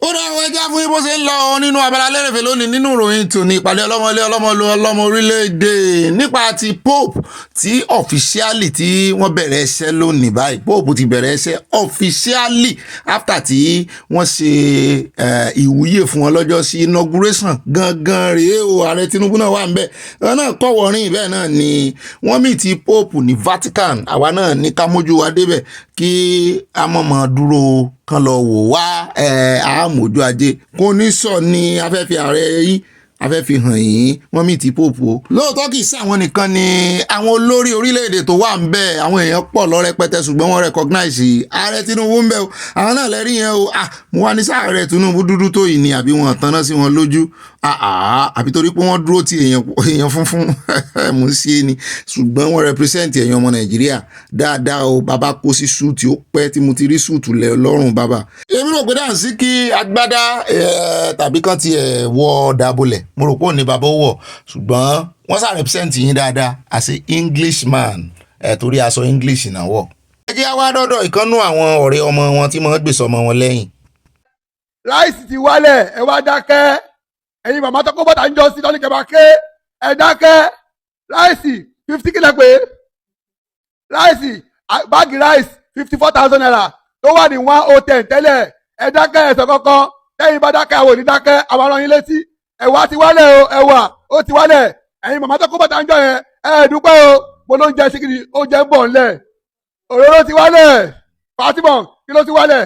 ó dáwọ́ ẹja fún yín bó ṣe ń lọ nínú abala lérèfé lónìí nínú ìròyìn tòní ìpàdé ọlọ́mọlé ọlọ́mọlú ọlọ́mọ orílẹ̀-èdè nípa ti Pope tí ọ̀fíṣíálì tí wọ́n bẹ̀rẹ̀ iṣẹ́ lónìí báyìí. Pope ti bẹ̀rẹ̀ iṣẹ́ ọ̀fíṣíálì after tí wọ́n ṣe ìwúyè fún wọn lọ́jọ́ sí inauguration gangan rèé o. Ààrẹ Tinubu náà wà ń bẹ̀ wọn náà kọ́wọ́rìn bẹ́ẹ̀ náà ni wọ́n mì ti Pope ní Vatican. Àwa náà ní ká mójú wa débẹ̀ kí a mọ̀mọ́ dúró kan lọ wò wá àmójú ajé kò ní sọ ní afẹ́fẹ́ ààrẹ yìí afẹ́fẹ́ hàn yín wọ́n mì tí Pope o. Lóòótọ́ kì í sí àwọn nìkan ni àwọn olórí orílẹ̀-èdè tó wà ń bẹ̀ àwọn èèyàn pọ̀ lọ rẹpẹtẹ ṣùgbọ́n wọ́n recognize ààrẹ Tinubu ń bẹ̀ o. Àwọn náà lẹ́rí yẹn o. Mo wá ní sáà ààrẹ Tinubu dúdú tó yìí ni àbí wọn tanná sí wọn lójú àbí torí pé wọ́n dúró ti èèyàn funfun mú sí ni ṣùgbọ́n wọ́n represent èèyàn ọmọ Nàìjíríà dáadáa o. Bàbá kó sí súùtì ó pẹ́ tí mo ti rí súùtù lẹ̀ lọ́rùn bàbá. Èmi rò pé dáǹsí kí agbádá tàbí kan ti wọ dàbọ̀lẹ̀ mo rò pé òní bàbá wọ̀ ṣùgbọ́n wọ́n sá represent yín dáadáa as a Englishman torí aṣọ English náà wọ̀. ẹ jẹ́ wá dọ́dọ̀ ìkànnú àwọn ọ̀rẹ́ ọmọ wọn tí wọ́n gbèsè ọmọ wọn lẹ́yìn. láìsí ti wálẹ̀ ẹ wá dákẹ́ ẹ̀yin màmá tó kó bọ́tà ń jọ sí lọ́ní kẹfà ké ẹ dákẹ́ láìsí 50 kílẹ̀ pé láìsí báàgì ráìsì 54,000 naira tó wà ní 110 tẹ́lẹ̀ ẹ dákẹ́ ẹ̀sọ̀ kankan tẹ́yìn bá dákẹ́ àwọn ò ní dákẹ́ àwọn ará yín létí ẹ̀wà ti wálẹ̀ o ẹ̀wà ó ti wálẹ̀ ẹ̀yin màmá tó kó bọ́tà ń jọ yẹn dúpẹ́ o mo ló ń jẹ síkìrì ó jẹ́ ń bọ̀ ńlẹ̀ òróró ti wálẹ̀ Fatima kí ló ti wálẹ̀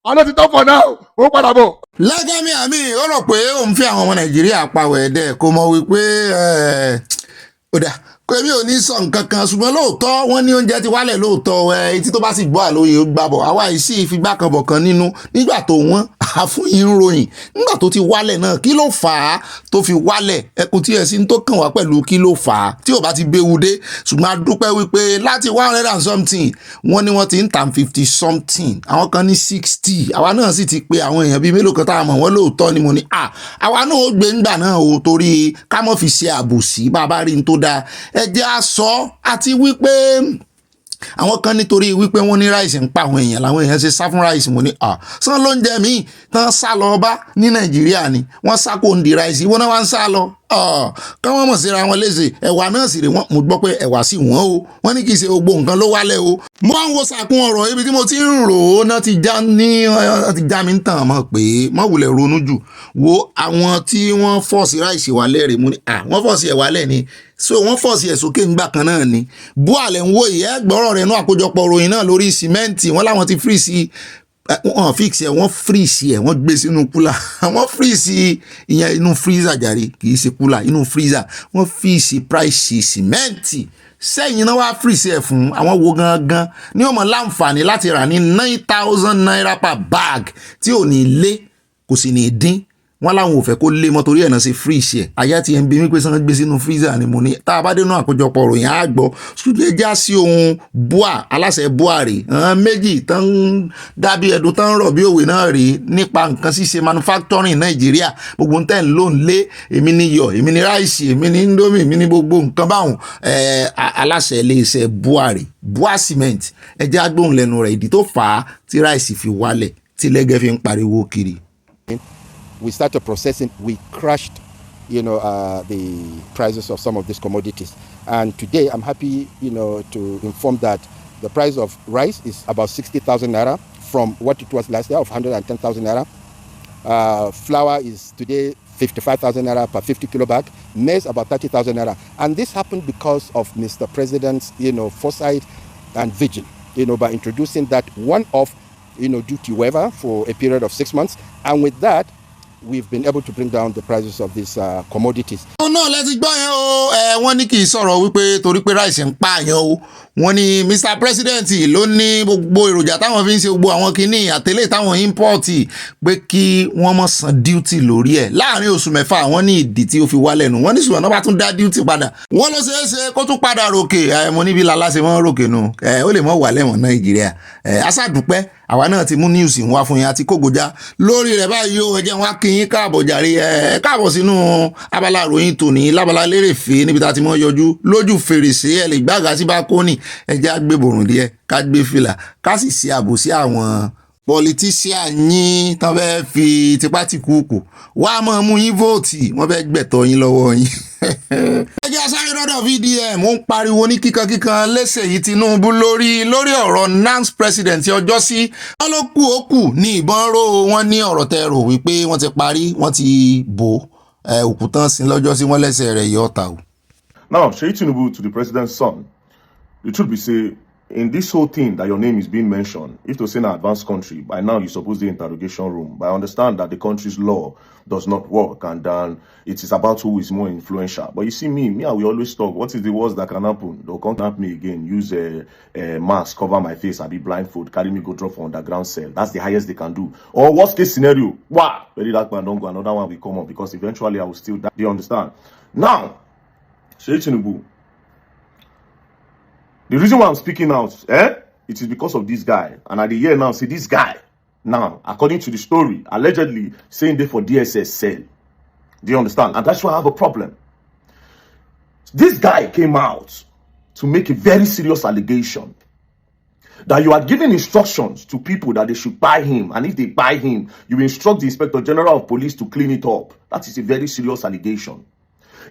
àwọn ló ti tọ́ fọ̀ náà ó padà bọ̀. Lẹ́gẹ́mí àmì ó rò pé òun fi àwọn ọmọ Nàìjíríà pàwọ̀ ẹ̀dẹ̀ kó mọ̀ wípé ó dà èmi ò ní sọ nǹkan kan ṣùgbọ́n lóòótọ́ wọ́n ní oúnjẹ ti wálẹ̀ lóòótọ́ etí tó bá sì gbọ́ àlóye ó gbàbọ̀ àwa ìsí ìfigbá kan bọ̀ kan nínú nígbà tó wọ́n àfúnyín ròyìn nígbà tó ti wálẹ̀ náà kí ló fà á tó fi wálẹ̀ ẹkùn tí ẹ̀sìn tó kàn wá pẹ̀lú kí ló fà á tí ò bá ti béwu dé ṣùgbọ́n a dúpẹ́ wípé láti 100 and something wọ́n ní wọ́n ti ń tà 50 something àwọn kan ní 60 àwa náà sì ti pé àwọn èèyàn bíi mélòó kan tá a mọ̀ wọ́n lóòótọ́ ni mo ní àwa náà ó gbé ńgbà náà o torí ká mọ́ fi ṣe àbòsí bá a bá rí n tó dáa ẹ jẹ́ a sọ àti wípé àwọn kan nítorí wípé wọ́n ní ráìsì ń pa àwọn èèyàn làwọn èèyàn ṣe sá fún ráìsì mo ní sán ló ń jẹ míì tán sá lọ bá ní Nàìjíríà ni wọ́n sá kó ń di ráìsì ìwọ náà wá ń sá lọ káwọn mọ̀ síra wọn léṣe ẹ̀wà náà sì rè wọ́n mo gbọ́ pé ẹ̀wà sì wọ́n o wọ́n ní kì í ṣe gbogbo nǹkan ló wálẹ̀ o. mo wá ń wo sàkún ọ̀rọ̀ ibi tí mo ti ń rò ó náà ti já mi ń tàn mọ́ pé mọ́ wulẹ̀ ronú jù wo àwọn tí wọ́n fọ́ọ̀sì ráìsì wálẹ̀ rè mo ní wọ́n fọ́ọ̀sì ẹ̀ wálẹ̀ ni so wọ́n fọ́ọ̀sì ẹ̀ sókè ńgbà kan náà ni bó àlẹ́ ń wo ìyẹ́ gbọ́rọ̀ rẹ̀ náà àkójọpọ̀ ròyìn náà lórí sìmẹ́ǹtì wọ́n láwọn ti fírìsì wọ́n fix ẹ̀ wọ́n fírìsì ẹ̀ wọ́n gbé sínú kúlà wọ́n fírìsì ìyẹn inú freezer jàre kì í ṣe kúlà inú freezer wọ́n fírìsì price sìmẹ́ǹtì sẹ́yìn náà wá fírìsì ẹ̀ fún àwọn wo gangan ní ọmọ láǹfààní láti rà ní 9,000 naira per bag tí ò ní lé kò sì ní dín wọ́n láwọn ò fẹ́ kó lé mọ́ torí ẹ̀ náà ṣe fírìsì ẹ̀ àyà tí ẹ̀ ń bí mi pé sàn gbé sínú freezer ni mo ní tá a bá dénú àkójọpọ̀ ròyìn á gbọ́ ṣùgbọ́n ẹ já sí ohun bua aláṣẹ bua rè méjì tán dábí ẹdun tán rọ̀ bí òwe náà rè nípa nǹkan ṣíṣe manufacturing Nàìjíríà gbogbo ń tẹ̀ ń lò ń lé èmi ní yọ̀ èmi ní ráìsì èmi ní indomie èmi ní gbogbo nǹkan báwọn aláṣẹ iléeṣẹ́ bua rè bua cement ẹ já gbóhùn lẹ́nu rẹ̀ ìdí tó fà á tí ráìsì fi wálẹ̀ tí lẹ́gẹ́ fi ń pariwo kiri. We started processing, we crashed, the prices of some of these commodities. And today I'm happy, to inform that the price of rice is about 60,000 naira from what it was last year of 110,000 naira. Flour is today 55,000 naira per 50 kilo bag. Maize about 30,000 naira. And this happened because of Mr. President's, foresight and vision, by introducing that one-off, duty waiver for a period of 6 months. And with that, we've been able to bring down the prices of these commodities. náà lẹ́ti gbọ́ yẹn o wọ́n ní kì í sọ̀rọ̀ wípé torí pé ráìsì ń pààyàn o wọ́n ní Mr. President ló ní gbogbo èròjà táwọn fi ń ṣe gbogbo àwọn kinní àtẹlẹ́ táwọn ímpọ́ọ̀tì pé kí wọ́n mọ̀ san duty lórí ẹ̀ láàrin oṣù mẹ́fà wọ́n ní ìdí tí ó fi wálẹ̀ nù wọ́n ní ṣùgbọ́n náà bá tún dá duty padà wọ́n ló ṣeé ṣe kó tún padà ròkè mo níbi làlásẹ̀ mọ́ ròkè nù ó lè mọ́ wà lẹ́wọ̀n Nàìjíríà aṣáàdúpẹ́ àwa náà ti mú news ń wá fún yín àti kógojá lórí rẹ̀ báyìí ó ẹ jẹ́ wá kí yín káàbọ̀ jàre káàbọ̀ sínú abala ròyìn tòní lábala lérèfé níbi tá a ti mọ́ yọjú lójú fèrèsé ẹ lè gbága sí bákónì ẹ jẹ́ á gbé bòrùn díẹ̀ ká gbé fìlà ká sì ṣe àbò sí àwọn politician yín tán fẹ́ fi tipátìkúùkù wá mọ́ mú yín vóòtì wọ́n fẹ́ gbẹ̀tọ́ yín lọ́wọ́ yín. ẹjẹ́ sáré lọ́dọ̀ VDM ó ń pariwo ní kíkankíkan léṣe yìí Tinubu lórí ọ̀rọ̀ NANS president ọjọ́ sí wọ́n ló kù ó kù ní ìbọn ró wọn ní ọ̀rọ̀ tẹ́ rò wípé wọ́n ti parí wọ́n ti bò òkútán sí lọ́jọ́ sí wọ́n lẹ́sẹ̀ rẹ̀ yọ ọ̀tà o. Now, Sheyi Tinubu to the president's son, the truth be say, in this whole thing that your name is being mentioned, if to say an advanced country, by now you're supposed to the interrogation room. But I understand that the country's law does not work and then it is about who is more influential. But you see me, I will always talk. What is the worst that can happen? They'll contact me again, use a mask, cover my face, I'll be blindfold, carry me, go drop for underground cell. That's the highest they can do. Or worst case scenario, wow, very dark man, don't go, another one will come up because eventually I will still die. Do you understand? Now, Sheyi Tinubu, the reason why I'm speaking out, it is because of this guy. And at the year now, see this guy, now, according to the story, allegedly saying they for DSS cell. Do you understand? And that's why I have a problem. This guy came out to make a very serious allegation that you are giving instructions to people that they should buy him. And if they buy him, you instruct the Inspector General of Police to clean it up. That is a very serious allegation.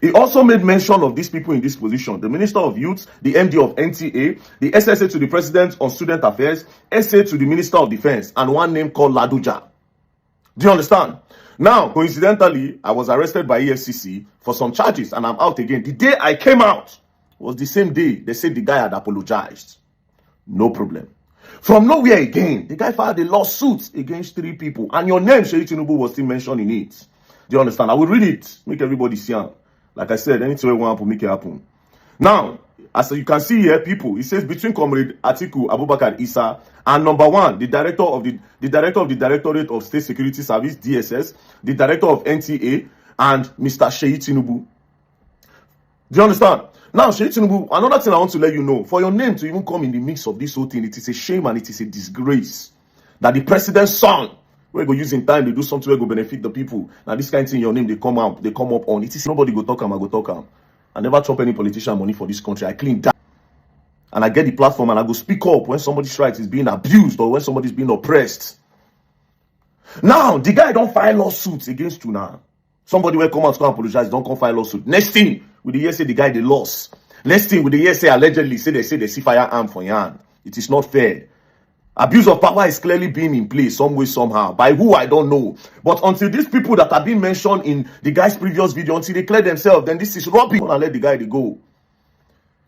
He also made mention of these people in this position: the Minister of Youth, the MD of NTA, the SSA to the President on Student Affairs, SA to the Minister of Defense, and one name called Laduja. Do you understand? Now, coincidentally, I was arrested by EFCC for some charges and I'm out again. The day I came out was the same day they said the guy had apologized. No problem. From nowhere again, the guy filed a lawsuit against 3 people and your name, Sheyi Tinubu, was still mentioned in it. Do you understand? I will read it, make everybody see it. Like I said, anything we want to make it happen. Now, as you can see here, people, it says between Comrade Atiku Abubakar Isa and number 1, the director of the Directorate of State Security Service, DSS, the director of NTA, and Mr. Sheyi Tinubu. Do you understand? Now, Sheyi Tinubu, another thing I want to let you know, for your name to even come in the mix of this whole thing, it is a shame and it is a disgrace that the president's son, we go use in time, they do something where go benefit the people. Now this kind of thing, your name, they come up on. It is nobody go talk am, I go talk am. I never chop any politician money for this country. I clean that. And I get the platform and I go speak up when somebody's right is being abused or when somebody's being oppressed. Now, the guy don't file lawsuits against you now. Somebody will come out to apologize, don't come file lawsuit. Next thing, with the year say the guy they lost. Next thing, with the year say allegedly say they see firearm for your hand. It is not fair. Abuse of power is clearly being in place some way, somehow. By who, I don't know. But until these people that have been mentioned in the guy's previous video, until they clear themselves, then this is rubbish. And let the guy go.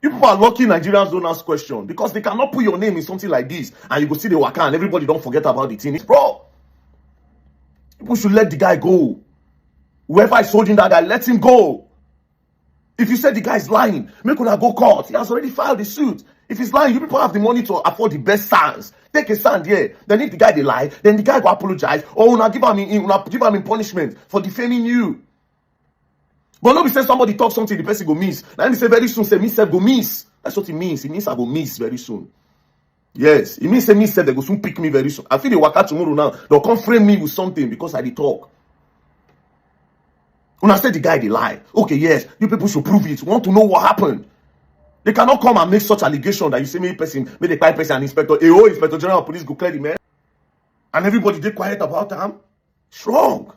You people are lucky Nigerians don't ask questions because they cannot put your name in something like this and you go see the waka and everybody don't forget about the thing. Bro, people should let the guy go. Whoever is holding that guy, let him go. If you said the guy is lying, make una go court. He has already filed the suit. If he's lying, you people have the money to afford the best stands. Take a stand here. Then if the guy they lie, then the guy go apologize or una give him in punishment for defaming you. But nobody say somebody talk something, the person go miss. Now me say very soon, say me self go miss. That's what it means. It means I go miss very soon. Yes, it means say me self they go soon pick me very soon. I feel they work out tomorrow now. They'll come frame me with something because I did talk. When I said the guy they lie, okay, yes, you people should prove it. Want to know what happened? They cannot come and make such allegation that you say me person, make the quiet person and inspector, Inspector General of Police go clear the man, and everybody they quiet about him. It's wrong.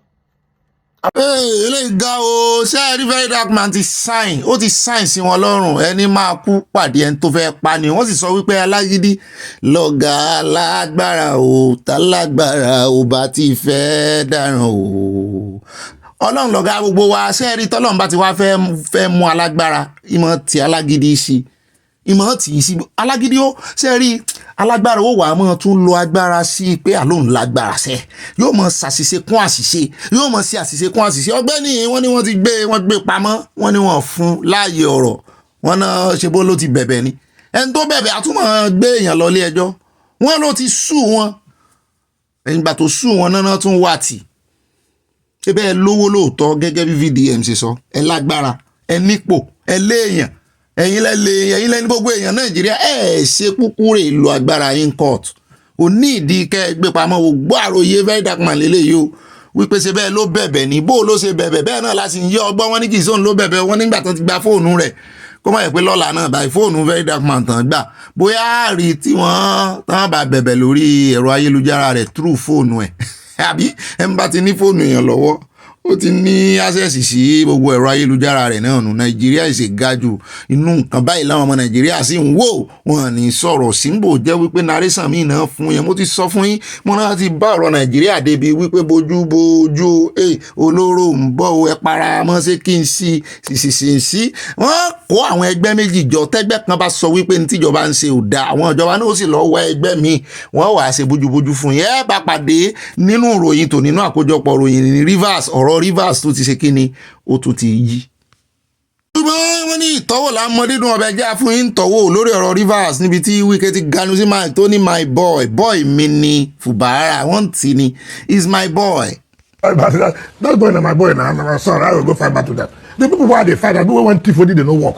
Eléyìí ga o ṣé ẹ rí very dark man ti sign ó ti sign sí wọn lọ́rùn ẹni máa kú pàdé ẹni tó fẹ́ pa ni wọ́n sì sọ wípé alágídí lọ́gà alágbára o tálágbára ò bá ti fẹ́ dáràn o ọlọ́run lọ́gà gbogbo wa ṣé ẹ rí tọ́lọ́run bá ti wá fẹ́ mú alágbára ìmọ̀ tí alágídí sí ìmọ̀ tí sí alágídí ó ṣé ẹ rí alágbára ó wà mọ́ tún lo agbára sí pé àlóhùn lágbára ṣe yóò mọ ṣàṣìṣe kún àṣìṣe yóò mọ sí àṣìṣe kún àṣìṣe Ọ̀gbẹ́ni wọ́n ní wọ́n ti gbé pamọ́ wọ́n ní wọ́n fún láàyè ọ̀rọ̀ wọ́n náà ṣe bó ló ti bẹ̀bẹ̀ ni ẹni tó bẹ̀bẹ̀ àtúmọ̀ gbé èèyàn lọ ilé ẹjọ́ wọ́n ló ti sú wọn ìgbà tó sú wọn náà tún wà tì ṣé bẹ́ẹ̀ lówó lóòótọ́ gẹ́gẹ́ bí VDM ṣe sọ ẹ lágbára ẹ nípò ẹ léèyàn ẹ̀yin lẹ́ni gbogbo èèyàn Nàìjíríà ṣe kúkú rè lo agbára in court ò ní ìdí kẹ́ gbé pamọ́ ò gbọ́ àròyé very dark man lélẹ́yìí o wípé ṣe bẹ́ẹ̀ ló bẹ̀bẹ̀ ní bó ló ṣe bẹ̀bẹ̀ bẹ́ẹ̀ náà láti yẹ ọgbọ́n wọn ní kì í sóhun ló bẹ̀bẹ̀ wọn nígbà tó ti gba fóònù rẹ̀ kó má yẹ pé lọ́la náà báyìí fóònù very dark man tán gbà bóyá rí tí wọ́n tán bá bẹ̀bẹ̀ lórí ẹ̀rọ ayélujára rẹ̀ through fóònù ẹ̀ àbí ẹ̀ ń bá ti ní fóònù èèyàn lọ́wọ́ ó ti ní access sí gbogbo ẹ̀rọ ayélujára rẹ̀ náà nù. Nàìjíríà ìṣe ga jù inú nǹkan báyìí láwọn ọmọ Nàìjíríà sì ń wò wọn ní sọ̀rọ̀ símbò jẹ́ wípé narration mi náà fún yẹn mo ti sọ fún yín mo náà ti bá ọ̀rọ̀ Nàìjíríà débi wípé bójú olóró ń bọ̀ o ẹ para mọ́ ṣé kí n sí wọ́n kó àwọn ẹgbẹ́ méjì jọ tẹ́gbẹ́ kan bá sọ wípé ní tíjọba ń ṣe ò dáa àwọn ìjọba náà ó sì lọ́ọ́ wá ẹgbẹ́ míì wọ́n wàá ṣe bójúbójú fún yẹn ẹ bá pàdé nínú ìròyìn tò nínú àkójọpọ̀ ìròyìn ní Rivers ọ̀rọ̀ Rivers tó ti ṣe kíni ó tún ti yí. ṣùgbọ́n wọ́n ní ìtọ́wò lámọ́ dídùn ọbẹ̀ já fún yín tọ́wò lórí ọ̀rọ̀ Rivers níbi tí Wike ti ganu sí Mike tó ní my boy mi ni Fubara wọ́n ti ní is my boy. That boy na my boy na my son. I will go fight battle that. The people who are they fight, that people want thief only they no work.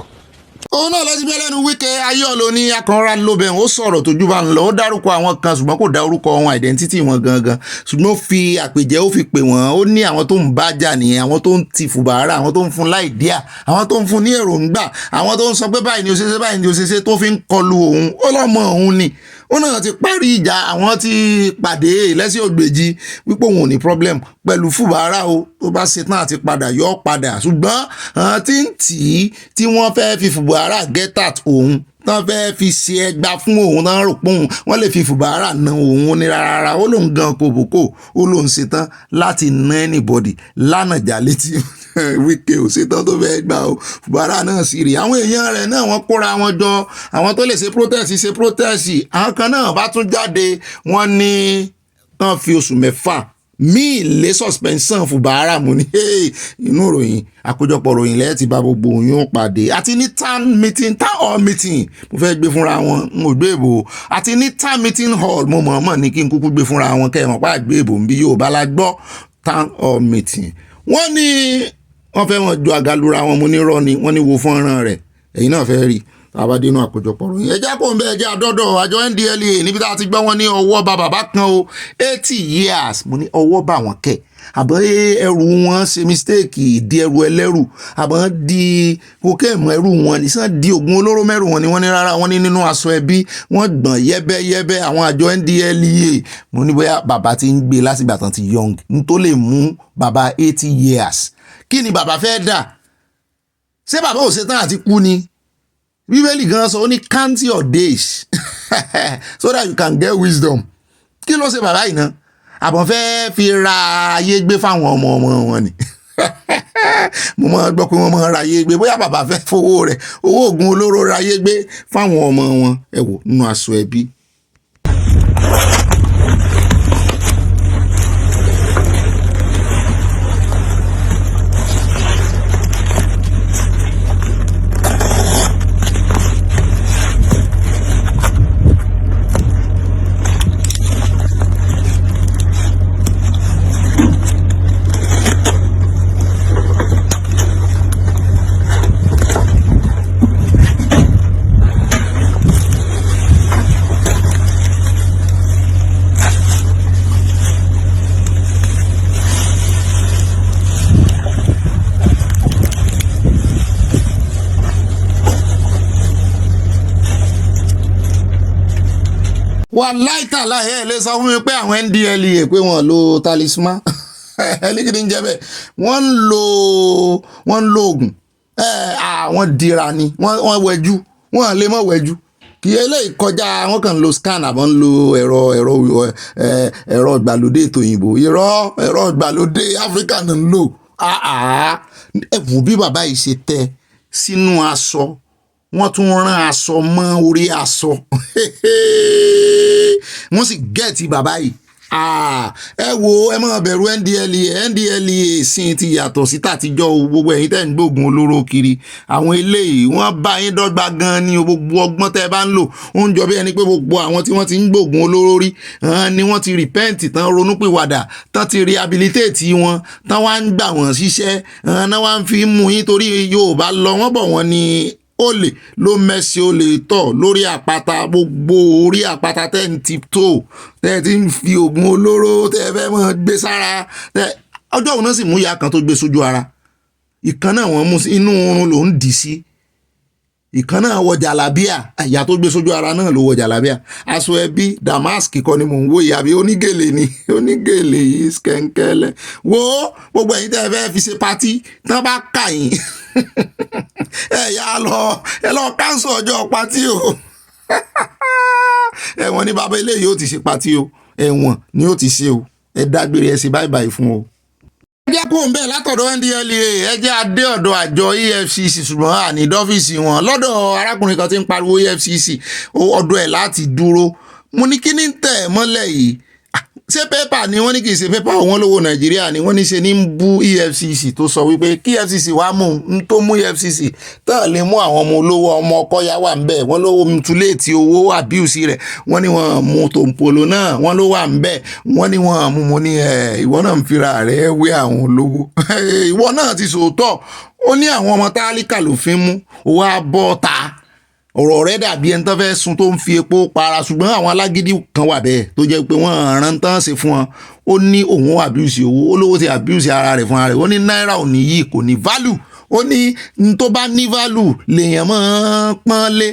Òun náà lọ́sibí ẹlẹ́nu Wike ayọ́lò ní akànra lóbẹ̀ ó sọ̀rọ̀ tójú bá ń lọ ó dárúkọ àwọn kan ṣùgbọ́n kò dá orúkọ wọn identity wọn gangan ṣùgbọ́n ó fi àpèjẹ ó fi pè wọ́n ó ní àwọn tó ń bá jà nìyẹn àwọn tó ń ti Fubara àwọn tó ń fún láìdíà àwọn tó ń fún ní èròǹgbà àwọn tó ń sọ pé báyìí ni ó ṣe ṣe báyìí ni ó ṣe ṣe tó fi ń kọlu òun ó lọ́mọ òun ni ó náà ti parí ìjà àwọn ti pàdé lẹ́sìn ògbèjì wípé òun ò ní problem pẹ̀lú Fubara o tó bá ṣetán àti padà yọ padà ṣùgbọ́n àwọn tí ń tì í tí wọ́n fẹ́ fi Fubara get at òun tán fẹ́ fi ṣe ẹgbà fún òun tán rò pé wọ́n lè fi Fubara na òun ní rárá ó lóun gan kòbókò ó lóun ṣetán láti ná anybody lánàjà létí Wike ò ṣetán tó fẹ́ gbà ó Fubara náà sì rí àwọn èèyàn rẹ̀ náà wọ́n kóra wọn jọ àwọn tó lè ṣe protest àwọn kan náà bá tún jáde wọ́n ní tán fi oṣù mẹ́fà míì lé suspension Fubara mo ní inú ìròyìn àkójọpọ̀ ìròyìn lẹ́yìn tí bá gbogbo òyìn pàdé àti ní town hall meeting mo fẹ́ gbé fúnra wọn mo gbé èbò àti ní town meeting hall mo mọ̀ọ́mọ̀ ní kí n kúkú gbé fúnra wọn kẹ́ẹ̀mọ̀ pa gbé èbò ń bí yóò bá la gbọ́ town hall meeting wọ́n ní wọ́n fẹ́ wọn ju àgàlura wọn mo ní rọ́ ni wọ́n ní wo fọ́nrán rẹ̀ ẹ̀yin náà fẹ́ rí àbádínú àkójọpọ̀ ròyìn ẹjá kò ń bẹ ẹjá dọ́dọ̀ àjọ NDLEA níbi tá a ti gbọ́ wọn ní ọwọ́ bá bàbá kan o 80 years mo ní ọwọ́ bá wọn kẹ̀ àbọ̀ ẹrù wọn ṣe mistake di ẹrù ẹlẹ́rù àbọ̀ di kokéèmù ẹrù wọn nìsan di oògùn olóró mẹ́rù wọn ni wọ́n ní rárá wọ́n ní nínú aṣọ ẹbí wọ́n gbọ̀n yẹ́bẹ́yẹ́bẹ́ àwọn àjọ NDLEA mo ní bóyá bàbá ti ń gbé látìgbà tán ti young n tó lè mú bàbá 80 years kí ni bàbá fẹ́ dà ṣé bàbá ò ṣetán àti kú ni Bíbélì gan sọ ó ní count your days so that you can get wisdom kí ló ṣe bàbá yìí náà àbọ̀ fẹ́ fi ra ayé gbé fáwọn ọmọ wọn ni mo máa gbọ́ pé wọ́n máa ra ayé gbé bóyá bàbá fẹ́ fowó rẹ̀ owó oògùn olóró ra ayé gbé fáwọn ọmọ wọn ẹ wò nínú aṣọ ẹbí. wà láìtàlá ẹ̀ lè sọ fún mi pé àwọn NDLEA pé wọ́n lo talisman ẹlẹ́gìdì ń jẹ́ bẹ́ẹ̀ wọ́n ń lo oògùn àwọn dira ni wọ́n wẹ̀jú wọ́n lè mọ̀ wẹ̀jú kì í eléyìí kọjá wọ́n kàn ń lo scan àbọ̀ ń lo ẹ̀rọ ìgbàlódé ètò òyìnbó ẹ̀rọ ìgbàlódé Áfíríkà náà ń lò ẹ̀wù bí bàbá yìí ṣe tẹ sínú aṣọ wọ́n tún rán aṣọ mọ́ orí aṣọ wọ́n sì gẹ̀ẹ́tì bàbá yìí ẹ wo ẹ má bẹ̀rù NDLEA sin ti yàtọ̀ sí tàtijọ́ gbogbo ẹ̀yin tẹ́ ń gbógun olóró kiri àwọn eléyìí wọ́n bá yín dọ́gba gan ni gbogbo ọgbọ́n tẹ́ bá ń lò ó ń jọ bí ẹni pé gbogbo àwọn tí wọ́n ti ń gbógun olóró rí ni wọ́n ti repent tán ronúpìwàdà tán ti rehabilitate wọn tán wá ń gbà wọ́n síṣẹ́ náà wá ń fi mú yín torí Yorùbá lọ wọ́n bọ̀ wọ́n ní olè ló mẹ́sì olè tọ̀ lórí àpáta gbogbo orí àpáta tẹ́ ń ti tó tẹ́ ti ń fi oògùn olóró tẹ́ fẹ́ mọ́ gbé sára ọjọ́ òun náà sì mú ìyá kan tó gbé sójú ara ìkan náà wọ́n mú inú oorun ló ń dì sí ìkan náà wọ jàlábíà ìyá tó gbé sójú ara náà ló wọ jàlábíà aṣọ ẹbí damask kọ́ ni mò ń wò yìí àbí onígèlè ni onígèlè yìí skẹ́ńkẹ́lẹ́ wo gbogbo ẹ̀yin tẹ́ ẹ fẹ́ fi ṣe patí tán bá kà yín ẹ lọ káńsù ọjọ́ patí o ẹ̀wọ̀n ní bàbá eléyìí ó ti ṣe patí o ẹ̀wọ̀n ni ó ti ṣe o ẹ dágbére ẹ ṣe báyìí fún o. ẹ jẹ́ kó ń bẹ̀ látọ̀dọ̀ NDLEA ẹ jẹ́ adé ọ̀dọ̀ àjọ EFCC ṣùgbọ́n àní dọ́fíìsì wọn lọ́dọ̀ arákùnrin kan tí ń pariwo EFCC ọ̀dọ̀ ẹ̀ láti dúró mo ní kí ní tẹ̀ mọ́lẹ̀ yìí ṣé pépà ni wọ́n ní kì í ṣe pépà wọn lówó Nàìjíríà ni wọ́n ní ṣe ní ń bú EFCC tó sọ wípé kí EFCC wá mú un tó mú EFCC tán lè mú àwọn ọmọ olówó ọmọ ọkọ̀yà wà ń bẹ̀ wọ́n lówó mutuléètì owó àbíùsì rẹ̀ wọ́n ní wọ́n mú tòǹpolò náà wọ́n ló wà ń bẹ̀ wọ́n ní wọ́n mú mo ní ìwọ náà ń fira rẹ̀ wé àwọn olówó ìwọ náà ti sòótọ́ ó ní àwọn ọmọ tálíkà ló fi mú owó abọ́ ta ọ̀rọ̀ rẹ̀ dàbí ẹni tó fẹ́ sun tó ń fi epo para ṣùgbọ́n àwọn alágídí kan wà bẹ́ẹ̀ tó jẹ́ pé wọ́n rán tán ṣe fún wọn ó ní òun abuse owó olówó ti abuse ara rẹ̀ fún ara rẹ̀ ó ní náírà ò ní yìí kò ní value ó ní tó bá ní value lèèyàn máa pọ́n lé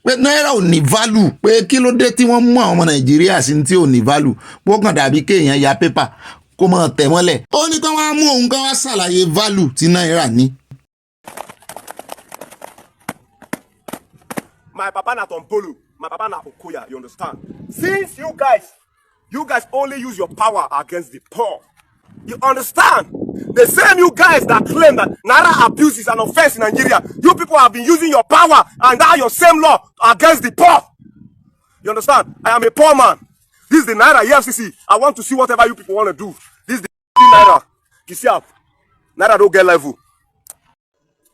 pé náírà ò ní value pé kí ló dé tí wọ́n mú àwọn ọmọ Nàìjíríà sí tí ò ní value bó kàn dàbí kéèyàn ya pépà kó mọ̀ tẹ̀ mọ́lẹ̀ ó ní kí wọ́n á mú òun kí wọ́n á ṣàlàyé value tí náírà ní. My papa na Tompolo, my papa na Okoya, you understand? Since you guys only use your power against the poor, you understand? The same you guys that claim that Naira abuse is an offense in Nigeria, you people have been using your power and now your same law against the poor. You understand? I am a poor man. This is the Naira EFCC. I want to see whatever you people want to do. This is the Naira. You see how? Naira don't get level.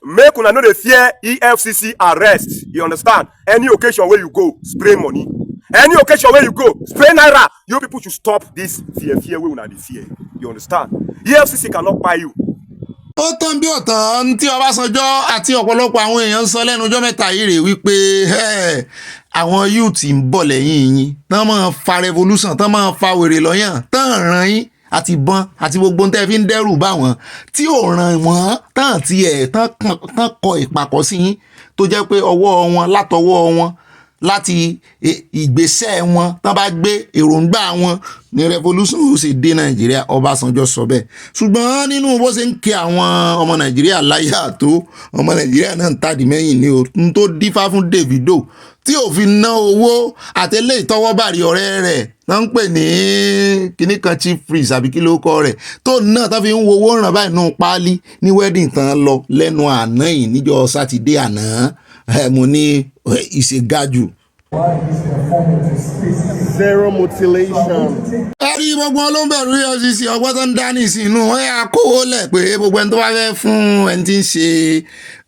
Make una no dey fear EFCC arrest. You understand? Any occasion where you go, spray money. Any occasion where you go, spray naira. You people should stop this fear wey una dey fear. You understand? EFCC cannot buy you. ó tán bí ọ̀tán tí Ọbásanjọ́ àti ọ̀pọ̀lọpọ̀ àwọn èèyàn ń sọ lẹ́nu ọjọ́ mẹ́ta yìí rè wípé àwọn youth ń bọ̀ lẹ́yìn yín tán máa fa revolution tán máa fa wèrè lọ́yàn tán ràn yín àti ìbọn àti gbogbo tẹ́ fi ń dẹ́rù bá wọn tí ò ràn wọ́n tán tiẹ̀ tán kọ ìpàkọ́ sí yín tó jẹ́ pé ọwọ́ wọn látọwọ́ wọn láti ìgbésẹ̀ wọn tán bá gbé èròǹgbà wọn ní revolution ó sì dé Nàìjíríà Ọbásanjọ́ sọ bẹ́ẹ̀ ṣùgbọ́n nínú bó ṣe ń kí àwọn ọmọ Nàìjíríà láyà tó ọmọ Nàìjíríà náà ń tàdí mẹ́yìn ní o n tó dífá fún Davido tí ò fi ná owó àtẹlé ìtọwọ́bàrí ọ̀rẹ́ rẹ̀ tó ń pè ní kinní kan chief priest àbí kí ló kọ rẹ̀ tó náà tó fi ń wo owó ràn báyìí nù páálí ní wedding tán lọ lẹ́nu àná yìí níjọ́ sátidé àná mo ní ìṣègájù. Zero mutilation. ẹ̀rí gbogbo olóńbẹ̀rù EFCC ọgbọ́n tó ń dání sí inú wọn yà kówó lẹ̀ pé gbogbo ẹni tó bá fẹ́ fún ẹni tí ń ṣe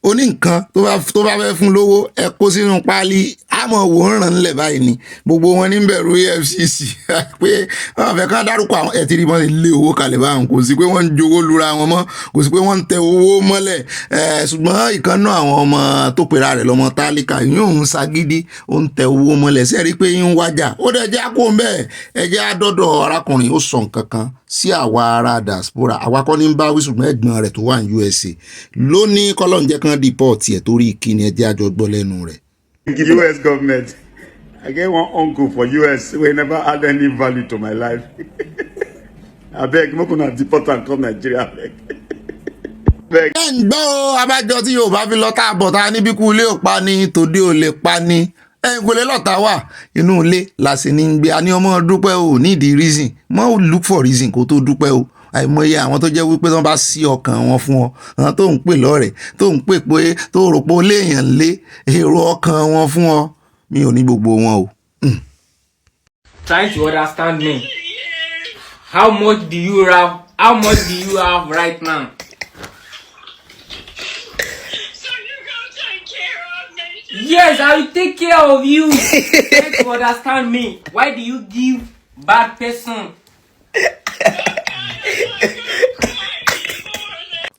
oníǹkan tó bá fẹ́ fún lówó ẹ kó sínú páálí àmọ́ wò ń ràn ńlẹ̀ báyìí ni gbogbo wọn ní bẹ̀rù EFCC pé wọn fẹ́ kán dárúkọ àwọn ẹtì rí wọn lé owó kalẹ̀ báwọn kò sí pé wọ́n ń jowó lura wọn mọ́ kò sí pé wọ́n ń tẹ owó mọ́lẹ̀ ṣùgbọ́n ìkànnà àwọn ọmọ tó pera rẹ̀ lọ́mọ tálíkà yóò ń sagídí ó ń tẹ owó mọ́lẹ̀ sẹ́ẹ̀rí pé yín wájà ó dẹ̀ jẹ́ àkó bẹ́ẹ̀ ẹ jẹ́ àdọ́dọ̀ arákùnrin ó sọ nǹkan kan sí àwa ará diaspora àwa kọ́ ní bá wí ṣùgbọ́n ẹ̀gbọ́n rẹ̀ tó wà ní USA lónìí kọ́lọ́njẹ́ kan dìpọ́ọ̀tì ẹ̀ torí ìkíni ẹ jẹ́ àjọ gbọ́ lẹ́nu rẹ̀. US government. I get one uncle for US who never had any value to my life. I beg, I'm going to deport and come Nigeria. Beg. ẹ ń gbọ́ o abájọ tí yóò bá fi lọ tá a bọ̀ tá a níbí kú ilé ò pa ni tòde ò lè pa ni ìgbòlè lọ́ta wà inú ilé la sì ní gbé a ní ọmọ dúpẹ́ o nídìí reason mọ́ look for reason kó tó dúpẹ́ o àìmọye àwọn tó jẹ́ wípé wọ́n bá sí ọkàn wọn fún ọ àwọn tó ń pè lọ́rẹ̀ tó ń pè pé tó rò pé ó léèyàn lé èrò ọkàn wọn fún ọ mi ò ní gbogbo wọn o. Trying to understand me. How much do you have? How much do you have right now? So you gonna take care of me? Yes, I will take care of you. Try to understand me. Why do you give bad person?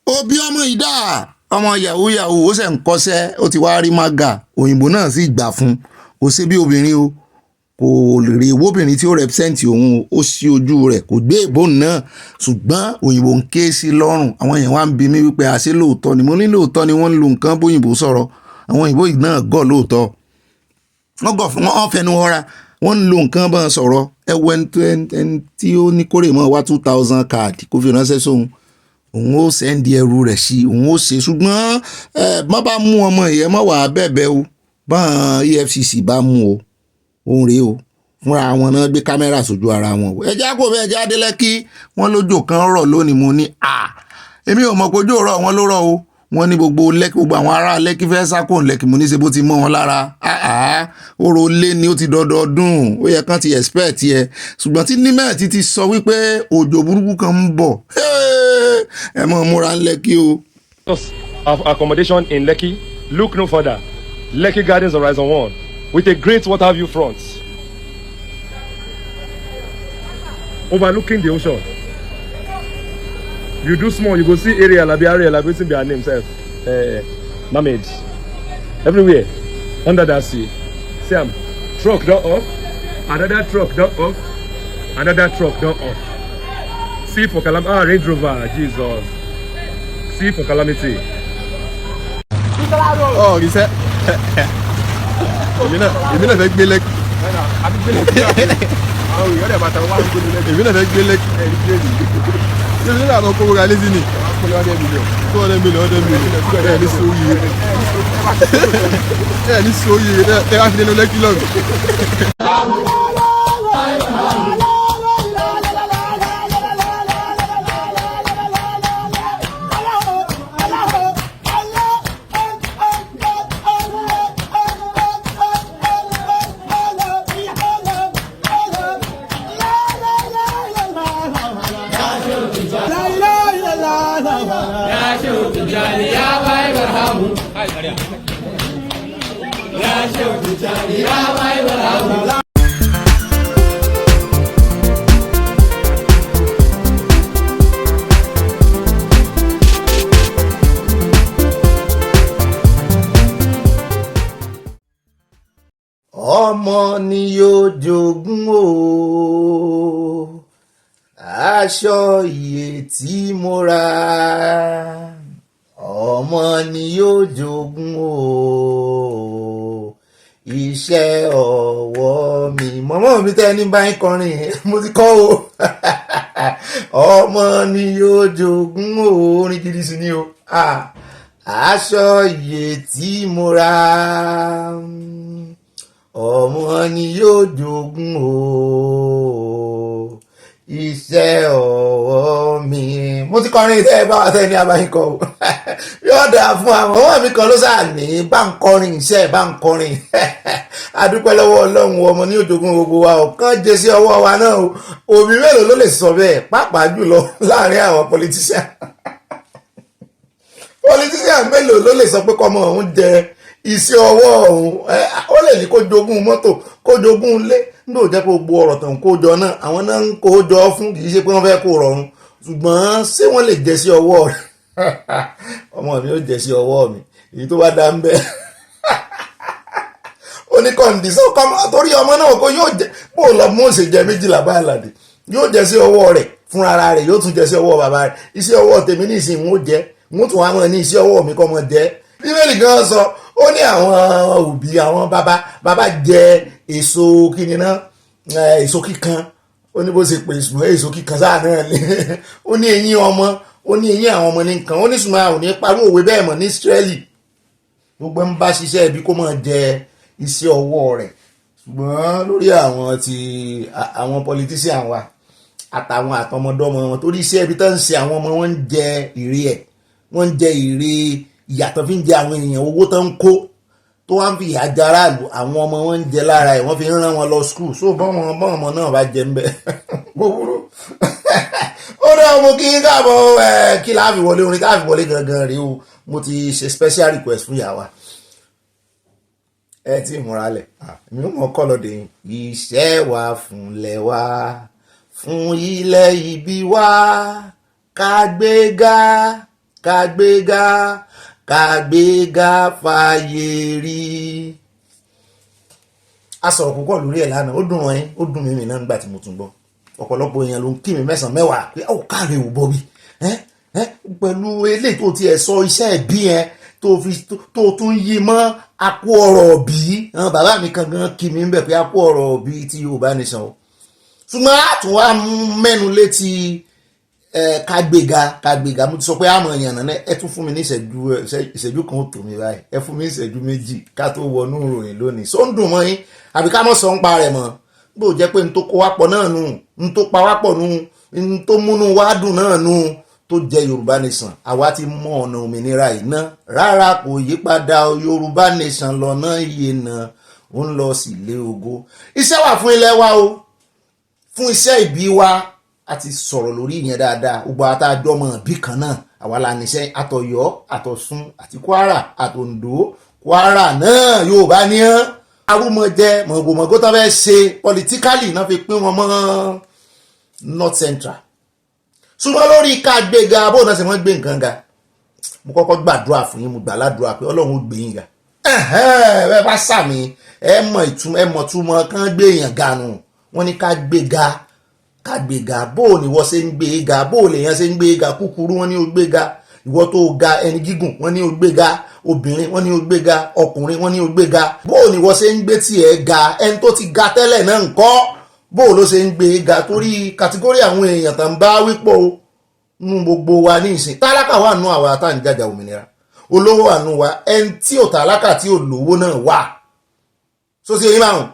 Obi ọmọ ìdá ọmọ yahoo yahoo ó ṣe ń kọ́ṣẹ́ ó ti wá rí mága òyìnbó náà sì gbà fún kò ṣe bí obìnrin o kò rí obìnrin tí ó represent òun ó sí ojú rẹ̀ kò gbé ìbò náà ṣùgbọ́n òyìnbó ń ké sí lọ́rùn àwọn èèyàn wá ń bi mí wípé àṣé lóòótọ́ ni mo ní lóòótọ́ ni wọ́n ń lo nǹkan bóyìnbó sọ̀rọ̀ àwọn òyìnbó yìí náà gọ̀ lóòótọ́ wọ́n gọ̀ fún wọn fẹnu ọra wọ́n ń lo nǹkan bá sọ̀rọ̀ ẹwọ ẹni tí ó ní kórè mọ́ wá 2000 káàdì kó fi ránṣẹ́ sóhun òun ó sẹ́ndì ẹrù rẹ̀ sí òun ó ṣe ṣùgbọ́n má bá mú ọmọ ìyẹn mọ́ wàá bẹ̀bẹ̀ o báwọn EFCC bá mú o òun rèé o fúnra wọn náà gbé kámẹ́rà sójú ara wọn o ẹjẹ́ kò fẹ́ ẹjẹ́ adélẹ́kí wọ́n lójó kan rọ̀ lónìí mo ní èmi ò mọ̀ pé ojú ọ̀rọ̀ wọn ló rọ̀ o wọ́n ní gbogbo lẹ́kì gbogbo àwọn ará lẹ́kì fẹ́ sákò lẹ́kì mo ní ṣe bó ti mọ́ wọn lára oró lé ni ó ti dọdọọdún ó yẹ kán ti expect yẹ ṣùgbọ́n tí nímẹ̀tì ti sọ wípé òjò burúkú kan ń bọ̀ ẹ mọ̀ múra ń lẹ́kì o. Of accommodation in Lekki, look no further. Lekki Gardens Horizon 1 with a great water view front overlooking the ocean. You do small, you go see area wetin be her name sef, mermaids everywhere under that sea. See am, truck don off, another truck don off, another truck don off. See for calamity, Range Rover, Jesus. See for calamity. Oh, he said. Èmi náà fẹ́ gbé Lẹ́kì. Èmi náà fẹ́ gbé Lẹ́kì. Ṣé ìlú náà lọ kó ra létí ni? 200 million. Ẹ ní sóyè. Ẹ ní sóyè. Ẹ wá fi nínú Lẹ́kì lọ́gùn. Ọmọ ni yóò jogún o aṣọ iye tí mo rà ọmọ ni yóò jogún o iṣẹ́ ọwọ́ mi mọ̀mọ́ mi tẹ́ ní báyìí kọrin mo ti kọ́ o ọmọ ni yóò jogún o orin gidi sí ni o aṣọ iye tí mo rà ọmọ ni yóò jogún o iṣẹ́ ọwọ́ mi. Mo ti kọrin tẹ́ ẹ bá wà tẹ́ ní abáyínkọ o yóò dáa fún àwọn ọmọ mi kan ló sáà ní bá ń kọrin iṣẹ́ bá ń kọrin adúpẹ́ lọ́wọ́ Ọlọ́run ọmọ ní òjogún gbogbo wa ọ̀kan jẹ́ sí ọwọ́ wa náà o òbí mélòó ló lè sọ bẹ́ẹ̀ pàápàá jùlọ láàrin àwọn politician mélòó ló lè sọ pé kọ́mọ òun jẹ iṣẹ́ ọwọ́ òun ó lè ní kó jogún mọ́tò kó jogún ilé nígbà tó jẹ́ pé gbogbo ọ̀rọ̀ tó ń kó jọ náà àwọn náà ń kó jọ fún kì í ṣe pé wọ́n fẹ́ kó rọrùn ṣùgbọ́n ṣé wọ́n lè jẹ sí ọwọ́ rẹ̀ ọmọ mi ó jẹ sí ọwọ́ mi èyí tó bá dá ń bẹ́ ó ní kọ́ndíṣọ́ torí ọmọ náà kó yóò jẹ bó lọ mú òsè jẹ méjìlá bá àlàdé yóò jẹ sí ọwọ́ rẹ̀ fúnra rẹ̀ yóò tún jẹ sí ọwọ́ bàbá rẹ̀ iṣẹ́ ọwọ́ tèmi ní ìsìn wọn ó jẹ wọn ó tún wá mọ́ ní iṣẹ́ ọwọ́ mi kọ́ mọ́ jẹ bíbélì gan sọ ó ní àwọn òbí àwọn bàbá jẹ èso kíni náà èso kíkan ó ní bó ṣe pè èso kíkan sáà náà lé ó ní eyín ọmọ ó ní eyín àwọn ọmọ ní nǹkan ó ní sùnmọ́ àwọn ní parú òwe bẹ́ẹ̀ mọ̀ ní Ísírẹ́lì gbogbo ń bá ṣiṣẹ́ ibi kó máa jẹ iṣẹ́ ọwọ́ rẹ̀ ṣùgbọ́n lórí àwọn politician wa àtàwọn àtọmọdọ́mọ wọn torí iṣẹ́ ibi tó ń ṣe àwọn ọmọ wọn ń jẹ ìrè ẹ̀ wọ́n ń jẹ ìrè ìyàtọ̀ fi ń jẹ àwọn èèyàn owó tó ń kó tó wá ń fi ìyà jẹ aráàlú àwọn ọmọ wọn ń jẹ lára ẹ̀ wọ́n fi ń rán wọn lọ skul so bọ́n ọmọ náà bá jẹ ń bẹ́ gbogbo ó dá ọmọ kí n káàbọ̀ kí láàfin wọlé orin káàfin wọlé gangan rí o mo ti ṣe special request fún ìyàwó ẹ tí ìmúra lẹ̀ mi ò mọ̀ kọ́ lọ́dẹ iṣẹ́ wa fúnlẹ̀ wa fún ilẹ̀ ibi wa kàgbéga fàyè rí. A sọ̀rọ̀ púpọ̀ lórí ẹ̀ lánàá ó dùn wọ́n ó dùn mímì náà nígbà tí mo tún gbọ́ ọ̀pọ̀lọpọ̀ èèyàn ló ń kí mi mẹ́sàn-án mẹ́wàá pé ó káre ò Bobby pẹ̀lú eléyìí tó tiẹ̀ sọ iṣẹ́ ẹ̀bí yẹn tó tún yí mọ́ akó ọ̀rọ̀ bí bàbá mi kan gan kí mi ń bẹ̀ pé akó ọ̀rọ̀ bí tí Yorùbá nation o ṣùgbọ́n àtúnwá mẹ́nu létí kágbéga mo ti sọ pé àmọ́ èèyàn náà ẹ tún fún mi ní ìṣẹ́jú kan tó mi báyìí ẹ fún mi ní ìṣẹ́jú méjì ká tó wọnú ìròyìn lónìí só ń dùn mọ́ yín àbí ká mọ̀ sọ ń pa rẹ̀ mọ́ bó jẹ́ pé n tó kó wá pọ̀ náà nù n tó pa wá pọ̀ nù n tó múnú wá dùn náà nù tó jẹ́ Yorùbá nation àwa ti mọ ọ̀nà òmìnira yìí ná rárá kò yí padà Yorùbá nation lọ́nà iye náà ó ń lọ sí ilé ògo iṣẹ́ wà fún ilẹ̀ wa o fún iṣẹ́ ìbí wa a ti sọ̀rọ̀ lórí ìyẹn dáadáa gbogbo àtàjọ́ ọmọ ìbí kan náà àwa la níṣẹ́ àtọ̀yọ́ àtọ̀ṣun àti kwara àtòǹdó kwara náà Yorùbá ní án arúmọjẹ mọ̀gbọ̀mọ̀gbó tó fẹ́ ṣe politically náà fi pín wọn mọ́ north central ṣùgbọ́n lórí ká gbéga bó náà ṣe wọ́n gbé nǹkan ga mo kọ́kọ́ gbàdúrà fún yín mo gbà ládùúrà pé Ọlọ́run ó gbé yín ga ẹ bá sàmì ẹ mọ̀ túmọ̀ kán gbé èèyàn ga nù wọ́n ní ká gbéga bó ni wọ́n ṣe ń gbé ga bó lèèyàn ṣe ń gbé ga kúkúrú wọ́n ní ó gbé ga ìwọ tó ga ẹni gígùn wọ́n ní ó gbé ga obìnrin wọ́n ní ó gbé ga ọkùnrin wọ́n ní ó gbé ga bó ni wọ́n ṣe ń gbé tiẹ̀ ga ẹni tó ti ga tẹ́lẹ̀ náà ńkọ́ bó ló ṣe ń gbé ga torí kàtígórì àwọn èèyàn tó ń bá wípọ̀ nú gbogbo wa ní ìsìn tálákà wà nú àwa tá ń jàjà òmìnira olówó wà nú wa ẹni tí ò tálákà tí ò lówó náà wà so sí eyín márùn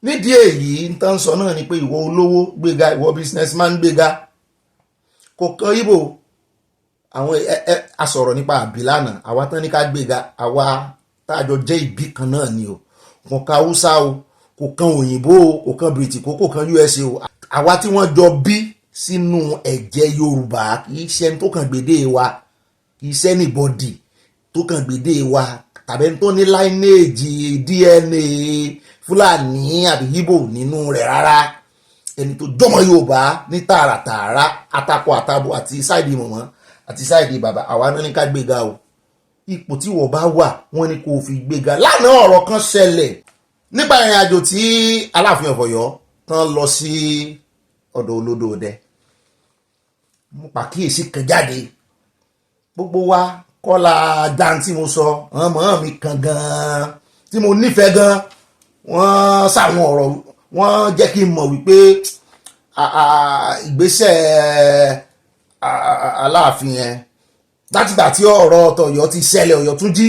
nídìí èyí ń tán sọ náà ni pé ìwọ olówó gbéga ìwọ businessman gbéga kò kan ibo àwọn asọ̀rọ̀ nípa àbílànà àwa tán ní ká gbéga àwa táàjọ jẹ́ ìbí kan náà ni o kò kan haúsá o kò kan òyìnbó o kò kan british kò kan USA o àwa tí wọ́n jọ bí sínú ẹ̀jẹ̀ Yorùbá kì í ṣe tó kàn gbèdé wa kì í ṣe anybody tó kàn gbèdé wa tàbí tó ní lineage DNA Fúlàní àbí Ìgbò nínú rẹ̀ rárá ẹni tó jọmọ Yorùbá ní tààràtààrà àtakọ àtabo àti sáìdì mọ̀mọ́ àti sáìdì bàbá àwa náà ní ká gbéga o ipò tí wọ́n bá wà wọ́n ní kó fi gbéga lánàá ọ̀rọ̀ kan ṣẹlẹ̀ nípa ìrìn àjò tí Aláàfin of Ọ̀yọ́ tán lọ sí ọ̀dọ̀ Olódò Ọdẹ mo pàkíyèsí kan jáde gbogbo wa kọ́la dáńtí mo sọ ọmọ mi kan gan tí mo nífẹ̀ẹ́ gan wọ́n sáwọn ọ̀rọ̀ wọ́n jẹ́ kí n mọ̀ wípé ìgbésẹ̀ Aláàfin yẹn látìgbà tí ọ̀rọ̀ tọ̀yọ́ ti ṣẹlẹ̀ Ọ̀yọ́ tún jí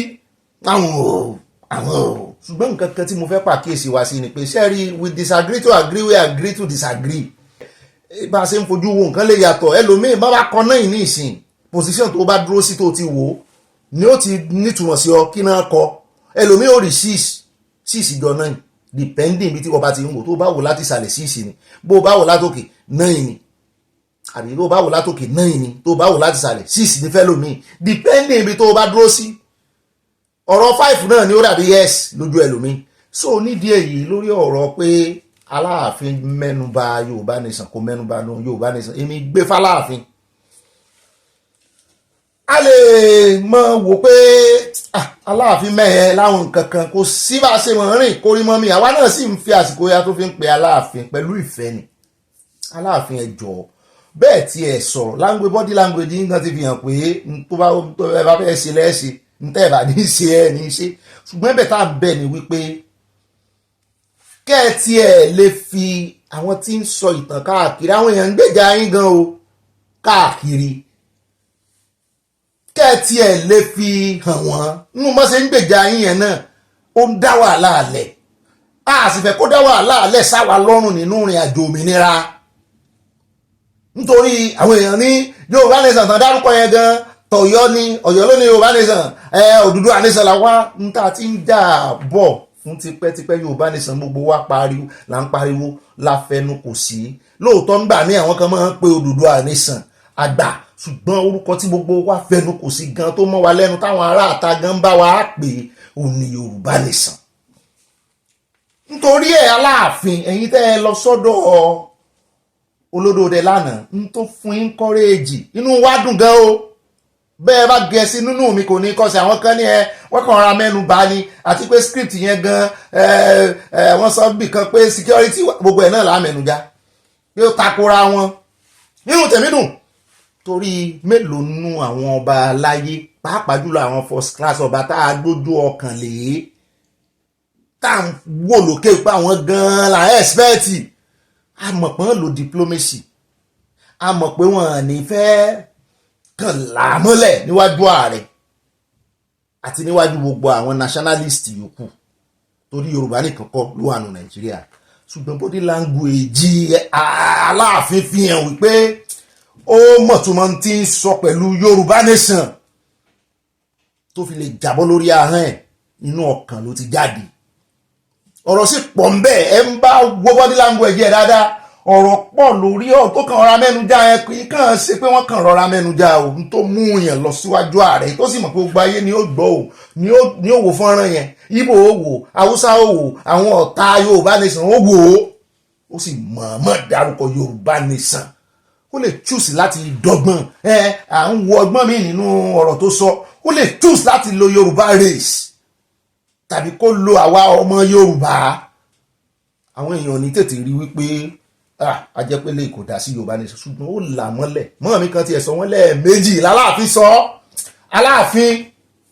àwọn ṣùgbọ́n nǹkan kan tí mo fẹ́ pàkíyèsí wa sí ni pé sẹ́rí we disagree to agree we agree to disagree bá a ṣe ń fojú wo nǹkan lè yàtọ̀ ẹlòmíì bá bá kọ náà ní ìsìn position tó bá dúró sí tó ti wò ó ni ó ti nítumọ̀ sí ọ kí náà kọ ẹlòmíì ò rí 6 jọ 9 depending bí tí wọ́n bá ti ń wò tó bá wò láti ìsàlẹ̀ 6 ni bó bá wò látòkè 9 ni àbí tó bá wò látòkè 9 ni tó bá wò láti ìsàlẹ̀ 6 ní fẹ́lòmíì depending bí tó bá dúró sí ọ̀rọ̀ 5 náà ni ó dàbí yes lójú ẹlòmíì so nídìí èyí lórí ọ̀rọ̀ pé Aláàfin mẹ́nubà Yorùbá nation kò mẹ́nubà Yorùbá nation èmi gbé f'Aláàfin a lè mọ wò pé Aláàfin mẹ́ẹ̀ láwọn nǹkan kan kò sí bá a ṣe mọ̀ rìn kórí mọ́ mi àwa náà sì ń fi àsìkò ya tó fi ń pe Aláàfin pẹ̀lú ìfẹ́ ni Aláàfin ẹ jọ̀ọ́ bẹ́ẹ̀ tí ẹ sọ̀rọ̀ language body language yín kan ti fi hàn pé tó bá fẹ́ ṣe lẹ́ẹ̀ṣẹ̀ ntẹ́ bá ní ṣe ẹ̀ ní ṣe ṣùgbọ́n ẹ̀bẹ̀ tá à ń bẹ̀ ni wípé kẹ́ẹ̀tì ẹ̀ lè fi àwọn tí ń sọ ìtàn káàkiri àwọn èèyàn ń gbèjà yín gan o káàkiri kẹ́ẹ̀tì ẹ̀ lè fi hàn wọ́n nínú bá ṣe ń gbèjà yín yẹn náà ó ń dá wàhálà alẹ̀ a sì fẹ́ kó dá wàhálà alẹ̀ sáwa lọ́rùn nínú ìrìn àjò òmìnira nítorí àwọn èèyàn ní Yorùbá nation tán dárúkọ yẹn gan tọ̀yọ́ ni Ọ̀yọ́ ló ní Yorùbá nation Odùduwà nation la wá ń tà tí ń dà bọ̀ fún tipẹ́tipẹ́ Yorùbá nation gbogbo wa pariwo là ń pariwo la fẹnu kò sí lóòótọ́ ń gbà ní àwọn kan máa ń pe Odùduwà nation àgbà ṣùgbọ́n orúkọ tí gbogbo wa fẹnu kò sí gan tó mọ́ wa lẹ́nu táwọn ará àta gan bá wa pè òun ni Yorùbá nation nítorí ẹ̀ Aláàfin ẹ̀yin tẹ́ ẹ lọ sọ́dọ̀ Olódò Ọdẹ lánàá ń tó fún encourage inú wa dùn gan o bẹ́ẹ̀ bá gẹ̀ẹ́sì nínú mi kò ní kọ́sẹ̀ àwọn kan ní wọ́n kàn ra mẹ́nu bá ní àti pé script yẹn gan wọ́n sọ bí kan pé security gbogbo ẹ̀ náà là á mẹ́nu já pé ó takora wọn nínú tèmi dùn torí mélòó nú àwọn ọba aláyé pàápàá jùlọ àwọn first class ọba tá a gbójú ọkàn lé tá à ń wò lókè pé àwọn gan-an là ń ẹ̀sìpẹ́ẹ̀tì a mọ̀ pé wọ́n lo diplomacy a mọ̀ pé wọ́n ní fẹ́ kàn láàmúlẹ̀ níwájú ààrẹ àti níwájú gbogbo àwọn nationalist yòókù torí Yorùbá nìkan kọ́ ló wà ní Nàìjíríà ṣùgbọ́n body language Aláàfin fi hàn wípé ó mọ̀túnmọ̀ tí ń sọ pẹ̀lú Yorùbá nation tó fi lè jábọ́ lórí ahọ́n ẹ̀ inú ọkàn ló ti jáde ọ̀rọ̀ sì pọ̀ ń bẹ́ẹ̀ ẹ ń bá wo body language ẹ̀ dáadáa ọ̀rọ̀ pọ̀ lórí ọ̀ tó kàn rọra mẹ́nu já ẹ kì í kàn ṣe pé wọ́n kàn rọra mẹ́nu já o tó mú yẹn lọ síwájú ààrẹ tó sì mọ̀ pé gbogbo ayé ni ó gbọ́ o ni ó wò fọ́nrán yẹn Ìgbò ó wò Haúsá ó wò àwọn ọ̀tá Yorùbá nation ó wò ó sì mọ̀ọ́mọ̀ dárúkọ Yorùbá nation ó lè choose láti dọ́gbọ́n à ń wo ọgbọ́n mi nínú ọ̀rọ̀ tó sọ ó lè choose láti lo Yorùbá race tàbí kó lo àwa ọmọ Yorùbá àwọn èèyàn ní tètè rí wípé ajẹ́pẹ́lẹ́ kò dá sí Yorùbá nation ṣùgbọ́n ó là mọ́lẹ̀ mọ́ mi kan tiẹ̀ sọ wọ́n lẹ́ẹ̀mejì l'Aláàfin sọ Aláàfin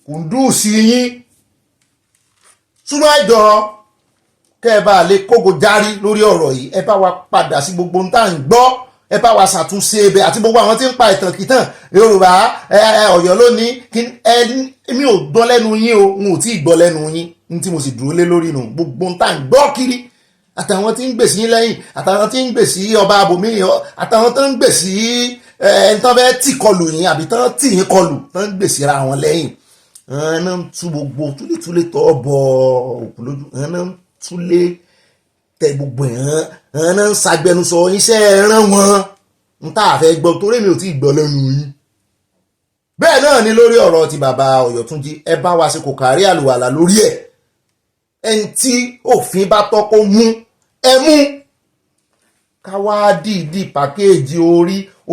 kò ń dùn sí yín súnmọ́ ẹjọ́ kẹ́ ẹ bá lè kógo járí lórí ọ̀rọ̀ yìí ẹ bá wa padà sí gbogbo ohun tá à ń gbọ́ ẹ bá wa ṣàtúnṣe ibẹ̀ àti gbogbo àwọn tí ń pa ìtàn kìtàn Yorùbá Ọ̀yọ́ lónìí èmi ò gbọ́ lẹ́nu yín o n ò tí ì gbọ́ lẹ́nu yín ní tí mo sì dúró lé lórí nù gbogbo ohun tá à ń gbọ́ kiri àtàwọn tí ń gbèsè yín lẹ́yìn àtàwọn tí ń gbèsè ọba àbòmí àtàwọn tó ń gbèsè ẹni tán fẹ́ tì kọlù yín àbí tán tì yín kọlù tán ń gbèsè ra wọn lẹ́yìn ẹ̀ẹ́nà ń tú gbogbo túlétúlé tọ́ bọ òkú lójú ẹ̀ẹ́nà ń túlé tẹ gbogbo ẹ̀ẹ́nà ń ṣàgbẹnusọ iṣẹ́ ẹran wọn ń tà fẹ́ gbọ́ torí mi ò tí ì gbọ́ lẹ́nu yín. bẹ́ẹ̀ náà ni lórí ọ̀rọ̀ ti bàbá Ọ̀yọ́túnjí ẹ bá wa ṣe kò kárí àlùwàlà lórí ẹ̀ ẹni tí òfin bá tọ́ kó mú ẹ mú ká wá dìídì pàkéèjì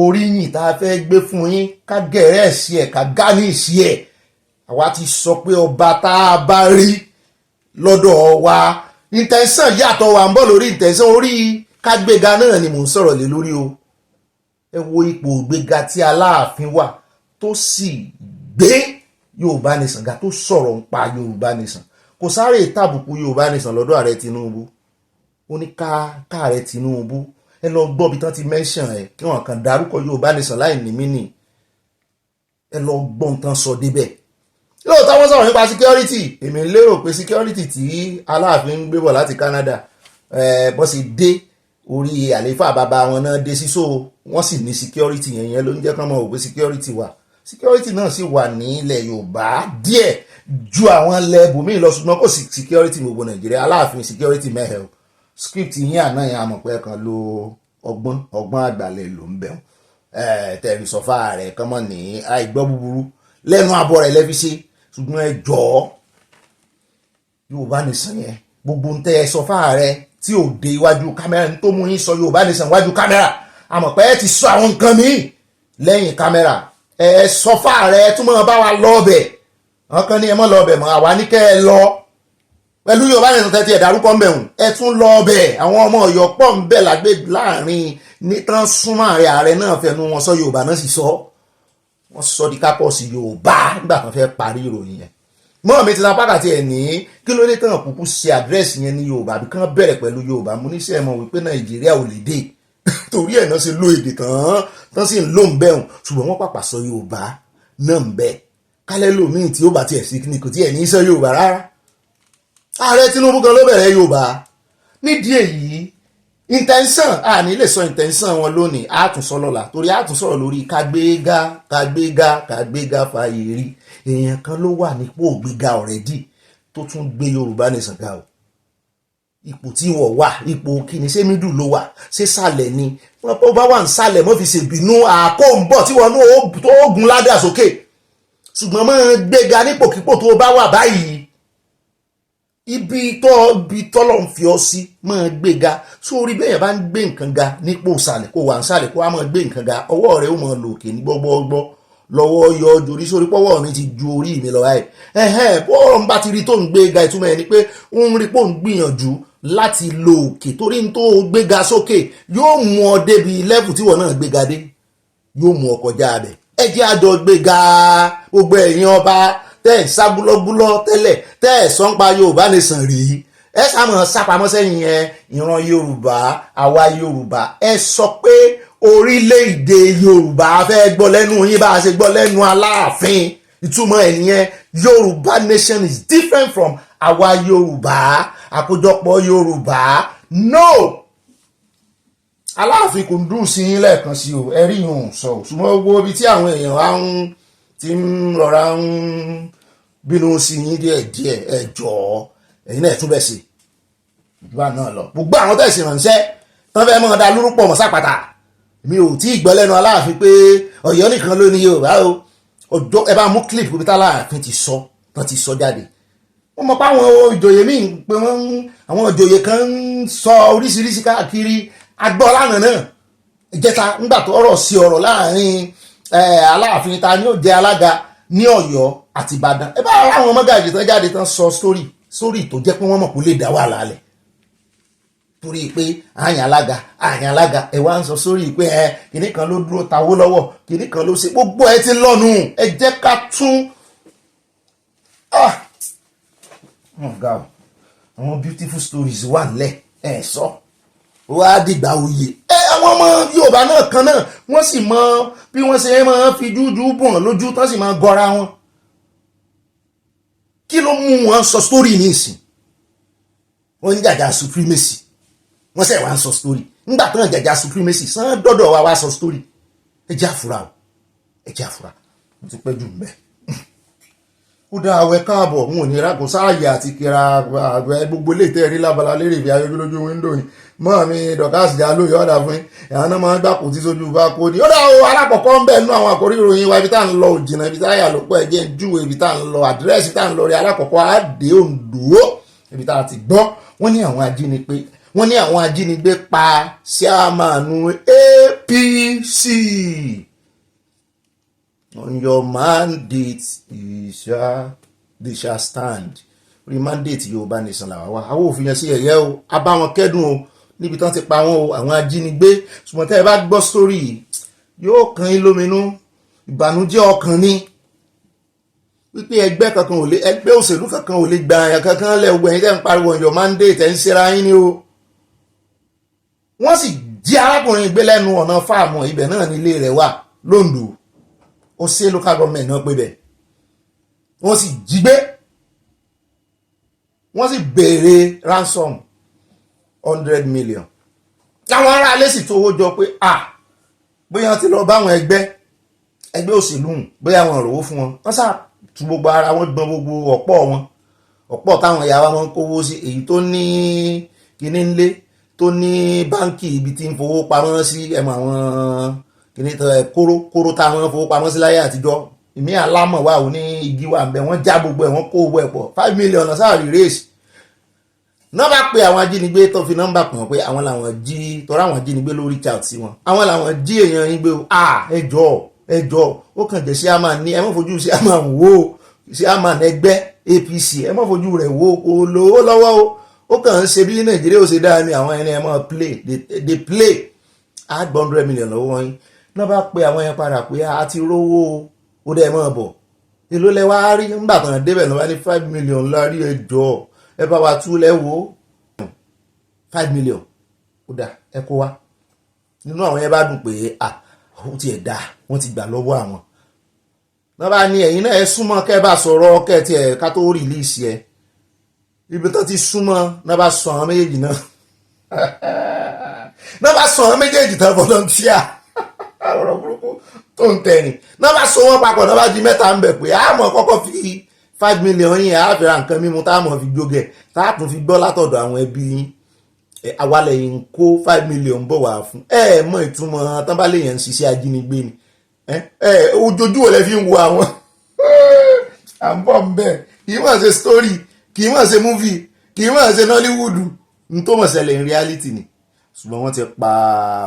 oríyìn tá a fẹ́ gbé fún yín ká gẹ̀rẹ́ sí ẹ̀ ká gání sí ẹ̀ àwa ti sọ pé ọba tá a bá rí lọ́dọ̀ wa intention yàtọ̀ wà ń bọ̀ lórí intention orí kágbéga náà ni mò ń sọ̀rọ̀ lé lórí o ẹ wo ipò gbéga tí Aláàfin wà tó sì gbé Yorùbá nation ga tó sọ̀rọ̀ ń pa Yorùbá nation kò sáré tàbùkù Yorùbá nation lọ́dọ̀ ààrẹ Tinubu ó ní káàrẹ Tinubu ẹ lọ gbọ́ bí tán ti mention ẹ kí wọ́n kàn dárúkọ Yorùbá nation láì ní mínì ẹ lọ gbọ́n tán sọ débẹ̀ lóòótọ́ wọ́n sọ̀rọ̀ nípa security èmi lérò pé security tí Aláàfin ń gbé bọ̀ láti Canada bó sì dé orí àlééfà bàbá wọn náà dé sí so wọ́n sì ní security yẹn ló ń jẹ́ kán mọ̀ wò pé security wà security náà sì wà ní ilẹ̀ Yorùbá díẹ̀ ju àwọn ilẹ̀ ibòmíì lọ ṣùgbọ́n kò sí security gbogbo Nàìjíríà Aláàfin security mẹ́hẹ̀ o script yín àná yẹn àmọ̀ pé kan lo ọgbọ́n àgbàlẹ̀ ló ń bẹ̀rù tẹ̀rí sọ́fà rẹ̀ kán mọ̀ ní àìgbọ́ búburú lẹ́nu àbọ̀ rẹ̀ lẹ́fi ṣe ṣùgbọ́n ẹ jọ̀ọ́ Yorùbá nation yẹn gbogbo ń tẹ́ ẹ sọ́fà rẹ̀ tí ò dé iwájú kámẹ́rà tó mú yín sọ Yorùbá nation iwájú kámẹ́rà àmọ̀ pé ẹ ti sọ àwọn nǹkan míì lẹ́yìn kámẹ́rà ẹ sọ́fà rẹ̀ tún mọ́ bá wa lọ́ọ̀bẹ̀ àwọn kan ní ẹ mọ́ lọ́ọ̀bẹ̀ mọ́ àwa ní kẹ́ ẹ lọ pẹ̀lú Yorùbá nation tẹ́tí ẹ̀ dárúkọ ń bẹ̀rùn ẹ tún lọ́ọ̀bẹ̀ àwọn ọmọ Ọ̀yọ́ pọ̀ ń bẹ̀ lágbè láàrin ní tán súnmọ́ ààrẹ náà fẹnu wọn sọ Yorùbá náà sì sọ wọ́n sọ di kápọ̀sì Yorùbá nígbà kan fẹ́ parí ìròyìn yẹn mọ́ mi ti ta pàkàtì ẹ̀ ní kí ló dé tán kúkú ṣe àdírẹ́sì yẹn ní Yorùbá àbí kán bẹ̀rẹ̀ pẹ̀lú Yorùbá mo ní sẹ́ẹ̀ mọ̀ wípé Nàìjíríà ò lè dé torí ẹ̀ náà ṣe lo èdè tán sì ń lò ń bẹ̀rùn ṣùgbọ́n wọ́n pàpà sọ Yorùbá náà ń bẹ̀ kálẹ̀ lómìn tí ó bá tiẹ̀ sí ní kò tí ẹ̀ ní sọ Yorùbá rárá ààrẹ Tinubu kan ló bẹ̀rẹ̀ Yorùbá nídìí èyí intention a ní lè sọ intention wọn lónìí a tún sọ lọ́la torí a tún sọ̀rọ̀ lórí kágbéga fààyè rí èèyàn kan ló wà nípò gbéga already tó tún gbé Yorùbá nation ga o ipò tí wọ́n wà ipò kíni ṣé mídù ló wà ṣé sàlẹ̀ ni wọ́n bá wà ń sàlẹ̀ mọ́ fi ṣèbínú àkó ń bọ̀ tí wọ́n ní tó gun ládà sókè ṣùgbọ́n mọ́ gbéga nípòkípò tó bá wà báyìí ibi tọ́lọ̀ ń fi ọ sí máa gbéga sórí bẹ́ẹ̀ bá ń gbé nǹkan ga nípò ìsàlẹ̀ kó wà ń sàlẹ̀ kó wá máa gbé nǹkan ga ọwọ́ rẹ̀ ó máa lò òkè ní gbọ́gbọ́gbọ́ lọ́wọ́ yọ orí sórí pọ́wọ́ mi ti ju orí mi lọ báyìí bọ́ọ̀rọ̀ ń bá ti rí tó ń gbé ga ìtumọ̀ ẹ̀ ni pé ó ń rí pò ń gbìyànjú láti lo òkè torí tó gbéga sókè yóò mú ọ débi lẹ́fù tí wọ́n náà gbéga dé yóò mú ọ kọjá abẹ ẹ jẹ́ àjọ gbéga gbogbo ẹ̀yin ọba tẹ́ ẹ̀ sá búlọ́búlọ́ tẹ́lẹ̀ tẹ́ ẹ̀ sọ́npa Yorùbá nation rí ẹ sàmọ̀ sápamọ́ sẹ́yìn ẹ ìran Yorùbá àwa Yorùbá ẹ sọ pé orílẹ̀-èdè Yorùbá fẹ́ gbọ́ lẹ́nu yín bá a ṣe gbọ́ lẹ́nu Aláàfin ìtumọ̀ ẹ̀ nìyẹn Yorùbá nation is different from àwa Yorùbá àkójọpọ̀ Yorùbá no Aláàfin kò ń dùn sí yín lẹ́ẹ̀kan sí o ẹ rí ìhùn sọ ṣùgbọ́n gbogbo ibi tí àwọn èèyàn wa ti ń rọra ń bínú sí yín díẹ̀díẹ̀ ẹ jọ̀ọ́ ẹ̀yin náà tún bẹ̀ sí ìjọba náà lọ gbogbo àwọn tẹ̀sí ránṣẹ́ tán fẹ́ mọ́ da lórúkọ mọ́ sápàtà mi ò tí ì gbọ́ lẹ́nu Aláàfin pé Ọ̀yọ́ nìkan ló ní Yorùbá o ọjọ́ ẹ bá mú clip bí Aláàfin ti sọ tán ti sọ jáde wọ́n mọ̀ pé àwọn ìjòyè míì pé wọ́n àwọn ìjòyè kan ń sọ oríṣiríṣi káàkiri agbọ́ lánàá náà ìjẹta ńgbà tó ọ̀rọ̀ sí ọ̀rọ̀ láàrin Aláàfin ta ni ó jẹ́ alága ní Ọ̀yọ́ àti Ìbàdàn ẹ bá àwọn mọ́gàjì tán jáde tán sọ sórí tó jẹ́ pé wọ́n mọ̀ kó lè dá wàhálà lẹ̀ torí pé àyàn alága ẹ wá ń sọ sórí pé kìnnì kan ló dúró tawó lọ́wọ́ kìnnì kan ló ṣe gbogbo ẹ ti lọ́nu ẹ jẹ́ ká tún àwọn beautiful stories wà nílẹ̀ ẹ sọ wá dìgbà òye àwọn ọmọ Yorùbá náà kan náà wọ́n sì mọ bí wọ́n ṣe máa fi dúdú bùn lójú tán sì máa gọra wọn kí ló mú wọn sọ story ní ìsìn wọ́n ń jàjà supremacy wọ́n sẹ̀ wá ń sọ story nígbà tó ń jàjà supremacy sàn dọ́dọ̀ wa wá sọ story ẹ jẹ́ àfúrà mo ti pẹ́ jù mbẹ́ ó dá àwẹ̀ káàbọ̀ wọn ò ní ra kò sáàyè àti kíra àgbẹ̀ gbogbo ilé ìtẹ́ rí lábala lérè ìfẹ́ ayọ́jú lójú wíńdò ni mọ́ mi dọ̀kásì já lóye ọ̀dà fún ẹ̀hán náà máa ń gbàkú tí sójú bá kó ní ó dá o alákọ̀ọ́kọ́ ń bẹ̀ nú àwọn àkórí ìròyìn wa ibi tá à ń lọ òjìnà ibi tá àyà ló pọ̀ ẹ̀jẹ̀ ń júwe ibi tá à ń lọ àdírẹ́sì tá à ń lọ rí alákọ̀ọ́kọ́ àdé Oǹdó ibi tá a ti gbọ́ wọ́n ní àwọn ajínigbé pa síámàánú APC. On your mandate they shall stand orí mandate Yorùbá nation làwa wá àwọn òfin yẹn sí ẹ̀yẹ́ o a bá wọn kẹ́dùn o níbi tán ti pa wọn o àwọn ajínigbé ṣùgbọ́n tẹ́ ẹ bá gbọ́ sórí yóò kan yín lóminú ìbànújẹ́ ọkàn ni wípé ẹgbẹ́ òṣèlú kankan ò lè gba àyàn kankan lẹ́wọ̀ ẹ̀yin tẹ́ ń pariwo on your mandate ẹ̀ ń ṣera yín ni o wọ́n sì jí arákùnrin gbé lẹ́nu ọ̀nà fáàmù ibẹ̀ náà nílé rẹ̀ wà l'Oǹdó ó ṣe local government náà pé bẹ́ẹ̀ wọ́n sì jí gbé wọ́n sì béèrè ransom 100 million táwọn ará ilé sì tówó jọ pé bóyá wọ́n ti lọ báwọn ẹgbẹ́ òṣèlú bóyá wọ́n rówó fún wọn wọ́n sá tu gbogbo ara wọn gbọ́n gbogbo ọ̀pọ̀ táwọn ìyá wa máa ń kówó sí èyí tó ní kíní ńlé tó ní báńkì ibi tí ń fowó pamọ́ sí ẹ̀mọ̀ àwọn kíní kóró táwọn fowó pamọ́ sí láyé àtijọ́ ìmí alámọ̀ wà ó ní igi wà ń bẹ wọ́n já gbogbo ẹ̀ wọ́n kó owó ẹ̀ pọ̀ 5 million sáàrí rèèsì náà bá pe àwọn ajínigbé tó fi nọ́mbà pọ̀ pé àwọn làwọn jí tọ́ra àwọn ajínigbé ló reach out sí wọn àwọn làwọn jí èèyàn yín gbé ẹjọ́ ó kàn jẹ́ síámà ní ẹ má fojú síámà wò síámà ẹgbẹ́ APC ẹ má fojú rẹ̀ wò kó lówó lọ́wọ́ ó kàn ń ṣe bí Nàìjíríà ó ṣe dáa ní àwọn ẹni ẹ máa play add 100 million lọ́wọ́ yín náà bá pe àwọn yẹn padà pé a ti rówó ó dẹ̀ mọ́ bọ̀ èló lẹ wá rí nígbà kan débẹ̀ lọ́wọ́ ní 5 million lárí ẹjọ́ ẹ bá wa tú lẹ́wọ́ 5 million ó dà ẹ kó wá nínú àwọn yẹn bá dùn pé ó ti ẹ̀ dá wọ́n ti gbà lọ́wọ́ àwọn náà bá ní ẹ̀yin náà ẹ súnmọ́ kẹ́ bá sọ̀rọ̀ kẹ́ ti ẹ̀ ká tó rìlíìsì ẹ ibi tó ti súnmọ́ náà bá sọ àwọn méjèèjì tán volunteer ọ̀rọ̀ burúkú tó ń tẹ̀rìn náà bá so wọ́n papọ̀ náà bá di mẹ́ta ń bẹ̀ pé àmọ́ kọ́kọ́ fi 5 million yìí àáfẹ́ra nǹkan mímu táàmù fi jógẹ̀ táàtún fi gbọ́ látọ̀dọ̀ àwọn ẹbí yín àwalẹ̀ yìí ń kó 5 million bọ̀ wá fún mọ́ ìtumọ̀ tán bá lè yẹn ń ṣiṣẹ́ ajínigbé ni ojojú ò lẹ́ fi ń wo àwọn à ń bọ̀ ń bẹ̀ kì í mọ̀ ṣe story kì í mọ̀ ṣe movie kì í mọ̀ ṣe Nollywood n tó mọ̀ ṣẹlẹ̀ in reality ni ṣùgbọ́n wọ́n ti pa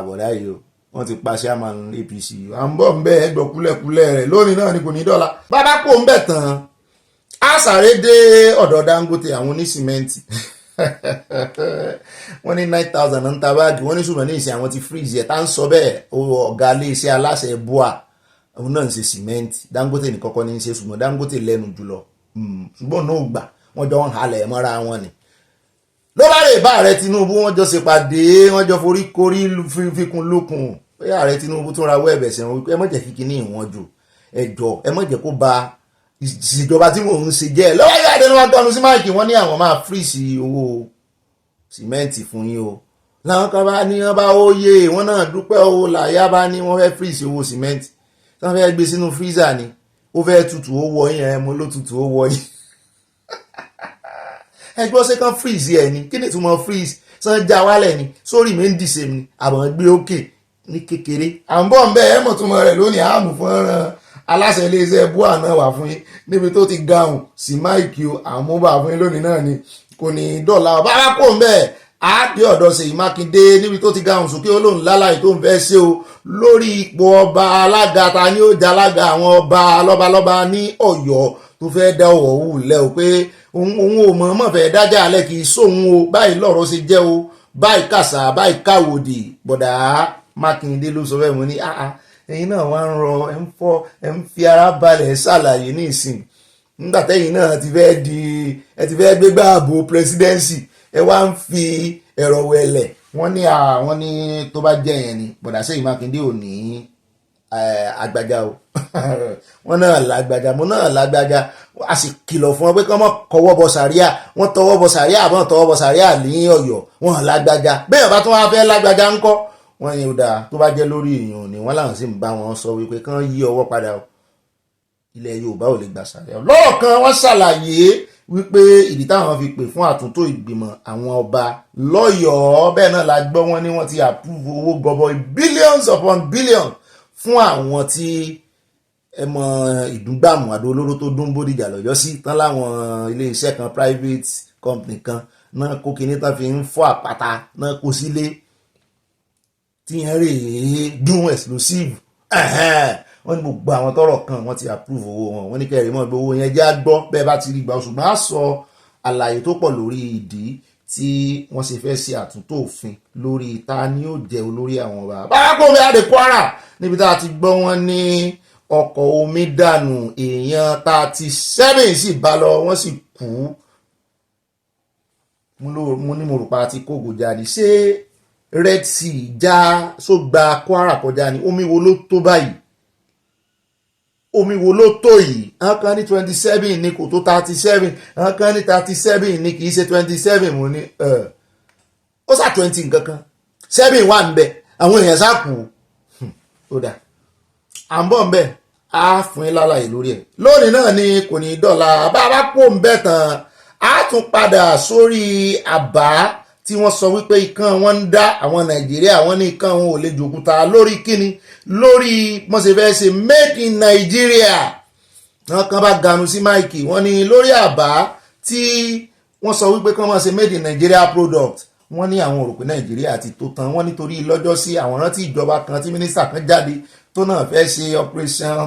bọ̀dá yìí o wọ́n ti pa chairman APC à ń bọ̀ ń bẹ̀ ẹgbọ̀ kúlẹ̀kúlẹ̀ rẹ̀ lónìí náà ni kò ní dọ́là bàbá kò ń bẹ̀ tán a sáré dé ọ̀dọ̀ Dangote àwọn onísìmẹ́ǹtì wọ́n ní 9,000 ń ta báàgì wọ́n ní ṣùgbọ́n ní ìsìn àwọn ti freeze ẹ̀ tá ń sọ bẹ́ẹ̀ ọ̀gá iléeṣẹ́ aláṣẹ bua òun náà ń ṣe sìmẹ́ǹtì Dangote ní kọ́kọ́ ní í ṣe ṣùgbọ́n Dangote lẹ́nu jùlọ ṣùgbọ́n náà gbà wọ́n jọ ń halẹ̀ mọ́ra wọn ni ló bá rè bá ààrẹ Tinubu wọ́n jọ ṣèpàdé wọ́n jọ forí korí fikùn lókun pé ààrẹ Tinubu tó rawọ́ ẹ̀bẹ̀ sẹ́wọ̀n wípé ẹ má jẹ́ kí kinní ìwọ̀n jù ẹjọ́ ẹ má jẹ́ kó ba ìṣèjọba tí mò ń ṣe jẹ́ lọ́wọ́ yóò àdéhùn wọn gbọ́nu sí máìkì wọ́n ní àwọn máa fírìsì owó sìmẹ́ǹtì fún yín o làwọn kan bá ní wọn bá óye wọn náà dúpẹ́ owó làyà bá ní wọ́n fẹ́ fírìsì owó sìmẹ́ǹtì tí wọ́n fẹ́ gbé sínú fírísà ni ó fẹ́ tutù ó wọ yín mo ló tutù ó wọ yín ẹgbẹ́ ṣe kan freeze ẹ̀ ni kí ni ìtumọ̀ freeze sàn já wálẹ̀ ni sórí mi ń dìse mi àbọ̀ gbé òkè ní kékeré à ń bọ̀ ń bẹ́ ẹ̀ mọ̀ túmọ̀ rẹ̀ lónìí àmú fọ́nrán aláṣẹ iléeṣẹ́ bua náà wà fún yín níbi tó ti gahùn sí máìkì àmúbà fún yín lónìí náà ni kò ní dọ́là bá wá kó ń bẹ́ẹ̀ àádé ọ̀dọ̀ Ṣèyí Mákindé níbi tó ti gahùn sókè olóhùn láláì tó ń fẹ́ ṣe o lórí ipò ọba alága ta ni ó jẹ́ alága àwọn ọba lọ́balọ́ba ní Ọ̀yọ́ tó fẹ́ dá ọ̀wọ̀ wù lẹ́ o pé òun ò mọ̀ fẹ́ dájà alẹ́ kì í sóhun o báyìí lọ́rọ̀ ṣe jẹ́ o báyìí kàṣà báyìí káwòdì bọ̀dà Mákindé ló sọ fẹ́ mu ní ẹ̀yin náà wá ń rọ ẹ̀ ń fi ara balẹ̀ ṣàlàyé ní ìsìn nígbà tẹ́yìn náà ti fẹ́ gbégbá ààbò presidency ẹ wá ń fi ẹ̀rọ wẹ̀lẹ̀ wọ́n ní tó bá jẹ́ yẹn ni bọ̀dà Ṣèyí Mákindé ò ní agbájá o wọ́n náà lágbájá mo náà lágbájá a sì kìlọ̀ fún wọn pé kí wọ́n kọwọ́ bọ sàríà wọ́n tọwọ́ bọ sàríà àbọ̀n tọwọ́ bọ sàríà ní Ọ̀yọ́ wọ́n lágbájá bẹ́ẹ̀ bá tún wá fẹ́ lágbájá ńkọ́ wọ́n ní ó dáa tó bá jẹ́ lórí èèyàn ni wọ́n láwọn sì ń bá wọn sọ wípé kí wọ́n yí ọwọ́ padà o ilẹ̀ Yorùbá ò lè gbà sàríà lọ́rọ̀ kan wọ́n ṣàlàyé wípé ìdí táwọn fi pè fún àtúntò ìgbìmọ̀ àwọn ọba lọ́yọ̀ọ́ bẹ́ẹ̀ náà la gbọ́ wọn ní wọ́n ti approve owó gọbọi billions upon billions fún àwọn tí ẹmọ ìdúgbàmù àdó olóró tó dún Bódìjà lọ́yọ́ sí tán láwọn iléeṣẹ́ kan private company kan náà kó kinní tán fi ń fọ́ àpáta náà kó sílé tí yẹn rèé dún explosive wọ́n ní gbogbo àwọn tọ́rọ̀ kan wọ́n ti approve owó wọn wọ́n ní kẹrìí mọ́ gbogbo yẹn já gbọ́ bẹ́ẹ̀ bá ti rí gbà ṣùgbọ́n a sọ àlàyé tó pọ̀ lórí ìdí tí wọ́n ṣe fẹ́ ṣe àtúntò òfin lórí ta ni ó jẹ́ olórí àwọn ọba bárakómi adé Kwara níbi tá a ti gbọ́ wọn ní ọkọ̀ omi dànù èèyàn 37 sì bá lọ wọ́n sì kú mo ní mo rò pa ti kógo jáde ṣé Red Sea já sógbà Kwara kọjá ni omi wo ló tó báyìí omi wo ló tó yìí àwọn kan ní 27 ní kò tó 37 àwọn kan ní 37 ní kì í ṣe 27 mo ní ó sà 20 nǹkan kan 7 wà ń bẹ àwọn èèyàn sá kù ó dà à ń bọ̀ ń bẹ̀ á fún yín lálàyé lórí ẹ̀ lónìí náà ni kò ní dọ́là bá a bá pò ń bẹ̀ tán á tún padà sórí àbá tí wọ́n sọ wípé ikán wọn ń dá àwọn Nàìjíríà wọ́n ní ikán wọn ò lè jòkúta lórí kíni lórí wọ́n ṣe fẹ́ ṣe made in Nigeria wọ́n kan bá ganu sí máìkì wọ́n ní lórí àbá tí wọ́n sọ wípé kán máa ṣe made in Nigeria product wọ́n ní àwọn òròpé Nàìjíríà ti tó tán wọ́n nítorí lọ́jọ́ sí àwọn rántí ìjọba kan tí mínísítà kan jáde tó náà fẹ́ ṣe operation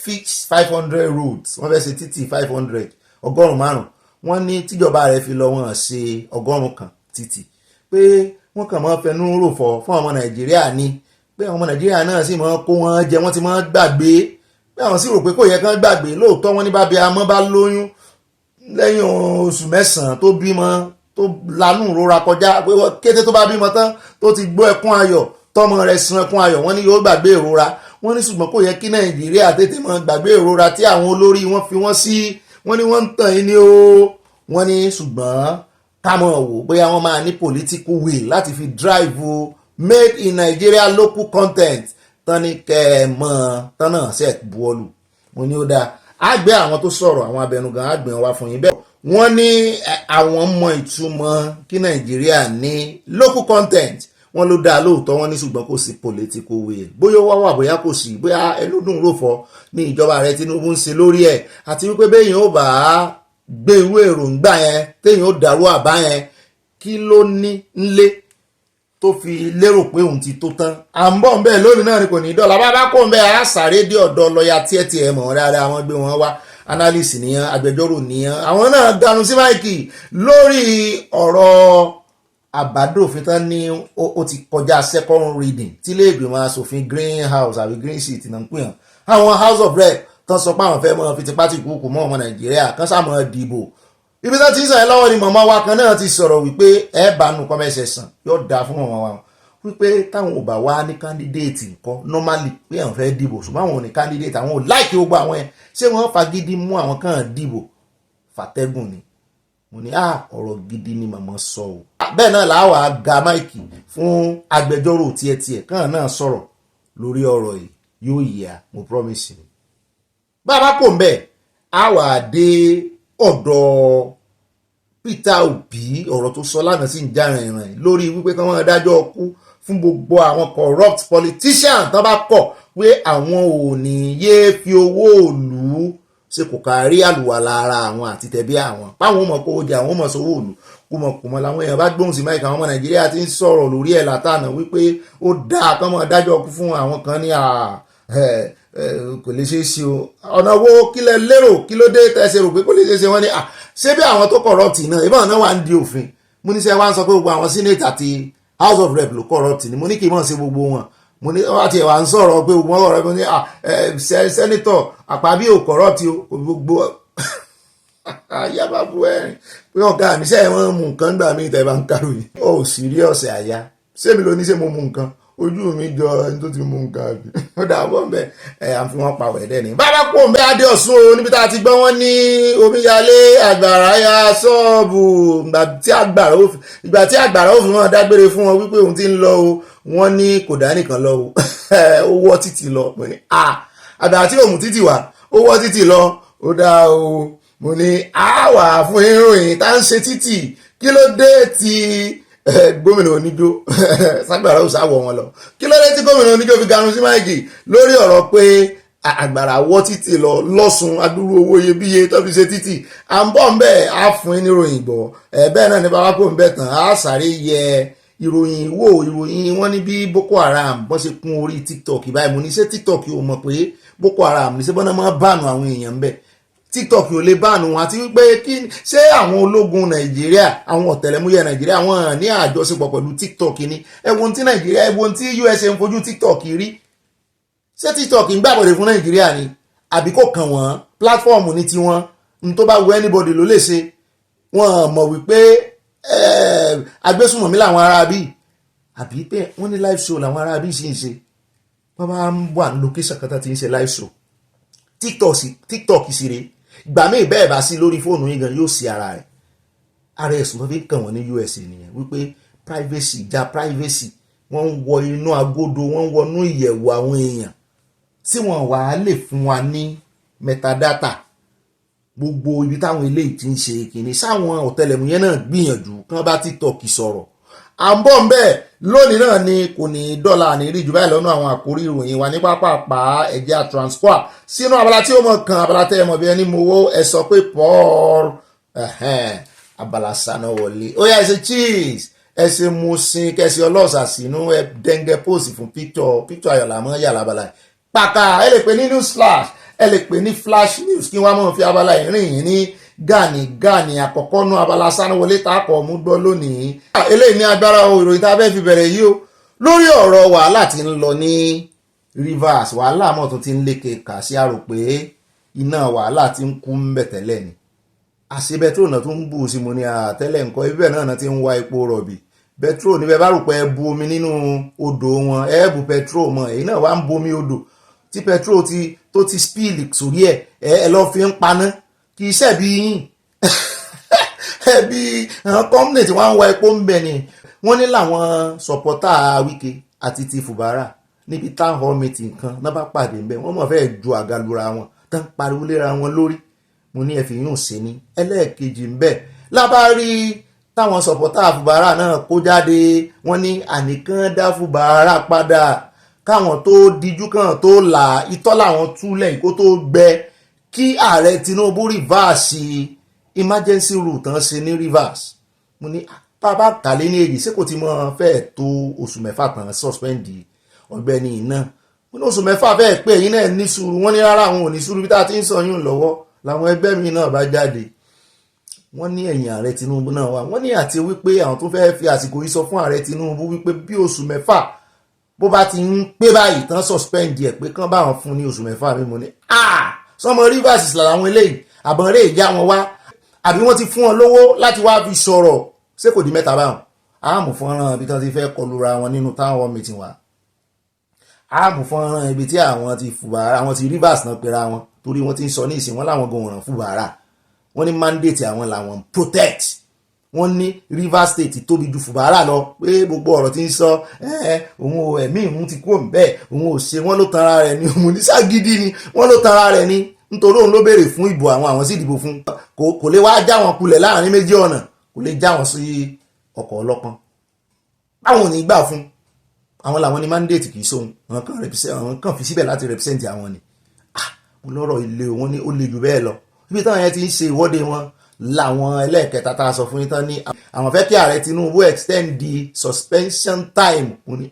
fix 500 roads wọ́n fẹ́ ṣe títì 500 100 wọ́n ní tíjọba rẹ̀ fi lọ wọ́n ṣe 100 kan títì pé wọ́n kàn máa fẹnu rò fún ọmọ Nàìjíríà ní pé àwọn ọmọ Nàìjíríà náà sì máa kó wọn jẹ wọ́n ti máa gbàgbé pé àwọn sì rò pé kò yẹ kán gbàgbé lóòótọ́ wọ́n ní bábí amọ́ bá lóyún lẹ́yìn oṣù 9 tó bímọ tó lanú ìrora kọjá pé kété tó bá bímọ tán tó ti gbọ́ ẹkún ayọ̀ tọmọ rẹ̀ sun ẹkún ayọ̀ wọ́n ní yóò gbàgbé ìrora wọ́n ní ṣùgbọ́n kò yẹ kí Nàìjíríà tètè máa gbàgbé ìrora tí àwọn olórí wọn fi wọ́n sí wọ́n ní wọ́n ń tàn yín ní o wọ́n ní ṣùgbọ́n kámọ̀ wò bóyá wọ́n máa ní political will láti fi drive o made in Nigeria local content tán ní kẹ́ẹ̀mọ́ tán náà set buọ́lù wọ́n ní ó dáa àgbẹ̀ àwọn tó sọ̀rọ̀ àwọn abẹnugan àgbẹ̀ wá fún yín bẹ́ẹ̀ wọ́n ní àwọn mọ ìtumọ̀ kí Nàìjíríà ní local content wọ́n ló dáa lóòótọ́ wọ́n ní ṣùgbọ́n kò sí political will bóyá wá wà bóyá kò sí bóyá ẹlúdùn rò fọ́ ní ìjọba rẹ̀ Tinubu ń ṣe lórí ẹ̀ àti wípé béèyàn ò bá gbé irú èròǹgbà yẹn téèyàn ó dàrú àbá yẹn kí ló ní nlé tó fi lérò pé òun ti tó tán à ń bọ̀ ń bẹ́ẹ̀ lónìí náà ni kò ní dọ́là bá kó ń bẹ́ẹ̀ á sáré dé ọ̀dọ̀ lọ́ọ̀yà tiẹ̀ mọ̀ dáadáa wọ́n gbé wọn wá analyst nìyẹn agbẹjọ́rò nìyẹn àwọn náà dànù sí máìkì lórí ọ̀rọ̀ àbádòfin tán ní ó ti kọjá second reading tí ilé ìgbìmọ̀ asòfin green house àbí green sheet náà ń pè hàn àwọn house of rep tán sọ pé àwọn fẹ́ mọ́ fi tipátì kúkú mọ́ ọmọ nàìjíríà kan sàmọ́ dìbò ibi tó ti ń sọ̀rọ̀ lọ́wọ́ ni mọ̀mọ́ wa kan náà ti sọ̀rọ̀ wípé ẹ bá nu kọ́mẹ́sẹ̀ sàn yóò dáa fún mọ̀mọ́ wa wípé táwọn ò bá wá ní kándídéètì nǹkan normally pé àwọn fẹ́ dìbò ṣùgbọ́n àwọn ò ní kándídéètì àwọn ò láìkí gbogbo àwọn ẹ̀ ṣé wọ́n fagídí mú àwọn kan dìbò fàtẹ́gùn ni mo ní ọ̀rọ̀ gidi ni màmá sọ o. bẹ́ẹ̀ náà làwọn àga máìkì fún agbẹjọ́rò tiẹ̀ kàn náà sọ̀rọ̀ lórí ọ̀rọ̀ yìí yóò yíya mo promise ni. bàbá kò ń bẹ̀ á wà dé ọ̀dọ̀ Peter Obi ọ̀rọ̀ tó sọ lánàá sí ń já rìnrìn lórí wípé kí wọ́n dájọ́ kú fún gbogbo àwọn corrupt politicians tó bá kọ̀ pé àwọn ò ní yéé fi owó òlù ṣe kò kárí àlùwàlà ara àwọn àti tẹ̀bí àwọn páwọn ọmọ kó jẹ àwọn ọmọ sówó òlù kùmọ̀kùmọ̀ làwọn èèyàn bá gbóhùn sí máìkì àwọn ọmọ nàìjíríà ti ń sọ̀rọ̀ lórí ẹ̀ látànà wípé ó dáa kán mọ́ dájọ́ kú fún àwọn kan ní kò lè ṣeé ṣe o ọ̀nà wo kílẹ̀ lérò kí ló dé tẹ̀sẹ̀ rò pé kò lè ṣeé ṣe wọ́n ní ṣé bí àwọn tó corrupt náà ìbọn náà wà ń di òfin mo ní sẹ́ wá ń sọ pé gbogbo àwọn senate àti house of rep ló corrupt ni mo ní kí n mọ̀ sí gbogbo wọn mo ní wọ́n ti wà ń sọ̀rọ̀ pé gbogbo ọ̀rọ̀ ẹgbẹ́ ní sẹ́nitọ̀ àpábí ò kọ̀rọ̀tì o gbogbo àyàbá bu ẹ̀rìn pé ọ̀gá mi sẹ́yìn wọ́n mú nǹkan gbà mí ìtẹ̀ bá ń káròyìn ó sì rí ọ̀sẹ̀ àyà sẹ́mi ló ní ṣe mo mú nǹkan ojú mi jọ ẹni tó ti mú nǹkan àbí ó dàbọ̀ ń bẹ àfi wọ́n pa wẹ̀dẹ́ ni. bàbá kò ń bẹ adé ọ̀sùn o níbi tá a ti gbọ́ wọ́n ní omíyalé àgbàrá ya ṣọ́ọ̀bù ìgbà tí àgbàrá ó fi wọn dágbére fún wọn wípé òun ti ń lọ o wọ́n ní kò dá nìkan lọ o ó wọ́ títì lọ mo ní àgbàrá tí òun títì wà ó wọ́ títì lọ ó dá o mo ní àwà fún ìròyìn tá ń ṣe títì kí ló dé tí gómìnà oníjó ságbàrá ò sáwọ̀ wọn lọ kí ló dé tí gómìnà oníjó fi ganu sí máìkì lórí ọ̀rọ̀ pé àgbàrá wọ́ títì lọ lọ́sùn adúrú owó iyebíye tó fi ṣe títì à ń bọ̀ ń bẹ̀ á fún ìròyìn gbọ́ bẹ́ẹ̀ náà ní bàbá kò ń bẹ̀ tán á sáré yẹ ìròyìn wọn ní bí Boko Haram bọ́n ṣe kún orí TikTok báyìí mo ní ṣé TikTok ò mọ̀ pé Boko Haram ní ṣé bọ́n náà máa bánu àwọn èèyàn ń bẹ̀ TikTok ò lè bánu wọn àti wípé ṣé àwọn ológun Nàìjíríà àwọn ọ̀tẹlẹ̀múyẹ́ Nàìjíríà wọn ní àjọṣepọ̀ pẹ̀lú TikTok ni ẹ̀wọ̀n tí Nàìjíríà ẹ̀wọ̀n tí USA ń fojú TikTok rí ṣé TikTok ń gbàbọ̀dẹ̀ fún Nàìjíríà ni àbí kò kàn wọ́n platform ní tiwọn ní tó bá wù anybody ló lè ṣe wọn mọ̀ wípé agbésùnmọ̀mí làwọn ará bí àbí pé wọ́n ní live show làwọn ará bí sì ń ṣe wọ́n bá ń wà ní location kan tó ti ń ṣe live show TikTok sì rè ìgbà míì bẹ́ẹ̀ bá sí lórí fóònù yìí gan yóò sí ara ẹ̀sùn tó fi kàn wọ́n ní USA nìyẹn wípé privacy wọ́n ń wọ inú agodo wọ́n ń wọnú ìyẹ̀wò àwọn èèyàn tí wọ́n wà á lè fún wa ní metadata gbogbo ibi táwọn eléyìí ti ń ṣe kìíní sáwọn ọ̀tẹlẹ̀múyẹ́ náà gbìyànjú kán bá TikTok sọ̀rọ̀ à ń bọ̀ ń bẹ́ẹ̀ lónìí náà ni kò ní dọ́là ní rí jù báyìí lọ́nà àwọn àkórí ìròyìn wa ní pápápá ẹ̀jẹ̀ transfer sínú abala tí ó mọ̀ kan abala tẹ́ ẹ mọ̀ bí ẹni mowó ẹ sọ pé Paul abala sáná wọlé ó yá ẹ ṣe cheese ẹ ṣe musin kẹsì ọlọ́ọ̀sà sínú ẹ dẹ́ngẹ́ post fún picture ayọ̀lá mọ́ yàrá abala pàkà ẹ lè pè ní news flash ẹ lè pè ní flash news kí wọ́n mọ̀ fi abala ìrìn yìí ní gani àkọ́kọ́ nú abala sánáwọlé tààkọ̀ mú gbọ́ lónìí. eléyìí ní agbára ìròyìn tá a fẹ́ fi bẹ̀rẹ̀ yìí o lórí ọ̀rọ̀ wàhálà tí ń lọ ní Rivers wàhálà mọ̀ tó ti ń lékè kà sí àrò pé iná wàhálà ti ń kú ń bẹ̀ tẹ́lẹ̀ ni àṣẹ bẹtrol náà tó ń bù sí mo ní àtẹ́lẹ̀ nǹkan ibẹ̀ náà ti ń wá epo rọ̀bì bẹtrol níbẹ̀ bá rò pé ẹ bu omi nínú odò wọn ẹ bu petrol mọ́ èyí náà wá ń bomi odò tí petrol tó ti spill sórí ẹ lọ fi ń paná kì í ṣẹ̀bi yín ẹbí àwọn kọ́mínì tí wọ́n ń wá epo ń bẹ̀ ni wọ́n ní làwọn sọ̀pọ́tà Wike àti ti Fubara níbi town hall meeting kan náà bá pàdé ń bẹ̀ wọ́n mọ̀ fẹ́ ju àgàlùra wọn tán pariwo léra wọn lórí mo ní ẹ̀fì yóò ṣe ní ẹlẹ́ẹ̀kejì ń bẹ̀ lábárí táwọn sọ̀pọ́tà Fubara náà kó jáde wọ́n ní ànìkan dá Fubara padà káwọn tó dijú kan tó là itọ́ làwọn túlẹ̀ kó tó gbẹ kí ààrẹ Tinubu rìvásì emergency rule tán ṣe ní Rivers mo ní bàbá kàlẹ́ ní èyí ṣé kò ti mọ fẹ́ẹ̀ tó oṣù mẹ́fà tán suspend Ọ̀gbẹ́ni iná mo ní oṣù mẹ́fà fẹ́ẹ̀ pé èyí náà ní sùúrù wọ́n ní rárá àwọn ò ní sùúrù bí tá a ti ń sọ yún lọ́wọ́ làwọn ẹgbẹ́ mi náà bá jáde wọ́n ní ẹ̀yìn ààrẹ Tinubu náà wà, wọ́n ní àti wípé àwọn tó fẹ́ẹ́ fi àsìkò yìí sọ fún ààrẹ Tinubu wípé bí oṣù mẹ́fà bó bá ti ń pé báyìí tán suspend ẹ̀ pé kán bá wọn fún ní oṣù mẹ́fà mímu ní sọmọ Rivers làwọn eléyìí àbọ̀nrẹ́ ìjà wọn wá àbí wọ́n ti fún wọn lówó láti wá fi sọ̀rọ̀ ṣé kò di mẹ́ta báwọn àmú fọ́nrán ibi tí wọ́n ti fẹ́ kọlura wọn nínú town hall meeting wa àmú fọ́nrán ibi tí àwọn ti Fubara àwọn ti Rivers náà pera wọn torí wọ́n ti ń sọ ní ìsìn wọn láwọn gan-an Fubara wọ́n ní mandate àwọn làwọn protect wọ́n ní Rivers State tóbi ju Fubara lọ pé gbogbo ọ̀rọ̀ tí ń sọ òun ò ẹ̀mí ìhun ti kúrò níbẹ̀ òun ò ṣe wọ́n ló tanra rẹ̀ ni òun ní ságídí ni wọ́n ló tanra rẹ̀ ni nítorí òun ló béèrè fún ìbò àwọn sì dìbò fún kò lè wá já wọn kulẹ̀ láàrin méjì ọ̀nà kò lè já wọn sí ọkọ̀ ọlọ́pọ́n báwọn ò ní gbà fún àwọn làwọn ní mandate kì í sóhun àwọn kan fi síbẹ̀ láti represent àwọn ni olóró ilé wọn ní ó le jù bẹ́ẹ̀ lọ ibi táwọn yẹn ti ń ṣe ìwọ́de wọn làwọn ẹlẹ́ẹ̀kẹta tá a sọ fún yín tán ní àwọn fẹ́ kí ààrẹ Tinubu extend the suspension time wọn ni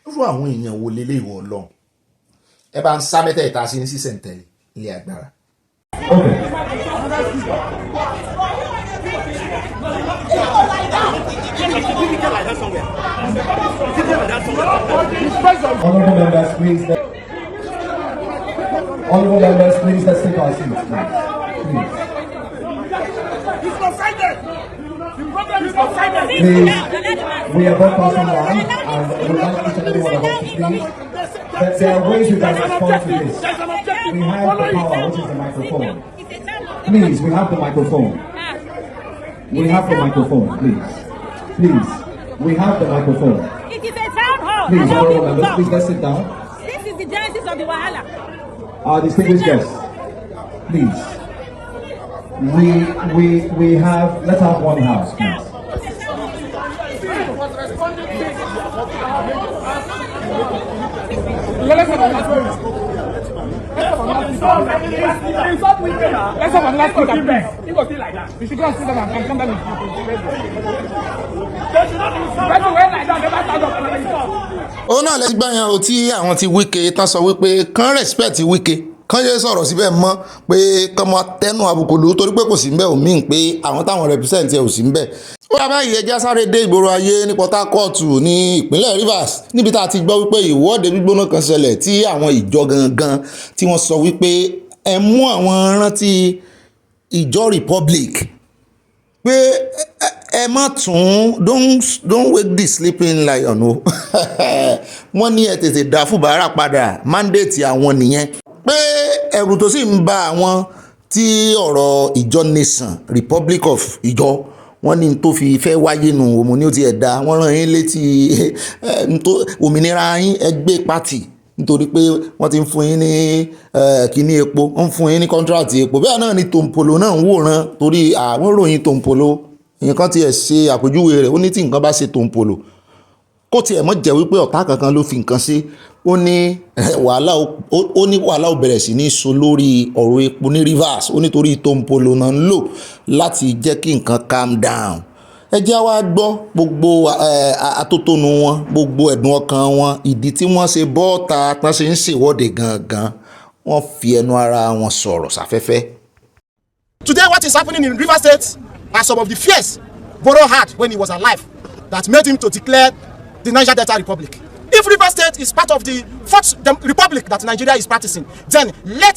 irú àwọn èèyàn wo lélẹ̀ ìwọ Ọlọ́run ẹ bá ń sá mẹ́tẹ̀ẹ̀ta sí ní sísẹ̀ntẹ̀lé ilé agbára. Honorable members, please. Honorable members, please let's take our seats, please. Please, we are both passing around and we would like each and every one of us to please. There are ways we can respond to this. We have the power, which is the microphone. Please, we have the microphone. We have the microphone, please. Please, we have the microphone. It is a town hall. Please, honorable members, please let's sit down. This is the genesis of the Wahala. Our distinguished guests, please. We have, let's have one house, please. òun náà lẹ́sìn gbàyàn o tí àwọn ti Wike tán sọ wípé kán respect Wike kán yẹ sọ̀rọ̀ síbẹ̀ mọ́ pé kán mọ tẹnu àbùkù lù torí pé kò sí ń bẹ̀ òmíì pé àwọn táwọn represent ẹ̀ ò sí ń bẹ̀. ó yà báyìí ẹja sáré dé ìgboro ayé ní Port Harcourt ní ìpínlẹ̀ Rivers níbi tá a ti gbọ́ wípé ìwọ́de gbígbóná kan ṣẹlẹ̀ tí àwọn ìjọ gangan tí wọ́n sọ wípé ẹ mú àwọn rántí ìjọ Republic pé ẹ má tún don't wake the sleeping lion o wọ́n ní ẹ tètè dá Fubara padà mandate àwọn nìyẹn pé ẹ̀rù tó sì ń ba àwọn tí ọ̀rọ̀ ìjọ nation Republic of ìjọ wọ́n ní tó fi fẹ́ wáyé nù òmù ní ó ti ẹ̀dá wọ́n rán yín létí òmìnira yín ẹgbẹ́ pátì nítorí pé wọ́n ti ń fún yín ní kíní epo wọ́n ń fún yín ní kọ́ńtíráàtì epo bẹ́ẹ̀ náà ni tòǹpolò náà ń wòran torí àwọn ròyìn tòǹpolò nǹkan tiẹ̀ ṣe àpèjúwe rẹ̀ ó ní tí nǹkan bá ṣe tòǹpolò kó tiẹ̀ mọ́ jẹ́ wípé ọ̀tá kankan ló fi nǹkan ṣe ó ní wàhálà ó bẹ̀rẹ̀ sí ní so lórí ọ̀rọ̀ epo ní Rivers ó nítorí tòǹpolò náà ń lò láti jẹ́ kí nǹkan calm down ẹ jẹ́ wá gbọ́ gbogbo atótónu wọn gbogbo ẹ̀dùn ọkàn wọn ìdí tí wọ́n ṣe bọ́ọ̀ta tán ṣe ń ṣèwọ́de gangan wọ́n fi ẹnu ara wọn sọ̀rọ̀ sáfẹ́fẹ́. Today what is happening in Rivers State are some of the fears Boro had when he was alive that made him to declare the Niger Delta Republic. If Rivers State is part of the fourth republic that Nigeria is practicing, then let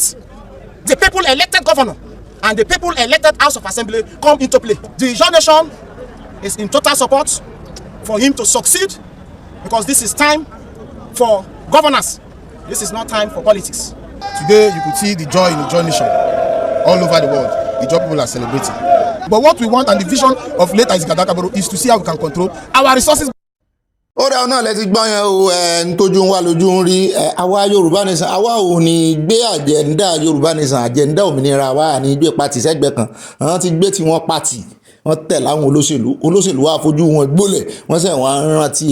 the people elected governor and the people elected House of Assembly come into play. The Ijaw Nation is in total support for him to succeed because this is time for governance. This is not time for politics. Today you could see the joy in the Ijaw Nation all over the world. The Ijaw people are celebrating. But what we want and the vision of late Isaac Adakaboro is to see how we can control our resources. ó dáa náà lẹ́tí gbọ́n yẹn o ń tójú ń wá lójú ń rí àwa Yorùbá nation àwa ò ní gbé àjẹ́ndà Yorùbá nation àjẹ́ndà òmìnira wa ní gbé pati sẹ́gbẹ́ kan àwọn ti gbé tí wọ́n pati wọ́n tẹ̀ láwọn olóṣèlú wa fojú wọn gbólẹ̀ wọ́n sẹ̀ wọ́n rántí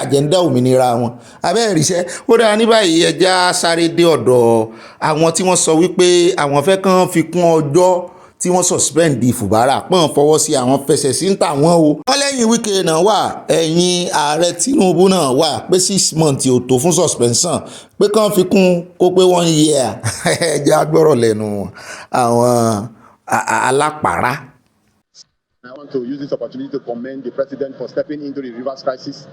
àjẹ́ndà òmìnira wọn abẹ́rẹ́ ríṣẹ́ ó dáa ní báyìí ẹja sáré dé ọ̀dọ̀ àwọn tí wọ́n sọ wípé àwọn fẹ́ kàn fi kún ọjọ́ tí wọ́n suspend Fubara pọ́n fọwọ́ sí àwọn fẹsẹ̀ sí ń tà wọ́n o. wọ́n lẹ́yìn Wike náà wà ẹ̀yìn ààrẹ Tinubu náà wà pé 6 months ò tó fún suspension pé kàn fi kún kó pé 1 year ẹja gbọ́rọ̀ lẹ́nu àwọn alápàrá want to use this opportunity to commend the president for stepping into the rivers crisis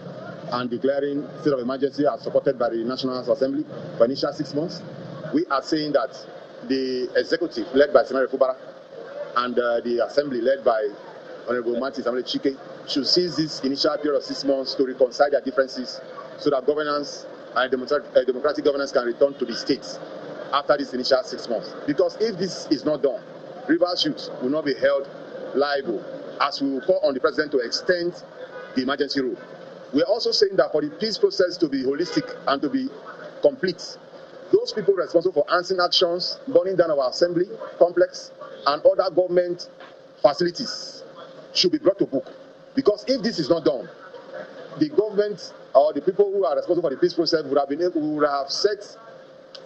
and declaring state of emergency as supported by the National Assembly for initial 6 months. We are saying that the executive led by Senator Fubara and the assembly led by Honorable Martin Samuel Chike should seize this initial period of 6 months to reconcile their differences so that governance and democratic governance can return to the states after this initial 6 months. Because if this is not done, Rivers youth will not be held liable, as we will call on the president to extend the emergency rule. We are also saying that for the peace process to be holistic and to be complete, those people responsible for answering actions, burning down our assembly complex and other government facilities should be brought to book. Because if this is not done, the government or the people who are responsible for the peace process would have set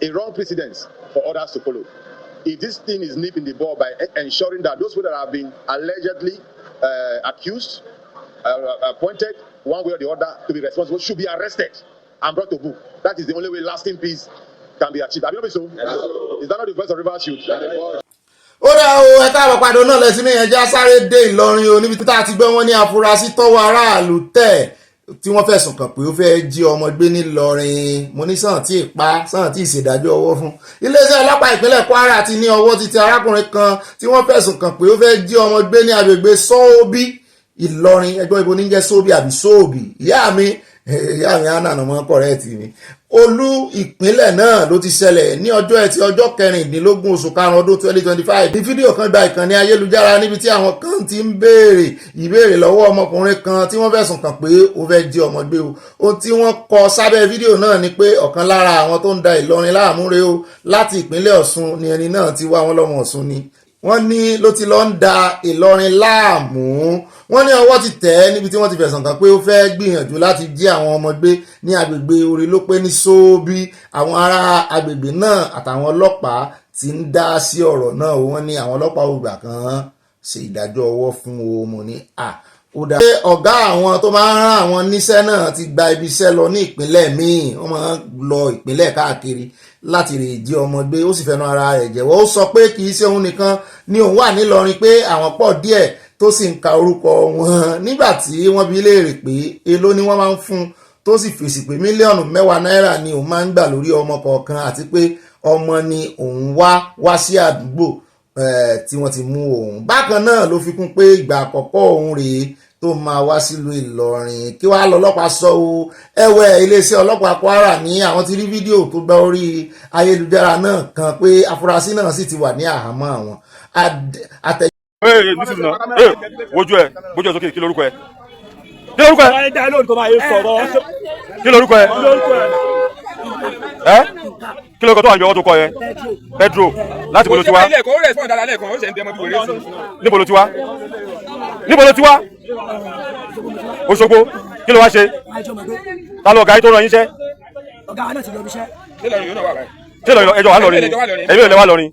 a wrong precedence for others to follow. If this thing is nipped in the bud by ensuring that those people that have been allegedly accused, appointed one way or the other to be responsible should be arrested and brought to book. That is the only way lasting peace can be achieved. Have you not been so? Is that not the voice of Rivers youth? ó dá o ẹ̀ka àpapàdé náà lẹ́sìn ní ẹja sáré dé Ìlọrin o níbi tí tá a ti gbé wọn ní afurasí tọ́wọ́ aráàlú tẹ̀ tí wọ́n fẹ̀sùn kàn pé ó fẹ́ jí ọmọ gbé nílọrin. Mo ní sàn tí ìṣèdájọ́ ọwọ́ fún. Iléeṣẹ́ ọlọ́pàá ìpínlẹ̀ Kwara ti ní ọwọ́ ti tẹ arákùnrin kan tí wọ́n fẹ̀sùn kàn pé ó fẹ́ jí ọmọ gbé ní agbègbè Sóòbí Ìlọrin. Ẹgbọ́n ibo ní jẹ́ Sóòbí àbí Sóòbí? Ìyá mi ànànà mọ́ kọ̀rẹ́ẹ̀tì mi. Olú ìpínlẹ̀ náà ló ti ṣẹlẹ̀ ní ọjọ́ Ẹtì ọjọ́ 16 oṣù karùn-ún ọdún 2025. Ní fídíò kan gba ìkànnì ayélujára níbi tí àwọn kan ti ń béèrè ìbéèrè lọ́wọ́ ọmọkùnrin kan tí wọ́n fẹ̀sùn kàn pé ó fẹ́ jí ọmọ gbé o. Ohun tí wọ́n kọ sábẹ́ fídíò náà ni pé ọ̀kan lára àwọn tó ń da Ìlọrin láàmú rèé o láti ìpínlẹ̀ Ọ̀ṣun ni ẹni náà ti wá, wọn lọ́mọ Ọ̀ṣun ni. Wọ́n ní ló ti lọ ń da Ìlọrin láàmú. Wọ́n ní ọwọ́ ti tẹ̀ ẹ́ níbi tí wọ́n ti fẹ̀sùn kàn pé ó fẹ́ gbìyànjú láti jí àwọn ọmọ gbé ní agbègbè Orílópé ní Sóòbí. Àwọn ará agbègbè náà àtàwọn ọlọ́pàá ti ń dá sí ọ̀rọ̀ náà. Wọ́n ní àwọn ọlọ́pàá ògbà kan ṣe ìdájọ́ ọwọ́ fún ọmọ ní ó dá. Ọ̀gá àwọn tó máa ń rán àwọn níṣẹ́ náà ti gba ibi iṣẹ́ lọ ní ìpínlẹ̀ míì. Wọ́n máa ń lọ ìpínlẹ̀ káàkiri láti lè jí ọmọ gbé. Ó sì fẹ́nu ara rẹ̀ jẹ́wọ́. Ó sọ pé kì í ṣe òun nìkan ni òun wà nílọrin, pé àwọn pọ̀ díẹ̀ tó sì ń ka orúkọ wọn. Nígbà tí wọ́n bi léèrè pé èló ni wọ́n máa ń fún, tó sì fèsì pé mílíọ̀nù 10 náírà ni òun máa ń gbà lórí ọmọ kọ̀ọ̀kan àti pé ọmọ ni òun wá sí àdúgbò tí wọ́n ti mú òun. Bákan náà ló fi kún pé ìgbà àkọ́kọ́ òun rèé tó máa wá sílùú Ìlọrin. Kí wàá lọ́lọ́pàá sọ o. Ẹ̀wẹ̀ iléeṣẹ́ ọlọ́pàá Kwara ní àwọn ti rí fídíò tó gbá orí ayélujára náà kan pé afurasí náà sì ti wà ní àhámọ́ àwọn. Wojú ẹ sókè, kí lorúkọ ẹ? Kí lorúkọ ẹ? Kí lorúkọ ẹ? Kí lorúkọ tó wà ní ọwọ́ tó kọ yẹ? Pedro. Láti bolo ti wá? Níbo ló ti wá? Níbo ló ti wá? Òṣogbo. Kí ló wá ṣe? Ta ló ọ̀gá yín tó rán yín ṣẹ́? Ọ̀gá wa náà ti lọ ibiṣẹ́. Ṣé ẹjọ́ wà lọ́rin ni? Ẹ̀yin mélòó lẹ wá lọ́rin?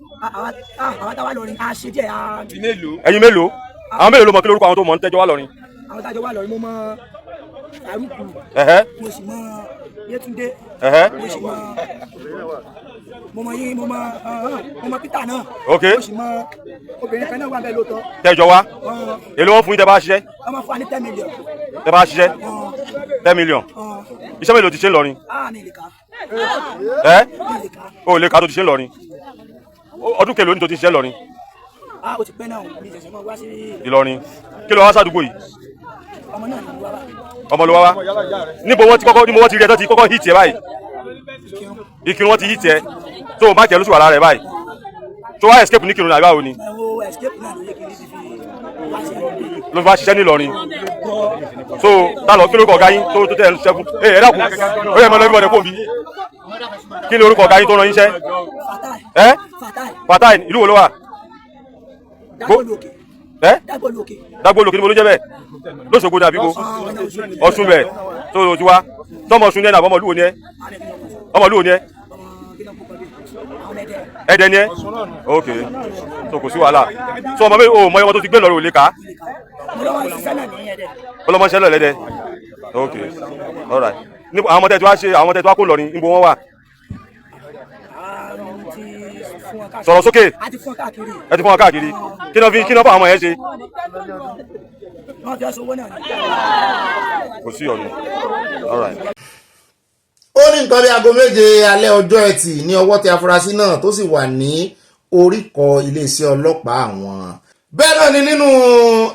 Àwọn táwa lọ́rin a ṣe díẹ̀. Ẹ̀yin mélòó? Àwọn mélòó ló mọ kí lórúkọ àwọn tó mọ̀ ń tẹ́jọ́ wá lọ́rin? Àwọn tájọ́ wà lọ́rin mo mọ Àrùkù, mo sì mọ Yétúndé, mo mọ Peter náà. Ok. Mo sì mọ obìnrin kan náà wà bẹ́ẹ̀ lóòótọ́. Tẹ́jọ́ wá? Èló wọn fún yín tẹ́ bá ṣiṣẹ́? Wọ́n máa fún wa ní 10 million. Tẹ́ bá ṣiṣẹ́? 10 million. Iṣẹ́ mélòó ti ṣe ń lọ́rin? Mi lè kà. O lè kà tó ti ṣe ń lọ́rin. Ọdún kèlò ní tó ti ṣiṣẹ́ lọ́rin? O ti pẹ́ náà mi ìṣẹ̀ṣẹ̀ máa wá sí Ìlọrin. Kí ló wá sádùúgbò yìí? Ọmọ náà ni wá wá. Ọmọ ló wá wá? Níbo wọ́n ti rí ẹ tó ti kọ́kọ́ hit ẹ báyìí? Ìkírun wọ́n ti hit ẹ tó o má kẹ́ ló sì wà lára ẹ báyìí. Tó wá escape ní Ìkírun àbí báwo ni? Ló fi wá ṣiṣẹ́ ní Ìlọrin. So tá lọ kí lórúkọ ọ̀gá yín tó tẹ̀ ẹ́ ṣẹ́kù? Ẹ dákun, ó yẹ mọ́ lọ́bí bọ́dẹ̀ kò bí. Kí ni orúkọ ọ̀gá yín tó rán yín ṣẹ́? Fatai. Ìlú wo ló wà? Dágbólókè níbo ló jẹ́ bẹ́ẹ̀? Lóṣogbo ní àbíkó? Ọ̀ṣun bẹ̀ tó o ti wá. Tọ́mọ Ọ̀ṣun ní ẹ̀ náà ọmọ ìlú wo ni ẹ́? Ọmọ ìlú wo ni ẹ́? Ẹ̀dẹ̀ ni ẹ́? Ok, so kò sí wàhálà. So ọmọ ọmọ tó ti gbé lọ́rọ̀ ò lè kà á? Ọlọ́mọ ṣẹlẹ̀ lẹ́dẹ̀? Ok, alright. Àwọn ọmọ tẹ́ tí wá kó lọ́rin níbo wọ́n wà? Sọ̀rọ̀ sókè. Ẹ ti fún wọn káàkiri. Kí ni wọ́n fún àwọn ọmọ yẹn ṣe? wọ́n fi aṣọ owó náà. kò sí ọ̀nà. All right. ó ní nǹkan bí aago 7 alẹ́ ọjọ́ ẹtì ní ọwọ́ tí afurasí náà tó sì wà ní oríkọ̀ iléeṣẹ́ ọlọ́pàá àwọn. bẹ́ẹ̀ náà ni nínú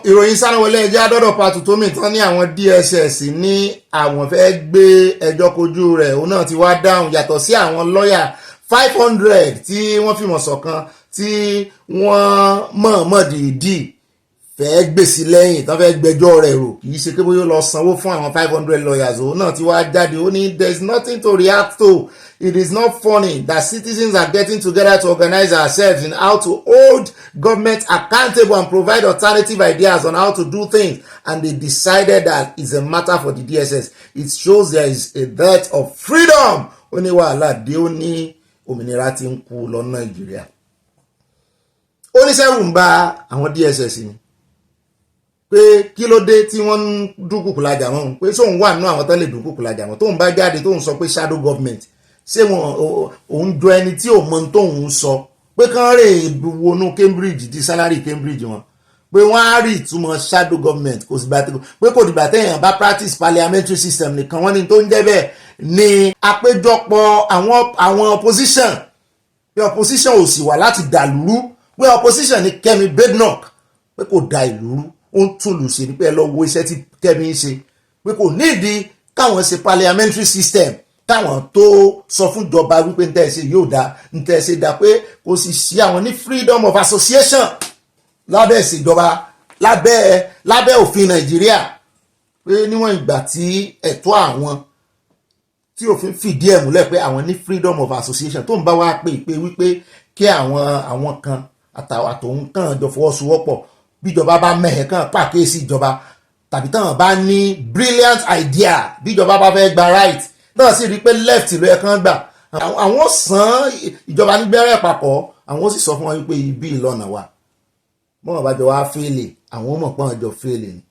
ìròyìn sánáwọlé ẹjẹ́ adọ́dọ̀ pàtó tó mì tán ní àwọn DSS ní àwọn fẹ́ gbé ẹjọ́ kojú rẹ̀ òun náà ti wá dáhùn yàtọ̀ sí àwọn lọ́ọ̀yà 500 tí wọ́n fìmọ̀ ṣọ̀kan tí wọ́n mọ̀ọ́mọ̀ dìídì fẹ́ gbèsè lẹ́yìn tán fẹ́ gbẹjọ́ rẹ̀ rò kì í ṣe pé bóyá lọ sanwó fún àwọn 500 lawyers òun náà ti wá jáde ó ní there is nothing to react to. It is not funny that citizens are getting together to organize ourselves in how to hold government accountable and provide alternative ideas on how to do things, and they decided that it's a matter for the DSS. It shows there is a dearth of freedom. Ó ní wàhálà dé ó ní òmìnira tí ń kú lọ Nàìjíríà. Ó ní sẹ́rù ń bà àwọn DSS ni pé kí ló dé tí wọ́n ń dúnkùkù lajà wọn pé sóun wà nínú àwọn tó lè dúnkùkù lajà wọn tóun bá jáde tóun sọ pé shadow government ṣé wọn òun jọ ẹni tí ò mọ tóun sọ pé kán rè wọnú Cambridge di salary Cambridge wọn pé wọ́n á rí ìtumọ̀ shadow government kò sì bá pé kò dìgbà téèyàn bá practice parliamentary system nìkan wọ́n ní tó ń jẹ́ bẹ́ẹ̀ ni àpéjọpọ̀ àwọn opposition pé opposition ò sì wà láti dàlúrú pé opposition ní Kẹ́mi Badenoch pé kò da ìlú rú ó ń tún lù sí ní pé ẹ lọ wo iṣẹ́ tí Kẹ́mi ń ṣe pé kò nídìí káwọn ṣe parliamentary system káwọn tó sọ fún ìjọba wípé ń tẹ́ ẹ ṣe yóò dá ń tẹ́ ẹ ṣe dá pé kò sì sí àwọn ní freedom of association lábẹ́ ìṣèjọba lábẹ́ òfin Nàìjíríà pé níwọ̀n ìgbà tí ẹ̀tọ́ àwọn tí òfin fìdí ẹ̀ múlẹ̀ pé àwọn ní freedom of association tó ń bá wá pé wípé kí àwọn kan àtòun kàn jọ fọwọ́sowọ́pọ̀ bíjọba bá mẹ́hẹ̀ kàn pàkíyèsí ìjọba tàbí táwọn bá ní brilliant idea bíjọba bá fẹ́ gba right náà sì rí pé left ló yẹ kán gbà àwọn sàn ìjọba nígbẹ́rẹ́ papọ̀ àwọn sì sọ fún wọn wípé ibi ìlọ́nà wa mọ́ bá jọ wá fẹ́lẹ̀ àwọn mọ̀ pọ́n jọ fẹ́lẹ̀ ni.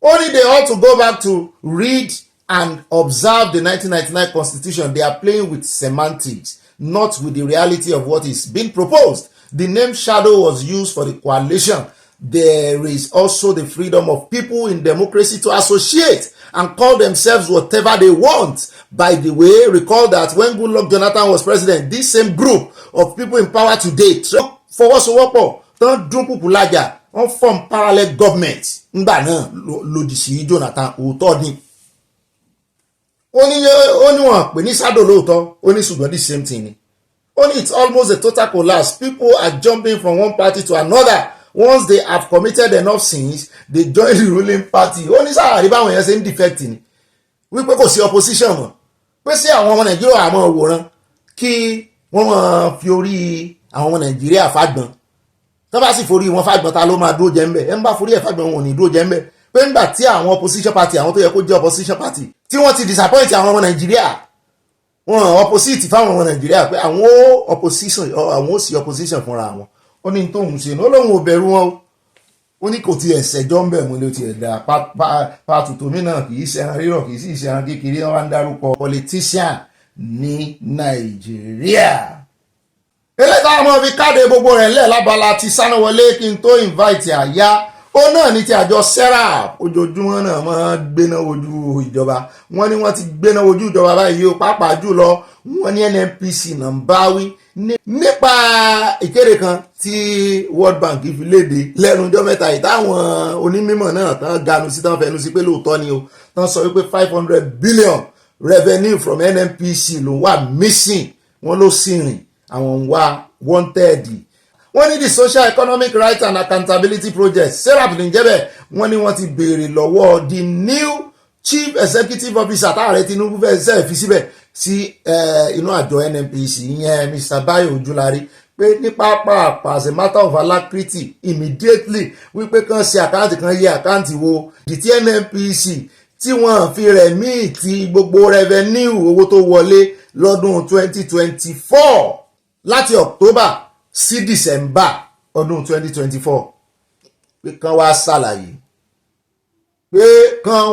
Only they ought to go back to read and observe the 1999 constitution. They are playing with semantics, not with the reality of what is being proposed. The name shadow was used for the coalition. There is also the freedom of people in democracy to associate and call themselves whatever they want. By the way, recall that when Goodluck Jonathan was president, this same group of people in power today fọwọ́sowọ́pọ̀ tán dúnkùkù lájà wọ́n form parallel government ńgbà náà lòdì sí Jonathan òótọ́ ni. ó ní wọ́n pè ní shadow lóòótọ́ ó ní ṣùgbọ́n the same thing ni. ó ní it's almost a total collapse. People are jumping from one party to another. Once they have committed enough sins, they join the ruling party. Ó ní sáà rí báwọn èèyàn ṣe ń defect ni wípé kò sí opposition mọ́ pé sí àwọn ọmọ Nàìjíríà àmọ́ òwòrán kí wọ́n máa fi orí àwọn ọmọ Nàìjíríà fàgbọ́n tó bá sì forí wọn fàgbọ́n ta ló máa dúró jẹ́ ńbẹ̀ ẹ̀ ń bá forí ẹ̀ fàgbọ́n wọn ò ní dúró jẹ́ ńbẹ̀ pé ńgbà tí àwọn opposition party àwọn tó yẹ kó jẹ́ opposition party tí wọ́n ti disappoint àwọn ọmọ Nàìjíríà wọn opposite fáwọn ọmọ Nàìjíríà pé àwọn ó sì opposition fúnra wọn ó ní tóun ṣe ní ó lóun ò bẹ̀rù wọn ó ní kò tiẹ̀ ṣẹjọ́ ń bẹ̀ mú ló tiẹ̀ dá pàtó tòmí náà kì í ṣẹran rírọ̀ kì í sì ṣẹran kékeré wọn wá ń dárúkọ politician ní Nàìjíríà. eléyìí táwọn ọmọ fi káde gbogbo rẹ̀ ńlẹ̀ lábala ti Sánáwọlé kí n tó invite àyà ó náà ní ti àjọ serap ojoojúmọ́ náà máa gbéná ojú ìjọba wọ́n ní wọ́n ti gbéná ojú ìjọba báyìí ó pàápàá jùlọ wọ́n ní NNPC náà ń báwí nípa ìkéde kan tí World Bank fi léde lẹ́nu ọjọ́ mẹ́ta yìí táwọn onímọ̀ náà tán ganu sí tán fẹnu sí pé lóòótọ́ ni o tán sọ wípé 500 billion revenue from NNPC ló wà missing wọ́n ló sì rìn àwọn wá wanted. Wọ́n ní the social economic rights and accountability project serap ní jẹ́bẹ̀ wọ́n ní wọ́n ti béèrè lọ́wọ́ the new chief executive officer táàrẹ Tinubu fẹ́ ṣe fi síbẹ̀ sí inú àjọ NNPC ìyẹn Mr. Bayo Ojulari pé ní pápá as a matter of alacrity immediately wípé kàn ṣe àkáǹtì kan yẹ àkáǹtì wo di ti NNPC tí wọ́n fi rẹ̀ míì ti gbogbo revenue owó tó wọlé lọ́dún 2024 láti October sí December ọdún 2024 pé kàn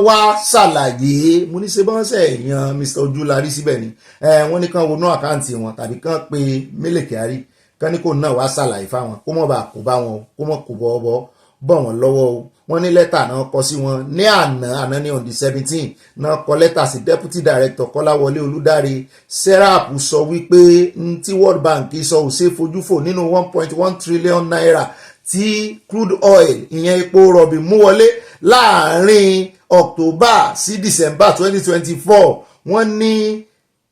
wá ṣàlàyé mo ní ṣe bọ́n ṣe èèyàn Mr. Ojulari síbẹ̀ ni wọ́n ní kàn wọnú àkáǹtì wọn tàbí kàn pé Mele Kyari kàn ní kò náà wá ṣàlàyé fáwọn kó mọ̀ bá kó bá wọn kó mọ̀ kó bọ́ bọ̀ wọ́n lọ́wọ́ o. Wọ́n ní lẹ́tà náà kọ sí wọn ní àná ní on the 17 náà kọ lẹ́tà sí deputy director Kọ́láwọlé Olúdáre. Serap sọ wípé tí World Bank sọ ò ṣe fojú fò nínú 1.1 trillion naira tí crude oil ìyẹn epo rọ̀bì mú wọlé láàrin October sí December 2024. Wọ́n ní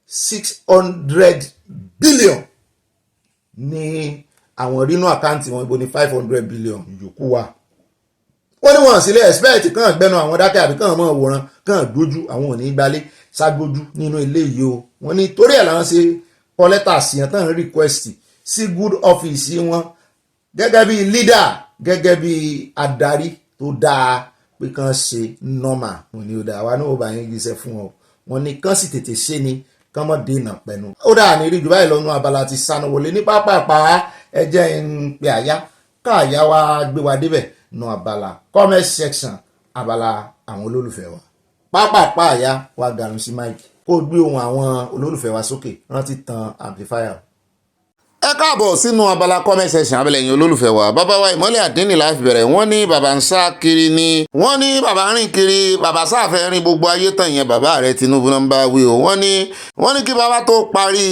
600 billion ní àwọn rínú àkáǹtì wọn, ibo ní 500 billion yòókù wà. Wọ́n ní wọ́n sílẹ̀ expect kàn gbẹ́nu àwọn dákẹ́ àbí kàn mọ́ òwòrán kàn gbójú àwọn òní gbalé ságbójú nínú ilé yìí o. Wọ́n ní torí ẹ̀ làwọn ṣe kọ lẹ́tà sí ẹ̀ tán request sí good office wọn gẹ́gẹ́ bí leader, gẹ́gẹ́ bí adarí tó dáa pé kàn ṣe normal. Wọ́n ní ó dáa wa náà ó bá yín jíṣẹ́ fún ọ. Wọ́n ní kàn sì tètè ṣe ni kàn mọ́ dènà pẹ̀lú. Ó dáa ní rí jù báyìí lọ́nu abala ti sanu wọlé ní pápápá ẹjẹ́ ń pe àyá káàyá wa gbé wa débẹ̀ nù abala comment section abala àwọn olólùfẹ́ wa. Pápápá àyá wa gàrún sí mic kó gbé ohùn àwọn olólùfẹ́ wa sókè rántí tan amplifier. Ẹ káàbọ̀ sínú abala comment section abẹ́lẹ̀yìn olólùfẹ́ wa. Bàbá wa Ìmọ́lẹ̀ Àdínì láti bẹ̀rẹ̀. Wọ́n ní bàbá ń sá kiri ni. Wọ́n ní bàbá rìn kiri. Bàbá sáfẹ́ rìn gbogbo ayé tàn yẹn bàbá rẹ̀ Tinubu náà ń bá wí o. Wọ́n ní kí bàbá tó parí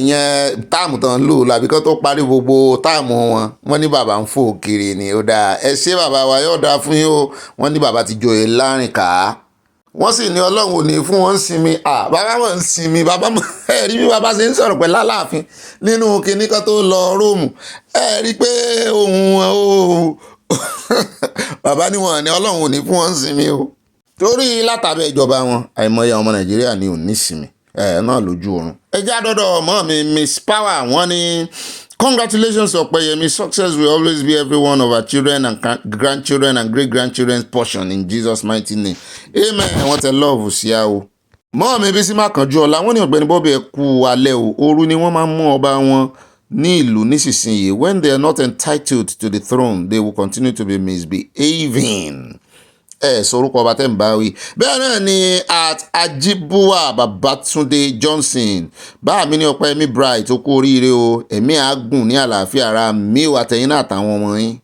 yẹn táàmù tán lò làbí kan tó parí gbogbo táàmù wọn. Wọ́n ní bàbá ń fò kiri ni. Ó dáa ẹ ṣé bàbá wa yóò dáa fún yín o. Wọ́n ní bàbá ti joyè láàrin ká. Wọ́n sì ní Ọlọ́run ò ní fún wọn sinmi. Bàbá mọ̀ ń sinmi. Bàbá mọ̀ ẹ rí bí bàbá ṣe ń sọ̀rọ̀ pẹ̀lú Aláàfin nínú kinní kan tó lọ Róòmù. Ẹ rí pé ohun o bàbá ní wọn ní Ọlọ́run ò ní fún wọn sinmi o. Torí látàbẹ̀ ìjọba wọn àìmọye ọmọ Nàìjíríà ní ò ní sinmi náà lójú oorun. Ẹ jẹ́ àdọ́dọ̀ ọmọ mi Miss Power. Wọ́n ní congratulations Opeyemi, success will always be every one of our children and grandchildren and great-grandchildren's portion in Jesus' mighty name. Amen. Wọ́n tẹ love sí a o. Mọ́ mi Bísí Mákànjúọlá wọ́n ní Ọ̀gbẹ́ni Bobby ẹ kú alẹ́ o. Òru ni wọ́n máa ń mú ọba wọn ní ìlú nísinsìnyí. When they are not entitled to the throne, they will continue to be misbehaving. Sorúkọ ọba tẹ́ ń bá wí. Bẹ́ẹ̀ náà ni at Ajibuwa Babatunde Johnson. Bá mi ní Ọpẹ́yẹmí Bright ó kú oríire o. Ẹ̀mí àágùn ní àlàáfíà ara mi ò àtẹ̀yìn náà àtàwọn ọmọ yín.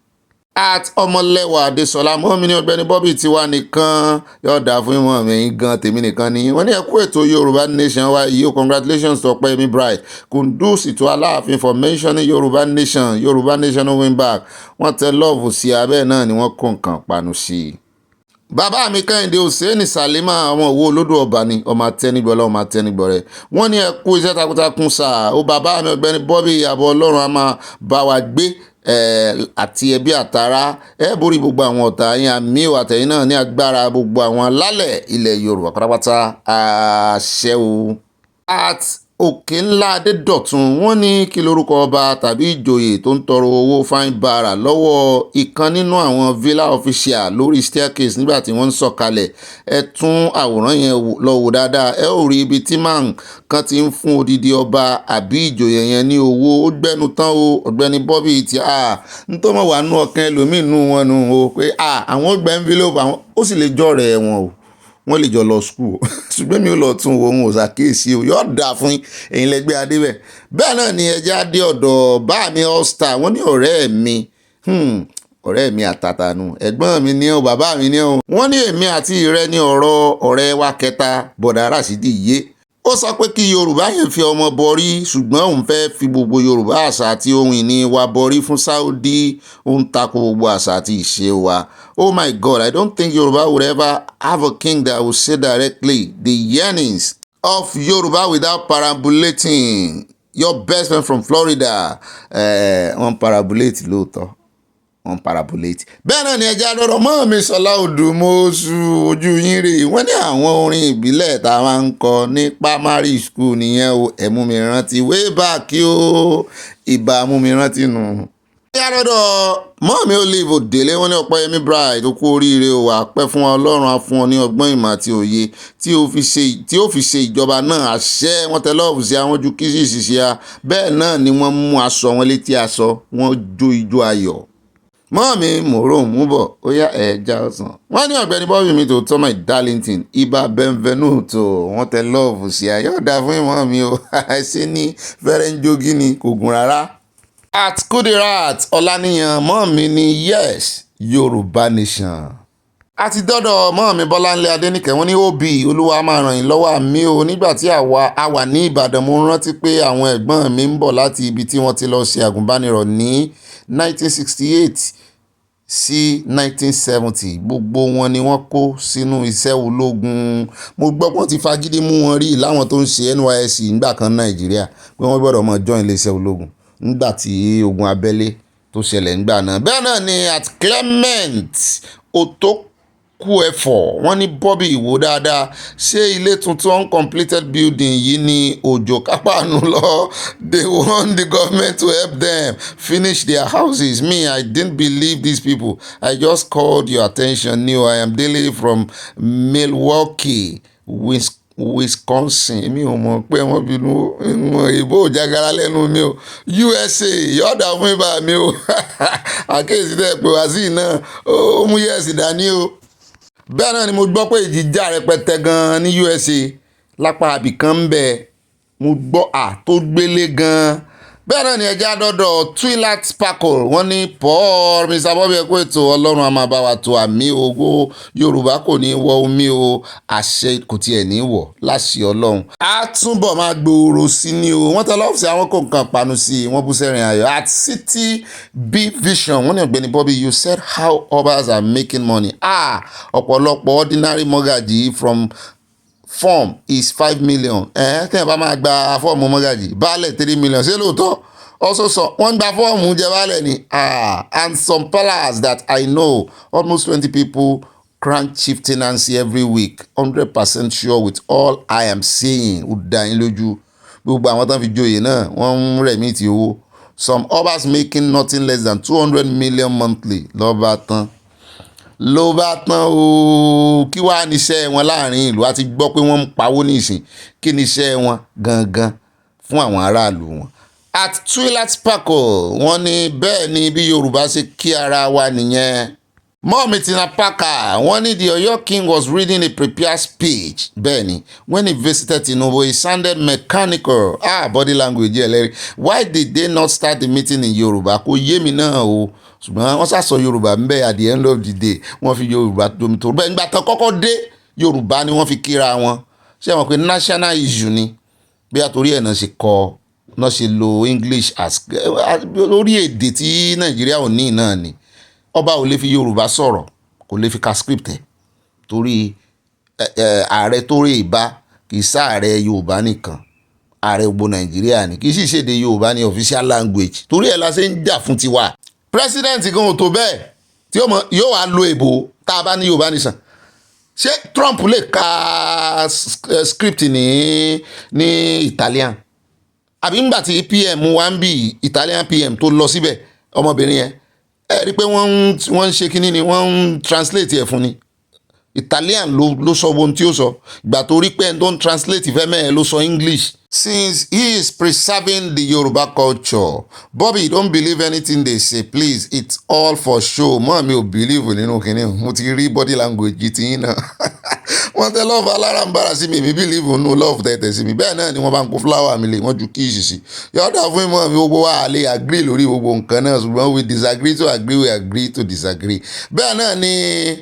At Ọmọlẹ́wà Adésọlá mọ́ mi ní Ọ̀gbẹ́ni Bobby tiwa nìkan yóò dáa fún ìmọ̀ mi gan tèmi nìkan ni. Wọ́n ní ẹ kú ètò Yorùbá Nation wa yìí o. Congratulations to Ọpẹ́yẹmí Bright. Kùndùsì tó Aláàfin for mentioning Yorùbá Nation. Yorùbá Nation no win back. Wọ́n tẹ lọ́ọ̀fù sí abẹ́ náà ni wọ́n kó nǹkan panu sí i. Bàbá mi Kẹ́hìndé Hùsẹ́ẹ̀nì Sàlímà ọmọ Ìwó Olódò Ọba ni ọmọ atẹ́nigbọ́lá ọmọ atẹ́nigbọ́rẹ́. Wọ́n ní ẹ kú iṣẹ́ takuntakun sáà ó bàbá mi Ọ̀gbẹ́ni Bobby àbọ̀ Ọlọ́run a máa bá wa gbé àti ẹbí àtàrà ẹ borí gbogbo àwọn ọ̀tá yín àmì ò àtẹ̀yìn náà ní agbára gbogbo àwọn alálẹ̀ ilẹ̀ Yorùbá pátápátá àṣẹ o. At Òkè ńlá Adédọ̀tun wọ́n ní kí lórúkọ ọba tàbí ìjòyè tó ń tọrọ owó fine bara lọ́wọ́ ìkan nínú àwọn villa official lórí staircase nígbà tí wọ́n ń sọ̀kalẹ̀. Ẹ tún àwòrán yẹn lọ wò dáadáa ẹ ò rí ibi tí man kan ti ń fún odidi ọba àbí ìjòyè yẹn ní owó. Ó gbẹnu tán o. Ọ̀gbẹ́ni Bobby ti ń tó mọ̀ wá nú ọkàn ẹlòmíín nú wọn nù o pé àwọn gbẹ envelope àwọn ó sì lè jọ rẹ̀ wọn o. Wọ́n lè jọ lọ school ṣùgbọ́n mi ò lọ tún wo ohun òṣàkíyèsí o yóò dà fún ẹ̀yin lẹ́gbẹ́ adébẹ̀. Bẹ́ẹ̀ náà ni ẹja adé ọ̀dọ̀ bá mi all star wọ́n ní ọ̀rẹ́ mi àtàtànù ẹ̀gbọ́n mi ní o bàbá mi ní o. Wọ́n ní èmi àti ìrẹ́ ní ọ̀rọ̀ ọ̀rẹ́ wa kẹta bọ̀dà Rásídì yé. Ó sọ pé kí Yorùbá yẹn fi ọmọ bọrí ṣùgbọ́n òun fẹ́ fi gbogbo Yorùbá àṣà àti ohun ìní wa bọrí fún Saudi. Ó ń tako gbogbo àṣà àti ìṣe wa. Oh my God, I don't think Yoruba would ever have a king that would say directly the yearnings of Yoruba without parabolating. Your best friend from Florida. Wọ́n parabolate lóòótọ́. Wọ́n parabolate. Bẹ́ẹ̀ náà ni ẹja lọ́rọ̀ mọ́ mi Ṣọlá Odùmọ̀ṣù ojú yín rè. Wọ́n ní àwọn orin ìbílẹ̀ tá a máa ń kọ ní primary school nìyẹn o. Ẹ mú mi rántí way back o. Ìbá mú mi rántí nù. Ẹja lọ́dọ̀ mọ́ mi Olive Òdèlé wọ́n ní Ọpẹ́yẹmí Bright ó kú oríire o. Wà pẹ́ fún Ọlọ́run á fún ọ ní ọgbọ́n ìmọ̀ àti òye tí ó fi ṣe ìjọba náà àṣẹ. Wọ́n tẹ lọ́ọ̀fù sí àwọn ojú kí sì ṣiṣẹ́ a. Bẹ́ẹ̀ náà ni wọ́n mú aṣọ wọn létí aṣọ wọ́n jó ijó ayọ̀. Mọ́ mi mòró mú bọ̀ ó yá ẹja ọ̀sán. Wọ́n ní Ọ̀gbẹ́ni Bobby mi tó tọ́ my darlington ibà benvenuto wọ́n tẹ lọ́ọ̀fù sí a yóò dá fún ìmọ̀ mi o. Ṣé ní fẹ́rẹ́ ń jogi ni kò gùn rárá. At Kudirat Ọláníyàn mọ́ mi ni yes Yorùbá nation. àti dọ́dọ̀ mọ́ mi Bọ́láńlé Adéníkẹ́ wọ́n ní òbí olúwa máa ràn yín lọ́wọ́ àmì o nígbà tí a wà ní Ìbàdàn mo rántí pé àwọn ẹ̀gbọ́n mi ń bọ̀ láti ibi tí wọ́n ti lọ ṣe àgùnbánirọ̀ ní 1968 sí 1970 gbogbo wọn ni wọ́n kó sínú iṣẹ́ ológun. mo gbọ́ pé wọ́n ti fagídí mú wọn rí láwọn tó ń ṣe NYSC nígbà kan Nàìjíríà pé wọ́n gbọ́dọ̀ mọ join iléeṣẹ́ ológun nígbà tí ogun abẹ́lé tó ṣẹlẹ̀ nígbà náà. bẹ́ẹ̀ náà ni at Clement Otokuefo wọ́n ní Bobby ìwò dáadáa ṣé ilé tuntun uncompleted building yìí ni òjò kápánu lọ they want the government to help them finish their houses. Me, I didn't believe these people. I just called your attention. I am Dele from Milwaukee, Wisconsin. èmi ò mọ̀ pé wọ́n bínú ìbò òjàgàrà lẹ́nu mi o. USA yọ̀ọ̀dà fún ibà mi o. àkéèsí tẹ́ pé wá sí iná ó mú yẹ̀sì dání o. bẹ́ẹ̀ náà ni mo gbọ́ pé ìjìjà rẹpẹtẹ gan-an ní USA lápá abìkan ń bẹ mo gbọ́ tó gbélé gan-an. bẹ́ẹ̀ náà ni ẹja dọ́dọ̀ Twilat Sparkle wọ́n ní Paul Mr. Bobby ẹ̀kọ́ ètò ọlọ́run a máa bá wa tó àmì ògo Yorùbá kò ní wọ omi o àṣẹ kò tiẹ̀ ní wọ̀ láṣẹ ọlọ́run. a túbọ̀ máa gbòòrò sí ni o wọ́n tẹ lọ́ọ̀fù sí àwọn kò nǹkan panu sí i wọ́n bú sẹ́rìn ayọ̀ at City B Vision wọ́n ní Ọ̀gbẹ́ni Bobby you said how others are making money. ọ̀pọ̀lọpọ̀ ordinary mortgage from form is 5 million. Tẹ́yìn bá máa gba fọ́ọ̀mù mọ́gàjì baálẹ̀ 3 million ṣé lóòótọ́ also sọ wọ́n gba fọ́ọ̀mù jẹ baálẹ̀ ni. and some palace that I know almost 20 people grant chieftaincy every week 100% sure with all I am saying ó dá yín lójú gbogbo àwọn tán fi joyè náà wọ́n ń rẹ̀mí ti owó some others making nothing less than 200 million monthly lọ́ba tán o. kí wàá níṣẹ́ wọn láàrin ìlú àti gbọ́ pé wọ́n ń pawó nísìn kí níṣẹ́ wọn gangan fún àwọn aráàlú wọn. at Twilat Sparkle wọ́n ní bẹ́ẹ̀ ni bí Yorùbá ṣe kí ara wa nìyẹn. Mọ́ọ̀mí Tina Parker wọ́n ní the Ọ̀yọ́ king was reading a prepared speech. bẹ́ẹ̀ ni when he visited Tinubu he sounded mechanical. body language ẹlẹ́rìí. why did they not start the meeting in Yorùbá kò yé mi náà o ṣùgbọ́n wọ́n ṣàṣọ Yorùbá ń bẹ at the end of the day wọ́n fi Yorùbá domi tó bẹ́ẹ̀ nígbà tán kọ́kọ́ dé Yorùbá ni wọ́n fi kíra wọn ṣé wọn pé national issue ni bí àtòrí ẹ̀ náà ṣe kọ́ náà ṣe lo English as lórí èdè tí Nàìjíríà ò ní náà ni ọba ò lè fi Yorùbá sọ̀rọ̀ kò lè fi ka script ẹ̀ torí ààrẹ tó rè bá kì í sáàrẹ Yorùbá nìkan ààrẹ gbogbo Nàìjíríà ni kì í sì ṣèdè Yorùbá ní official language torí ẹ̀ la ṣe ń jà fún tiwa. president gan ò tó bẹ́ẹ̀ tí yóò wá lo èbó tá a bá ní Yorùbá nìsan ṣé Trump lè ka script ní Italian àbí ńgbà tí PM wa ń bí Italian PM tó lọ síbẹ̀ ọmọbìnrin yẹn ẹ rí i pé wọ́n ń ṣe kínní ni wọ́n ń translate ẹ̀ fún ni Italian ló sọ ohun tí ó sọ ìgbà tó rí pé ẹni tó ń translate fẹ́ mẹ́ẹ̀ ló sọ English. Since he is preserving the Yoruba culture, Bobby, don't believe anything they say, please. It's all for show. Mọ́ mi ò believe nínú kìíní. Mo ti rí body language ti yín náà. Wọ́n tẹ love alárànbarà sí mi, mi believe nínú love tẹ̀tẹ̀ sí mi. Bẹ́ẹ̀ náà ni wọ́n bá ń kó flower mi lè, wọ́n ju kíìsì sí. Yọ̀ọ́dà fún ìmọ̀ mi gbogbo wa lè agree lórí gbogbo nǹkan náà ṣùgbọ́n we disagree to agree, we agree to disagree. Bẹ́ẹ̀ náà ni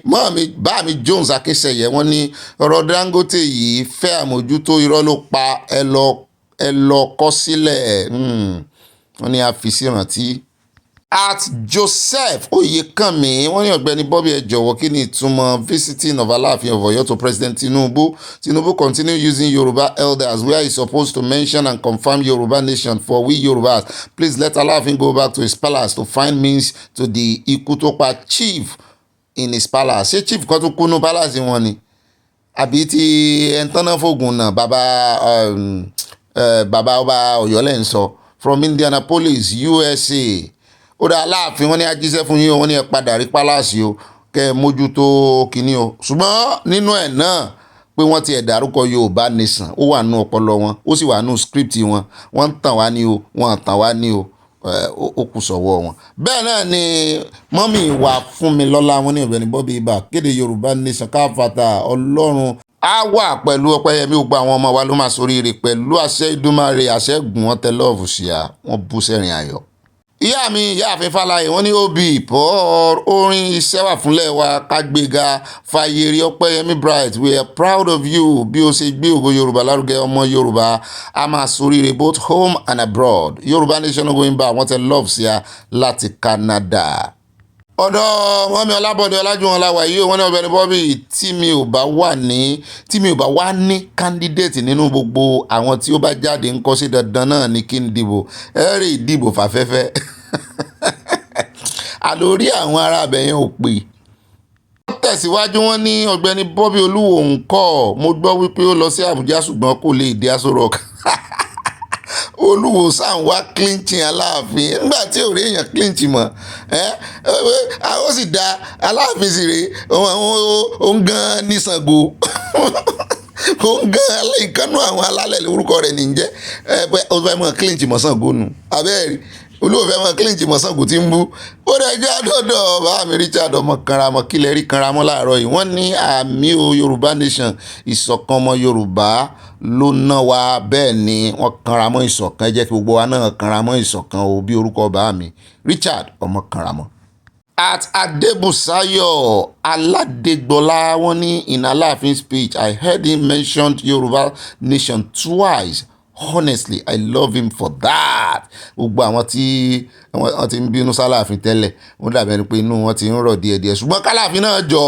mọ́ mi bá mi Jones Akínsẹ̀yẹ wọ́n ní ọ̀rọ̀ Dangote yìí fẹ́ àmójútó irọ́ ló pa ẹ lọ kọ sílẹ̀ wọ́n ní a fi sí ìrántí. at Joseph Oyekanmi wọ́n ní Ọ̀gbẹ́ni Bobby ẹ jọ̀wọ́ kí ni ìtumọ̀ visiting of Aláàfin of Ọ̀yọ́ to President Tinubu continue using Yoruba elders where he supposed to mention and confirm Yoruba nation for we Yorubas. Please let Aláàfin go back to his palace to find means to the ikú tó pa chief in his palace. Ṣé chief kan tó kú ní palace wọn ni àbí ti ẹ̀ńtánná fògùn náà bàbá ọba Ọ̀yọ́ lẹ́ ń sọ from Indianapolis USA. ó dá Aláàfin wọn ní ajíṣẹ́ fún yín o wọ́n ní ẹ padà rí pálásì o kẹ́ ẹ mójútó kínní o ṣùgbọ́n nínú ẹ̀ náà pé wọ́n ti ẹ̀ dárúkọ Yorùbá nation ó wà nínú ọpọlọ wọn ó sì wà nínú script wọn wọ́n ń tàn wá ní o wọ́n ń tàn wá ní o ó kù sọ̀wọ́ wọn. bẹ́ẹ̀ náà ni mọ́mì wà fún mi lọ́lá wọn ní Ọ̀gbẹ́ni Bobby ibà kéde Yorùbá nation káfàtà Ọlọ́run á wà pẹ̀lú Ọpẹ́yẹmí gbogbo àwọn ọmọ wa ló máa ṣoríire pẹ̀lú àṣẹ Ìdúmàrè àṣẹ gùn wọn tẹ lọ́ọ̀fù sí à wọ́n bú sẹ́rìn ayọ̀. ìyá mi ìyáàfin Fáláyé wọ́n ní òbí pọ̀ orin iṣẹ́ wà fúnlẹ̀ wa kágbéga Fáyẹrí Ọpẹ́yẹmí Bright we are proud of you bí o ṣe gbé ògo Yorùbá lárugẹ ọmọ Yorùbá a máa ṣoríire both home and abroad Yorùbá nation going back wọ́n tẹ love sí a láti Canada. ọ̀dọ̀ mọ́mí Ọlábọ̀dé Ọlájúwọ̀n láwà yìí wọ́n ní Ọ̀gbẹ́ni Bobby tí mi ò bá wá ní candidate nínú gbogbo àwọn tí ó bá jáde ń kọ́ sí dandan náà ní kí n dìbò ẹ̀rì ìdìbò fàfẹ́fẹ́ àlórí àwọn ará abẹ̀yẹn ò pè. wọ́n tẹ̀síwájú wọn ní Ọ̀gbẹ́ni Bobby Olúwo ń kọ́ mo gbọ́ wípé ó lọ sí Àbújá ṣùgbọ́n kò lè dé Aso Rock Olúwo sàn wá clinching Aláàfin nígbà tí ò rí èèyàn clinch mọ́ ó sì da Aláàfin sì rè òun gan ní Ṣàngó òun gan ìkànnù àwọn alálẹ̀ lórúkọ rẹ̀ ní jẹ́ ó fẹ́ mọ́ clinch mọ́ Ṣàngó nù abẹ́rẹ́ Olúwo fẹ́ mọ́ clinch mọ́ Ṣàngó tí ń bú ó rẹ̀ jẹ́ àdọ́dọ̀ bá mi Richard ọmọ kanramọ́ kílẹ̀ rí kanramọ́ láàárọ̀ yìí wọ́n ní àmì o Yorùbá nation ìṣọ̀kan ọmọ Yorùbá ló ná wa bẹ́ẹ̀ ni wọ́n kanramọ́ ìṣọ̀kan jẹ́ kí gbogbo wa náà kanramọ́ ìṣọ̀kan o bí orúkọ bá mi Richard ọmọ kanramọ́. At Adebusayo Aladegbola wọ́n ní in Aláàfin speech I heard him mentioned Yorùbá nation twice. Honestly, I love him for that. Gbogbo àwọn tí wọ́n ti ń bínú sáláàfin tẹ́lẹ̀ wọ́n dàbí ẹni pé inú wọn ti ń rọ̀ díẹ̀díẹ̀ ṣùgbọ́n káláàfin náà jọ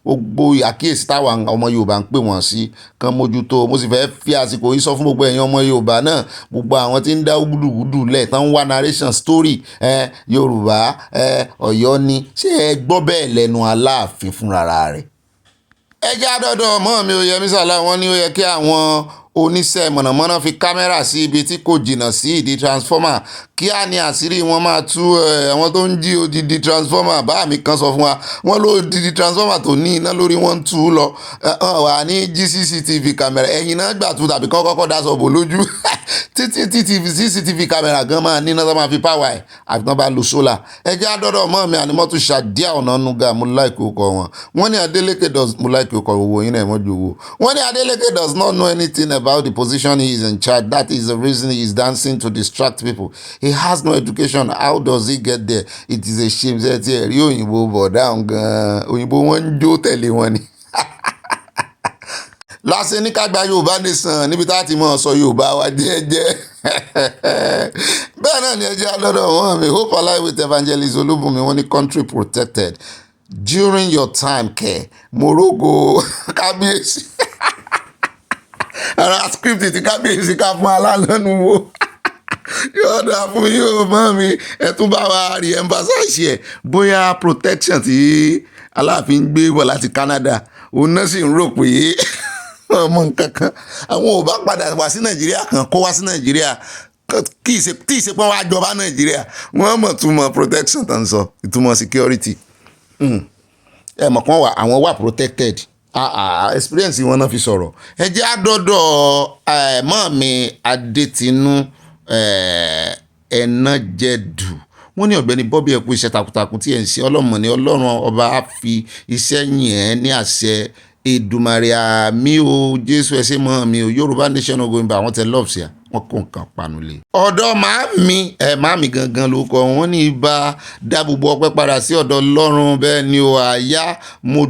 gbogbo àkíyèsí táwọn ọmọ Yorùbá ń pè wọ́n sí kan mójútó mo sì fẹ́ fi àsìkò yìí sọ fún gbogbo ẹ̀yin ọmọ Yorùbá náà gbogbo àwọn tí ń dá gúdùgúdù lẹ̀ tán ń wá narration story Yorùbá Ọ̀yọ́ ni ṣé ẹ gbọ́ bẹ́ẹ̀ lẹ́nu Aláàfin fúnra rẹ̀. ẹ já dọ́dọ̀ ọmọ mi Oyèyẹmí Sàlá wọ́n ní ó yẹ kí àwọn oníṣẹ́ mọ̀nàmọ́ná fi kámẹ́rà sí ibi tí kò jìnnà sí ìdí transformer kí á ní àṣírí wọn máa tú àwọn tó ń jí odidi transformer bá mi kan sọ fún wa wọ́n ló odidi transformer tó ní iná lórí wọn ń tú lọ wà ní CCTV kámẹ́rà ẹ̀yìn náà gbà tú tàbí kọ́kọ́ dáṣọ bò lójú títí CCTV kámẹ́rà gan máa ní iná tó máa fi power ẹ̀ àfi tán bá lo solar ẹjẹ́ àdọ́dọ̀ mọ́ mi ànímọ́tò Ṣàdíà Ọ̀nànúgà mo like ọkọ̀ wọ́n ní Adeleke mo like ọkọ̀ owó yín náà mọ́jú owó wọ́n ní Adeleke does not know anything about the position he is in charge. That is the reason he is dancing to distract people. He has no education. How does he get there? It is a shame. Rí òyìnbó bọ̀ dáhùn gan-an. Òyìnbó wọn ń jó tẹ̀lé wọn ni. Lásìkò ní ká gba Yorùbá nation níbi tá a ti mọ̀ sọ Yorùbá wa jẹ́jẹ́. Bẹ́ẹ̀ náà ni ẹjẹ́ alọ́dọ̀ wọn mi. Hope alive with Evangelist Olúbùnmi wọ́n ní country protected. During your time care, Morogo kábíyèsí. Ara script ti kábíyèsí ká fún alálẹ́nu wo yóò dà fún yóò mọ́ mi ẹ tún bá wa rí emphasize ẹ̀ bóyá protection tí Aláàfin gbé bọ̀ láti Canada òun náà sì ń rò pé ọmọ nǹkan kan àwọn ò bá padà wá sí Nàìjíríà kan kó wá sí Nàìjíríà tí ìsepọ̀ wá jọba Nàìjíríà wọ́n mọ̀ túmọ̀ protection tó ń sọ ìtumọ̀ security ẹ mọ̀ kàn wá àwọn wà protected. Experience wọn náà fi sọ̀rọ̀ ẹ jẹ́ àdọ́dọ̀ mọ́ mi Adétinú Ẹ̀nàjẹ̀dù wọ́n ní Ọ̀gbẹ́ni Bobby ẹ kú iṣẹ́ takuntakun tí ẹ̀ ń ṣe ọlọ́mọ ní Ọlọ́run ọba á fi iṣẹ́ yìn ẹ́ ní àṣẹ Èdùmàrè àmì o Jésù ẹsẹ̀ mọ́ mi o Yorùbá nation going back wọ́n tẹ love sí à wọ́n kó nǹkan panu lé. ọ̀dọ̀ màámi gangan ló kọ wọ́n ní ibà dá gbogbo ọpẹ́ padà sí ọ̀dọ̀ Ọlọ́run bẹ́ẹ̀ ni o àyà mo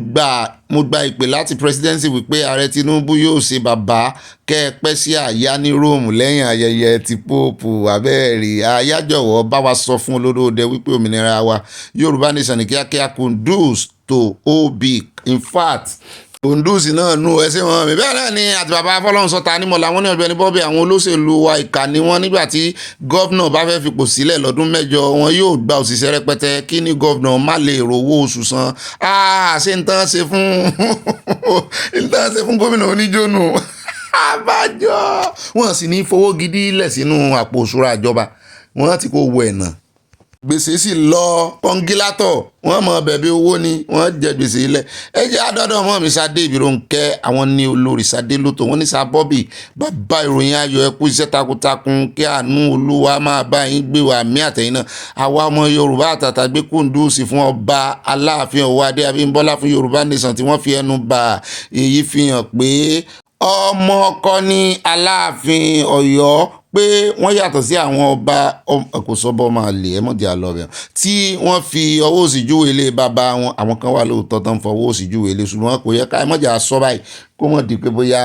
gba ìpè láti presidency wípé ààrẹ Tinubu yóò ṣe bàbá kẹ́ ẹ pẹ́ sí àyà ní Rome lẹ́yìn ayẹyẹ ti Pope abẹ́ẹ̀rì àyà jọ̀wọ́ bá wa sọ fún olódòdè wípé òmìnira wa Yorùbá nation ní kíákíá conduce to obi in fact Kòndúùsì náà nú ẹsẹ̀ wọn mi bẹ́ẹ̀ náà ni àti bàbá Fọlọ́runṣọ́ Tanímọ̀lá wọn ní Ọ̀gbẹ́ni Bobby àwọn olóṣèlú wa ìkà ni wọ́n nígbà tí gọ́vnà bá fẹ́ fipò sílẹ̀ lọ́dún 7 wọn yóò gba òṣìṣẹ́ rẹpẹtẹ kí ni gọ́vnà má lè rówó oṣù san ṣé n tán ṣe fún gómìnà oníjónù àbájọ wọn sì ní fowó gidi lẹ̀ sínú àpò òṣùrà ìjọba wọn ti kó wọ ẹ̀nà gbèsè sì lọ kọ́ngílátọ̀ wọ́n mọ bẹ̀bẹ̀ owó ni wọ́n jẹ gbèsè ilẹ̀ ẹ jẹ́ àdọ́dọ̀ mọ́ mi Ṣadé Ìbírónkẹ́ àwọn ní olórí Ṣadé lótò wọ́n ní Sir Bobby bàbá ìròyìn ayọ̀ ẹ kú iṣẹ́ takuntakun kí àánú Olúwa máa bá yín gbé wa mí àtẹ̀yìn náà àwa ọmọ Yorùbá àtàtà gbé Kúndùsì fún ọba Aláàfin Ọwọ́ Adé Abímbọ́lá fún Yorùbá nation tí wọ́n fi ẹnu bà èyí fi hàn pé ọmọ ọkọ ní Aláàfin Ọ̀yọ́ pé wọ́n yàtọ̀ sí àwọn ọba kò sọ́bọ̀ máa lè mọ̀dí àlọ́bẹ̀ tí wọ́n fi ọwọ́ òsì júwe ilé bàbá wọn. Àwọn kan wà lóòótọ́ tán fọwọ́ òsì júwe ilé ṣùgbọ́n kò yẹ ká mọ̀jà sọ báyìí kó mọ̀ di pé bóyá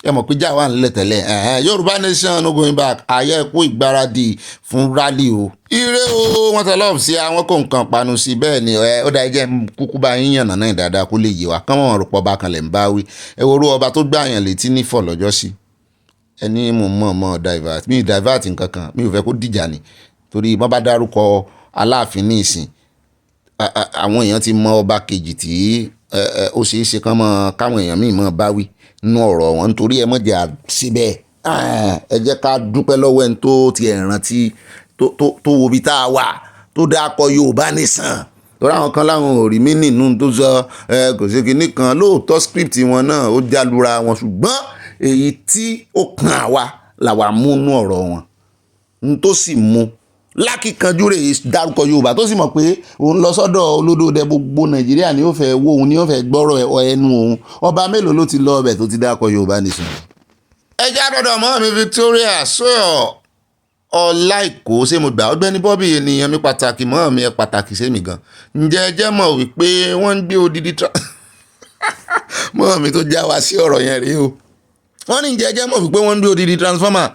ẹ mọ̀ pé jà wà nílẹ̀ tẹ́lẹ̀. Yorùbá nation no going back ayé ẹ̀kú ìgbáradì fún rally o. Ire o wọn tẹ lọ́ọ̀bù sí àwọn kò nǹkan panu sí bẹ́ẹ̀ ni ó dá ẹjẹ́ kúkú bá yín yànnà náà dáadáa kó lè yé wa kán mọ̀ rọpò ọba kan lẹ̀ ń bá wí. Ẹ wo orú ọba tó gbàyàn létí nífọ̀ lọ́jọ́ sí ẹni mo mọ̀ divert mi divert nǹkan kan mi ò fẹ́ kó dìjà ni torí wọ́n bá dárúkọ Aláàfin ní ìsìn àwọn èèyàn ti mọ ọba kejì tí ó ṣeé ṣe kán mọ káwọn èèyàn míì mọ̀ bá wí nínú ọ̀rọ̀ wọn nítorí ẹ mọ̀ jẹ́ síbẹ̀ ẹ jẹ́ ká dúpẹ́ lọ́wọ́ ẹni tó ti ẹ̀ rántí tó wo ibi tá a wà tó dákọ̀ Yorùbá nìsan torí àwọn kan láwọn ò rí mí nínú tó sọ kò sí kinní kan lóòótọ́ script wọn náà ó jálura wọn ṣùgbọ́n èyí tí ó kan àwa làwa mú nú ọ̀rọ̀ wọn n tó sì mú lákìkanjú rẹ̀ dárúkọ Yorùbá tó sì mọ̀ pé òun lọ sọ́dọ̀ Olódòdẹ gbogbo Nàìjíríà ni ó fẹ́ wo òun ni ó fẹ́ gbọ́rọ̀ ẹnu òun ọba mélòó ló ti lọ ọbẹ̀ tó ti dákọ̀ Yorùbá nìsan. ẹ já dọ́dọ̀ mọ́ mi Victoria sọ́yọ̀ Ọláìkó ṣé mo gbà Ọ̀gbẹ́ni Bobby ènìyàn mi pàtàkì mọ́ mi ẹ pàtàkì sẹ́mi gan ǹjẹ́ ẹ jẹ́ mọ̀ wípé wọ́n ń gbé odidi mọ́ mi tó já wa sí ọ̀rọ̀ yẹn rèé o wọ́n ní ǹjẹ́ ẹ jẹ́ mọ̀ wípé wọ́n ń gbé odidi transformer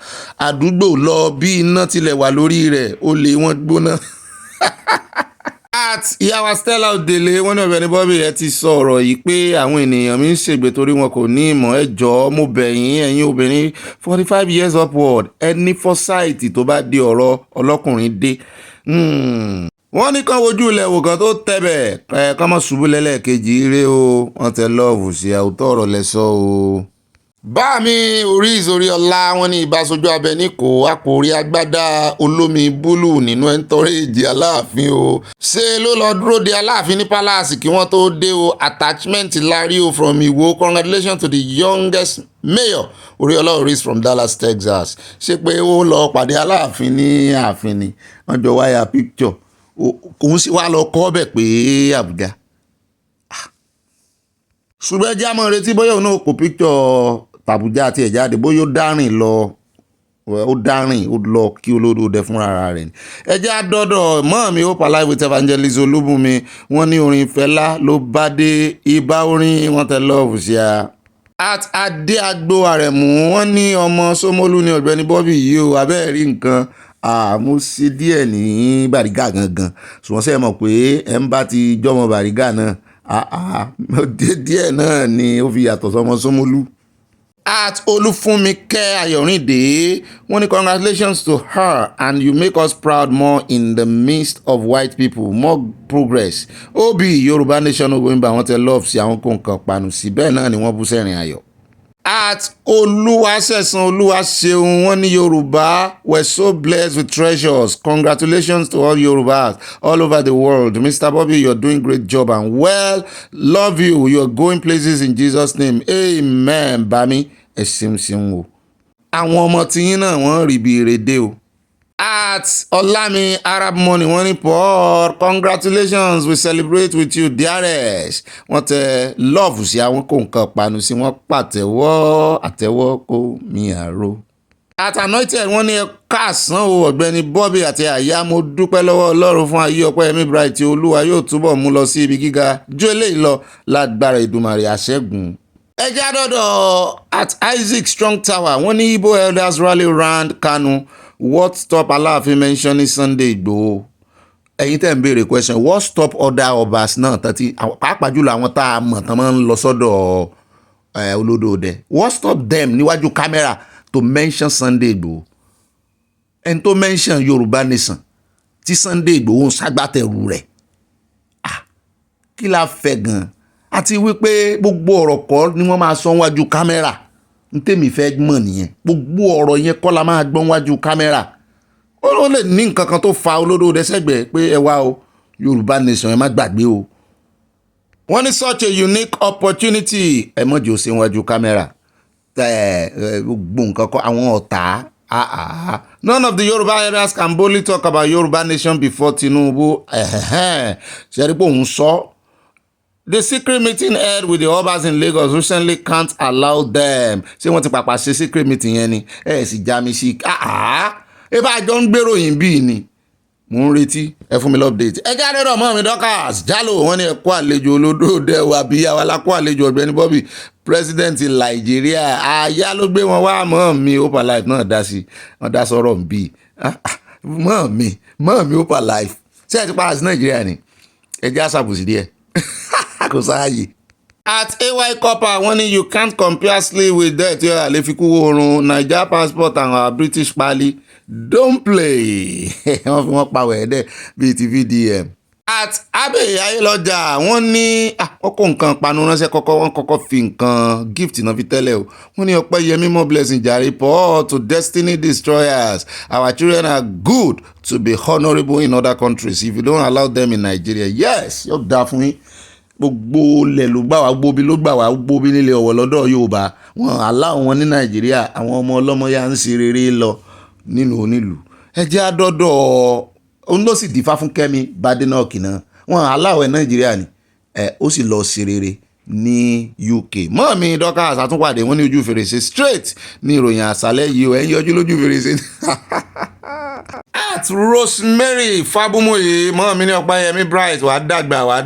àdúgbò lọ bí iná tilẹ̀ wà lórí rẹ̀ ó lè wọ́n gbóná. ìyàwó Stella Odele wọ́n ní Ọ̀gbẹ́ni Bobby ẹ ti sọ ọ̀rọ̀ yìí pé àwọn ènìyàn mi ń ṣègbè torí wọn kò ní ìmọ̀ ẹ jọ̀ọ́ mo bẹ̀ yín ẹ̀yin obìnrin 45 years upward ẹ ní foresight tó bá di ọ̀rọ̀ ọlọ́kùnrin dé. wọ́n ní kán wojú ilẹ̀ wò kan tó tẹ̀bẹ̀ kán mọ́ ṣubú lẹ́lẹ́kejì ire o wọ́n tẹ lọ́ọ̀fù sí àwùtọ́ ọ̀rọ̀ lẹ́sọ̀ o. bá mi orí ìsorí ọlá wọn ní ìbáṣojú abẹ ní kò àpòrí agbádá olómi búlù nínú ẹntọrẹjì Aláàfin o ṣe ló lọ dúró de Aláàfin ní palace kí wọ́n tó dé o attachment lárí o from Ìwó congratulations to the youngest mayor Oríọlá Oris from Dallas Texas ṣe pé ó lọ pàdé Aláàfin ní ààfin ni wọ́n jọ wáyà picture òun sì wá lọ kọ́ bẹ̀ pé Àbújá ṣùgbọ́n ẹjẹ́ àmọ́ retí bóyá òun náà kò picture tàbújá àti ẹ̀jáde bóyá ó dárìn lọ ó lọ kí Olódòdẹ fúnra rẹ̀ ni. ẹjẹ́ àdọ́dọ̀ mọ́ mi Hope Alive with Evangelist Olúbùnmi wọ́n ní orin Fẹlá ló bá dé ibà orin wọ́n tẹ lọ́ọ̀fù sí a. at adé agbo Àrẹ̀mú wọ́n ní ọmọ Ṣómólú ní Ọ̀gbẹ́ni Bobby yìí o abẹ́ẹ̀ rí nǹkan mo ṣe díẹ̀ ní Bàrígà gangan ṣùgbọ́n sẹ́yìn mọ̀ pé ẹ̀ ń bá ti jọmọ Bàrígà náà díẹ̀ náà ni ó fi yàtọ̀ sọmọ Ṣómólú. at Olúfúnmikẹ́ Ayọ̀rìndé wọ́n ní congratulations to her and you make us proud more in the midst of white people more progress Obi Yorùbá nation ogoyinba wọ́n tẹ love sí àwọn kò nǹkan panu sí bẹ́ẹ̀ náà ni wọ́n bú sẹ́rìn ayọ̀. at Olúwaṣẹ̀san Olúwaṣeun wọ́n ní Yorùbá were so blessed with treasures congratulations to all Yorùbás all over the world Mr. Bobby you're doing great job and well love you you're going places in Jesus name amen bami ẹ ṣeun o. àwọn ọmọ tiyín náà wọ́n rí bí ìrèdè o. at Ọlámi Arab Money wọ́n ní Paul congratulations we celebrate with you dearest wọ́n tẹ love sí àwọn kò nǹkan panu sí wọ́n pàtẹ́wọ́ àtẹ́wọ́ kó mi àrò. at Anointed wọ́n ní káàsán o Ọ̀gbẹ́ni Bobby àti àyà mo dúpẹ́ lọ́wọ́ Ọlọ́run fún ayé Ọpẹ́yẹmí Bright Olúwa yóò túbọ̀ mú lọ sí ibi gíga jó eléyìí lọ lágbára Èdùmàrè àṣẹ́gun. ẹ já dọ́dọ̀ at Isaac Strong Tower wọ́n ní Igbo elders rally round Kanu what stop Aláàfin mentioning Sunday Igboho ẹ̀yin tẹ́ ń béèrè question what stop other obas náà tàbí pàápàá jùlọ àwọn tá a mọ̀ tán máa ń lọ sọ́dọ̀ Olódòdẹ what stop them níwájú kámẹ́rà to mention Sunday Igboho ẹni tó mention Yorùbá nation tí Sunday Igboho ń ṣagbátẹrù rẹ̀ kí la fẹ́ gan àti wípé gbogbo ọ̀rọ̀ kọ́ ni wọ́n máa sọ wájú kámẹ́rà n tèmi fẹ́ mọ̀ nìyẹn gbogbo ọ̀rọ̀ yẹn kọ́ la máa gbọ́n wájú kámẹ́rà ó lè ní nǹkan kan tó fa Olódòdẹ sẹ́gbẹ̀ẹ́ pé ẹ wá o Yorùbá nation ẹ má gbàgbé o wọ́n ní such a unique opportunity ẹ mọ̀jì ó ṣe wájú kámẹ́rà gbogbo nǹkan kọ́ àwọn ọ̀tá none of the Yoruba elders can boldly talk about Yoruba nation before Tinubu ṣe rí pé òun sọ The secret meeting held with the Obas in Lagos recently can't allow them. Ṣé wọ́n ti pàpà ṣe secret meeting yẹn ni? Sì já mi sí. Ẹ bá jọ ń gbèròyìn bíi ni. Mo ń retí ẹ fún mi lọ́pdate. Ẹ jáde rọ̀ mọ́ mi Dorcas Jalo wọ́n ní ẹ kó àlejò olódòdè wa bí àwa la kó àlejò Ọ̀gbẹ́ni Bobby president Nàìjíríà àyà ló gbé wọn wá mọ́ mi Hope Alive náà dá sí wọn dá sọ̀rọ̀ ń bí mọ́ mi Hope Alive ṣé ẹ ti para sí Nàìjíríà ni ẹ jẹ́ àṣàbùsí díẹ̀ kò sáàyè. At AY Copper wọ́n ní you can't compare sleep with death yóò lè fi kú oorun Naija passport and our British pali don't play wọ́n fi wọ́n pa wẹ̀ẹ́dẹ̀ bíi ti VDM. At Abe Ayélọ́jà wọ́n ní wọ́n kó nǹkan panu ránṣẹ́ wọ́n kọ́kọ́ fi nǹkan gift náà fi tẹ́lẹ̀ o wọ́n ní Ọpẹ́yẹmí more blessing jàre Paul to destiny destroyers our children are good to be honourable in other countries if you don't allow them in Nigeria yes yóò dáa fún yín gbogbo ilẹ̀ ló gbà wá gbóbi ló gbà wá gbóbi nílé ọ̀wọ̀ lọ́dọ̀ Yorùbá wọn aláwọ̀ wọn ní Nàìjíríà àwọn ọmọ ọlọ́mọ yá ń ṣe rere lọ nínú onílù ẹ jẹ́ àdọ́dọ̀ òun ló sì dífá fún Kẹ́mi Badenoch náà wọn aláwọ̀ Nàìjíríà ni ó sì lọ ṣe rere ní UK mọ́ọ̀mí Dorcas àtúnpàdé wọn ní ojú fèrèsé straight ní ìròyìn àṣálẹ́ yìí ẹ̀ ń yọjú lójú fèrèsé. At Rosemary Fabumoye mọ́ọ̀mí ní Ọpẹ́yẹmí Bright wàá dàgbà wàá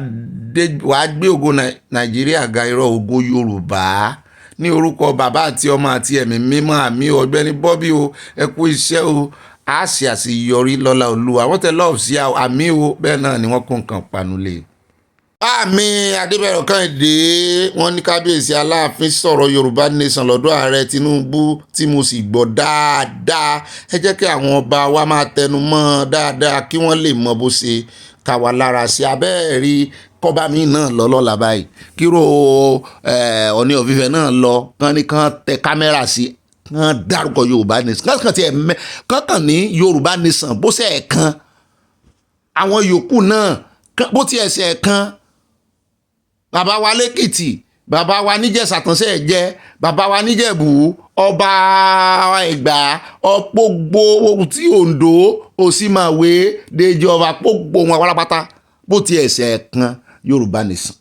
gbé ògo Nàìjíríà ga irọ́ ògo Yorùbá ní orúkọ bàbá àti ọmọ àti ẹ̀mí mímọ́ àmì Ọ̀gbẹ́ni Bobby o ẹ kú iṣẹ́ o a ṣe àṣeyọrí lọ́lá Olúwa wọ́n tẹ lọ́ọ̀fù sí àmì o bẹ́ẹ̀ náà ni wọ́n kó nǹkan panulé. Àmì Adébẹ̀rẹ̀ Kẹ́hìndé wọ́n ní kábíyèsí Aláàfin sọ̀rọ̀ Yorùbá nation lọ́dọ̀ ààrẹ Tinubu tí mo sì gbọ́ dáadáa ẹ jẹ́ kí àwọn ọba wa máa tẹnu mọ́ dáadáa kí wọ́n lè mọ bó ṣe ká wa lára sí abẹ́ẹ̀rí kọ́ba mi náà lọ lọ́la báyìí kíró Ọọ̀ni of Ifẹ̀ náà lọ kán ní kán tẹ kámẹ́rà sí kán dárúkọ Yorùbá nation kán ní Yorùbá nation bó ṣe ẹ̀ kan àwọn yòókù náà bó ti ẹ̀ ṣe ẹ̀ kan bàbá wa lẹ́kìtì bàbá wa níjẹ̀ṣà tán ṣe jẹ́ bàbá wa níjẹ̀bú ọba Ẹ̀gbá ọ̀pọ̀gbò tí Oǹdó Òsínmàwé Dèjọba gbogbo wọn pátápátá bó ti ẹ̀ ṣe ẹ̀ kan Yorùbá nation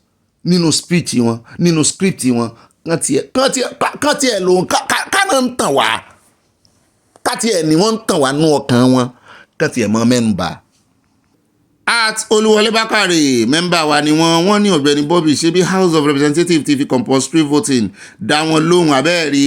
nínú speech wọn nínú script wọn kán tiẹ̀ lòun kánà ń tàn wá ká tiẹ̀ ni wọ́n ń tàn wá nú ọkàn wọn kán tiẹ̀ mọ́ mẹ́nu bà. At Olúwọlé Bákàrè mẹ́mbà wa ni wọ́n ní Ọ̀gbẹ́ni Bobby ṣe bí House of Representatives ti fi compulsory voting dá wọn lóhùn abẹ́ẹ̀rí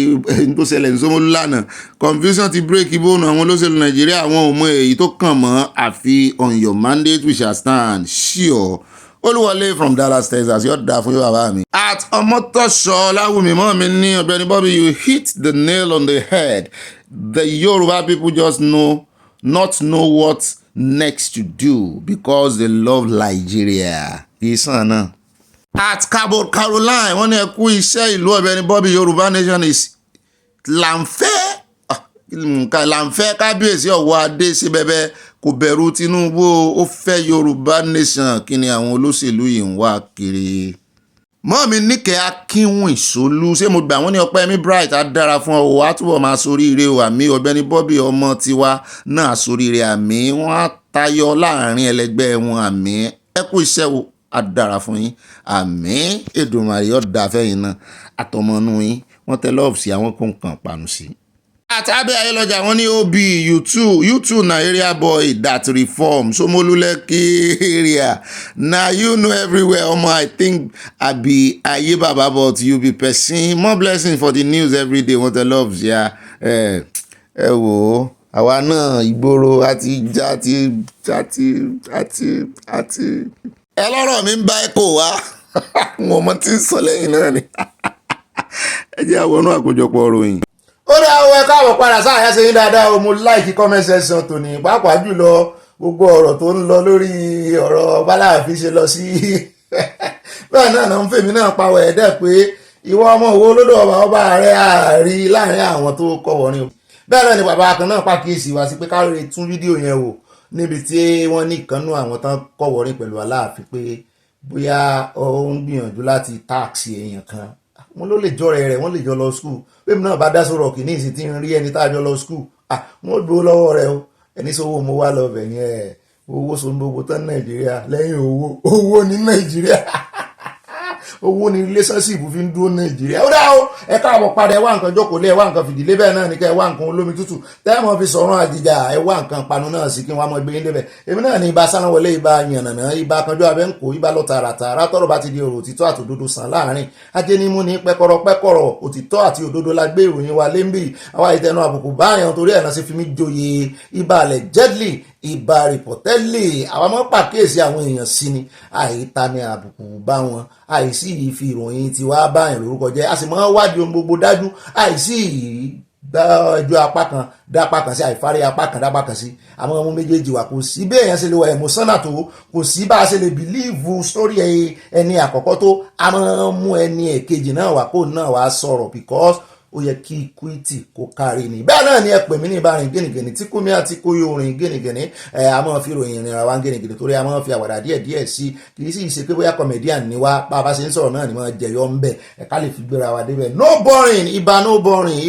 tó ṣẹlẹ̀ ní Ṣómólú lánàá confusion ti break ibónú àwọn olóṣèlú Nàìjíríà àwọn ò mọ èyí tó kàn mọ́ àfi on your mandate we shall stand sure. Olúwọlé from Dallas, Texas yóò dáa fún yóò bàbá mi. At Ọmọtọ́ṣọ́ Láwùmí mọ́ mi ní Ọ̀gbẹ́ni Bobby you hit the nail on the head the Yoruba people just not know what next to do because they love Nigeria. Ìsàn náà. At Caroline wọ́n ní ẹ kú iṣẹ́ ìlú Ọ̀gbẹ́ni Bobby Yorùbá nation is làǹfẹ́ kábíyèsí ọ̀wọ́ adé sí bẹ́bẹ́ kò bẹ̀rù Tinubu ó fẹ́ Yorùbá nation kí ni àwọn olóṣèlú yìí ń wá kiri. Mọ́ọ̀mí Níkẹ́ Akínwùn Ìṣolú ṣé mo gbà wọ́n ní Ọpẹ́yẹmí Bright á dára fún ọ wá túbọ̀ máa soríire o àmì Ọ̀gbẹ́ni Bobby ọmọ tiwa náà soríire àmì wọ́n á tayọ láàrin ẹlẹgbẹ́ wọn àmì ẹ kú iṣẹ́ o á dára fún yín àmì Èdùmàrè ó dá fẹ́yìn náà àtọmọnú yín wọ́n tẹ lọ́ọ̀fù sí àwọn kó nǹkan panu sí. At Abe Ayélọ́jà wọ́n ní OB you too na area boy that reform Ṣómólú Lekki area na you know everywhere omo I think I be aye baba but you be person more blessing for the news every day wọ́n tẹ love ya ẹ wò ó àwa náà ìgboro àti ẹ lọ́rọ̀ mi ń bá ẹ̀kọ́ wá wọn mọ tí ń sọ lẹ́yìn náà ni ẹ jẹ́ àwọn ọ̀nà àkójọpọ̀ ròyìn. Ó dá owó ẹ káàbọ̀ padà sáàyà ṣe yín dáadáa o mo láìkí comment section tòní pàápàá jùlọ gbogbo ọ̀rọ̀ tó ń lọ lórí ọ̀rọ̀ báláàfin ṣe lọ sí bẹ́ẹ̀ náà ń fèmí náà pawọ́ ẹ̀dẹ́ pé ìwọ ọmọ òwò olódò ọba rẹ̀ àárí láàrin àwọn tó kọ́ wọ̀rin o bẹ́ẹ̀ náà ni bàbá kan náà pàkíyèsí wá sí pé káre tún fídíò yẹn wò níbi tí wọ́n ní ìkànnú àwọn tán kọ́ wọ̀rin pẹ̀lú Aláàfin pé bóyá ó ń gbìyànjú láti táàkì èèyàn kan wọ́n ló lè jọrẹ rẹ̀ wọ́n lè jọ lọ skul bẹ́ẹ̀ náà bá dá sọ̀rọ̀ kì ní ìsìn tí ń rí ẹni tá a jọ lọ skul wọ́n gbowó lọ́wọ́ rẹ̀ o ẹni sọ́wọ́ mo wá lọ bẹ̀ yẹn owó so gbogbo tán Nàìjíríà lẹ́yìn owó ní Nàìjíríà owó ni relationship fi ń dúró Nàìjíríà. Ó dá o ẹ káàbọ̀ padà ẹ wá nǹkan jókòó lé ẹ wá nǹkan fìdílé bẹ́ẹ̀ náà ní kẹ́ ẹ wá nǹkan olómi tútù tẹ́ẹ̀mọ́ fi sọ̀rọ̀ àjìjà ẹ wá nǹkan panu náà sí kí wọ́n á mọ gbé yín débẹ̀. Èmi náà ní ibà sánáwọlé ibà yànnànà ibà kanjú abẹ́ǹkó ibà lọ tààràtààrà tọ́rọ̀ bá ti di ọ̀rọ̀ òtítọ́ àti òdodo sàn láàrin ajé ní mú ní pẹ́kọ̀rọ̀ òtítọ́ àti òdodo la gbé ìròyìn wa lẹ́ńbì àwa ìtẹnu àbùkù báyàn torí ẹ̀ náà ṣe fi mí joyè ibà allegedly ibà reportedly àwa máa ń pàkíyèsí àwọn èèyàn sí ni àìta ni àbùkù bá wọn àìsí ìfi ìròyìn tiwa báyàn lórúkọ jẹ́ a sì máa ń wádìí ohun gbogbo dájú àìsí gba ẹjọ́ apá kan dápá kan sí àìfárí apá kan dápá kan sí àwọn ọmọ méjèèjì wa kò sí bí èèyàn ṣe lè wà emotional tó kò sí bá a ṣe lè believe story ẹni àkọ́kọ́ tó a máa ń mú ẹni èkejì náà wà kó náà wà sọ̀rọ̀ because ó yẹ kí equity kó kárí ni bẹ́ẹ̀ náà ni ẹ pè mí ní ìbárin gẹ́nìgẹ́nì tí kúmi àti kóyó orin gẹ́nìgẹ́nì a máa fi ròyìn ìrìnra wa gẹ́nìgẹ́nì torí a máa fi àwàdà díẹ̀ sí kì í sì ṣe pé bóyá comedian ni wá bá a bá ṣe ń sọ̀rọ̀ náà ni wọ́n jẹyọ ń bẹ̀ ká lè fi gbéra wa débẹ̀ no boring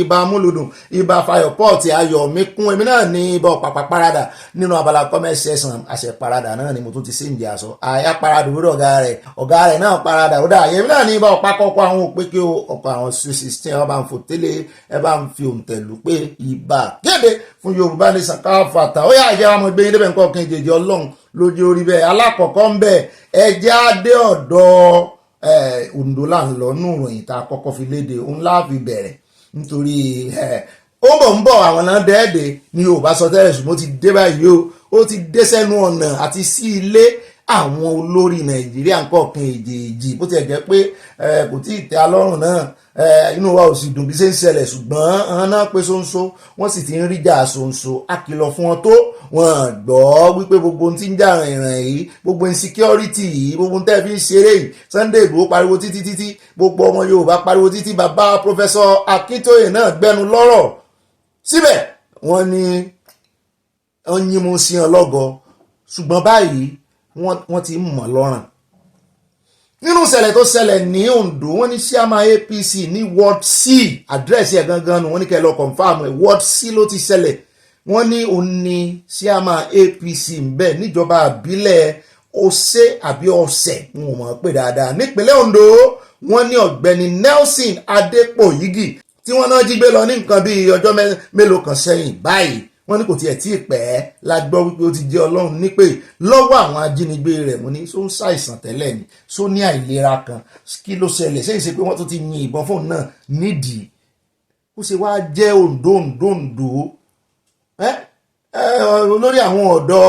ibà múlùdùn ibà fayọ̀ pọ́ọ̀tì ayọ̀ mi kún èmi náà ní ibà ọ̀pàpà parada nínú abala comment section àṣẹ parada náà ni mo tún ti sí ìjẹ́ aṣọ àyà parada lórí ọ̀gá rẹ̀ náà parada ó dà èmi náà ní ibà ọ̀pá kọ́kọ́ àwọn òpékè ọkọ̀ àwọn 16 ọba ń fò tẹ́lẹ̀ ẹ bá ń fi òǹtẹ̀lù pé ibà kéde fún Yorùbá ní sàkáfàtà ó yà jẹ́ àwọn ọmọ ẹgbẹ́ yín débẹ̀ nǹkan kan ìjèjì Ọlọ́run lójú orí bẹ́ẹ̀ alákọ̀ọ́kọ́ ń bẹ̀ ẹjẹ́ adé ọ̀dọ́ Ondo là ń lọ nù ròyìn tá a kọ́kọ́ fi léde òun láàfi bẹ̀rẹ̀ nítorí ó bọ̀ ń bọ̀ àwọn náà dẹ́ẹ̀dẹ̀ ni Yorùbá sọ tẹ́lẹ̀ ṣùgbọ́n ó ti dé báyìí ó ti dé sẹ́nu ọ̀nà àti sí ilé àwọn olórí Nàìjíríà nǹkan èjèèjì bó ti ẹ̀ jẹ́ pé kò tí ì tẹ́ alọ́rùn náà inú wa ò sì dùn bí ṣe ń ṣẹlẹ̀ ṣùgbọ́n àwọn náà pé ṣóńṣó wọ́n sì ti ń ríjà ṣóńṣó a kìlọ̀ fún wọn tó wọn gbọ́ wípé gbogbo ohun tí ń jà rìnrìn yìí gbogbo insecurity yìí gbogbo ohun tẹ́ fi ń ṣeré yìí Sunday Igboho pariwo títí gbogbo ọmọ Yorùbá pariwo títí bàbá Professor Akintoye náà gbẹnu lọ́rọ̀ síbẹ̀ wọ́n ní wọ́n yín mú sí ọlọ́gọ ṣùgbọ́n báyìí wọ́n ti mọ̀ lọ́rùn nínú ìṣẹ̀lẹ̀ tó ṣẹlẹ̀ ní Ondo wọ́n ní chairman APC ní Ward C àdírẹ́sì ẹ̀ gangan nù wọ́n ní kẹ́ lọ confam ẹ̀ Ward C ló ti ṣẹlẹ̀ wọ́n ní òun ní chairman APC ń bẹ níjọba àbílẹ̀ Ose àbí Ọ̀sẹ̀ wọn ò mọ̀ pé dáadáa nípínlẹ̀ Ondo wọ́n ní ọ̀gbẹ́ni Nelson Adépoyigi tí wọ́n náà jí gbé lọ ní nǹkan bíi ọjọ́ mélòó kan sẹ́yìn báyìí wọ́n ní kò tiẹ̀ tí ì pẹ́ la gbọ́ wípé ó ti jẹ́ Ọlọ́run nípè lọ́wọ́ àwọn ajínigbé rẹ̀ mo ní só ń ṣàìsàn tẹ́lẹ̀ ni só ní àìlera kan kí ló ṣẹlẹ̀ ṣé ìṣe pé wọ́n tún ti yin ìbọn fóun náà nídìí ó ṣe wá jẹ́ Ondo olórí àwọn ọ̀dọ́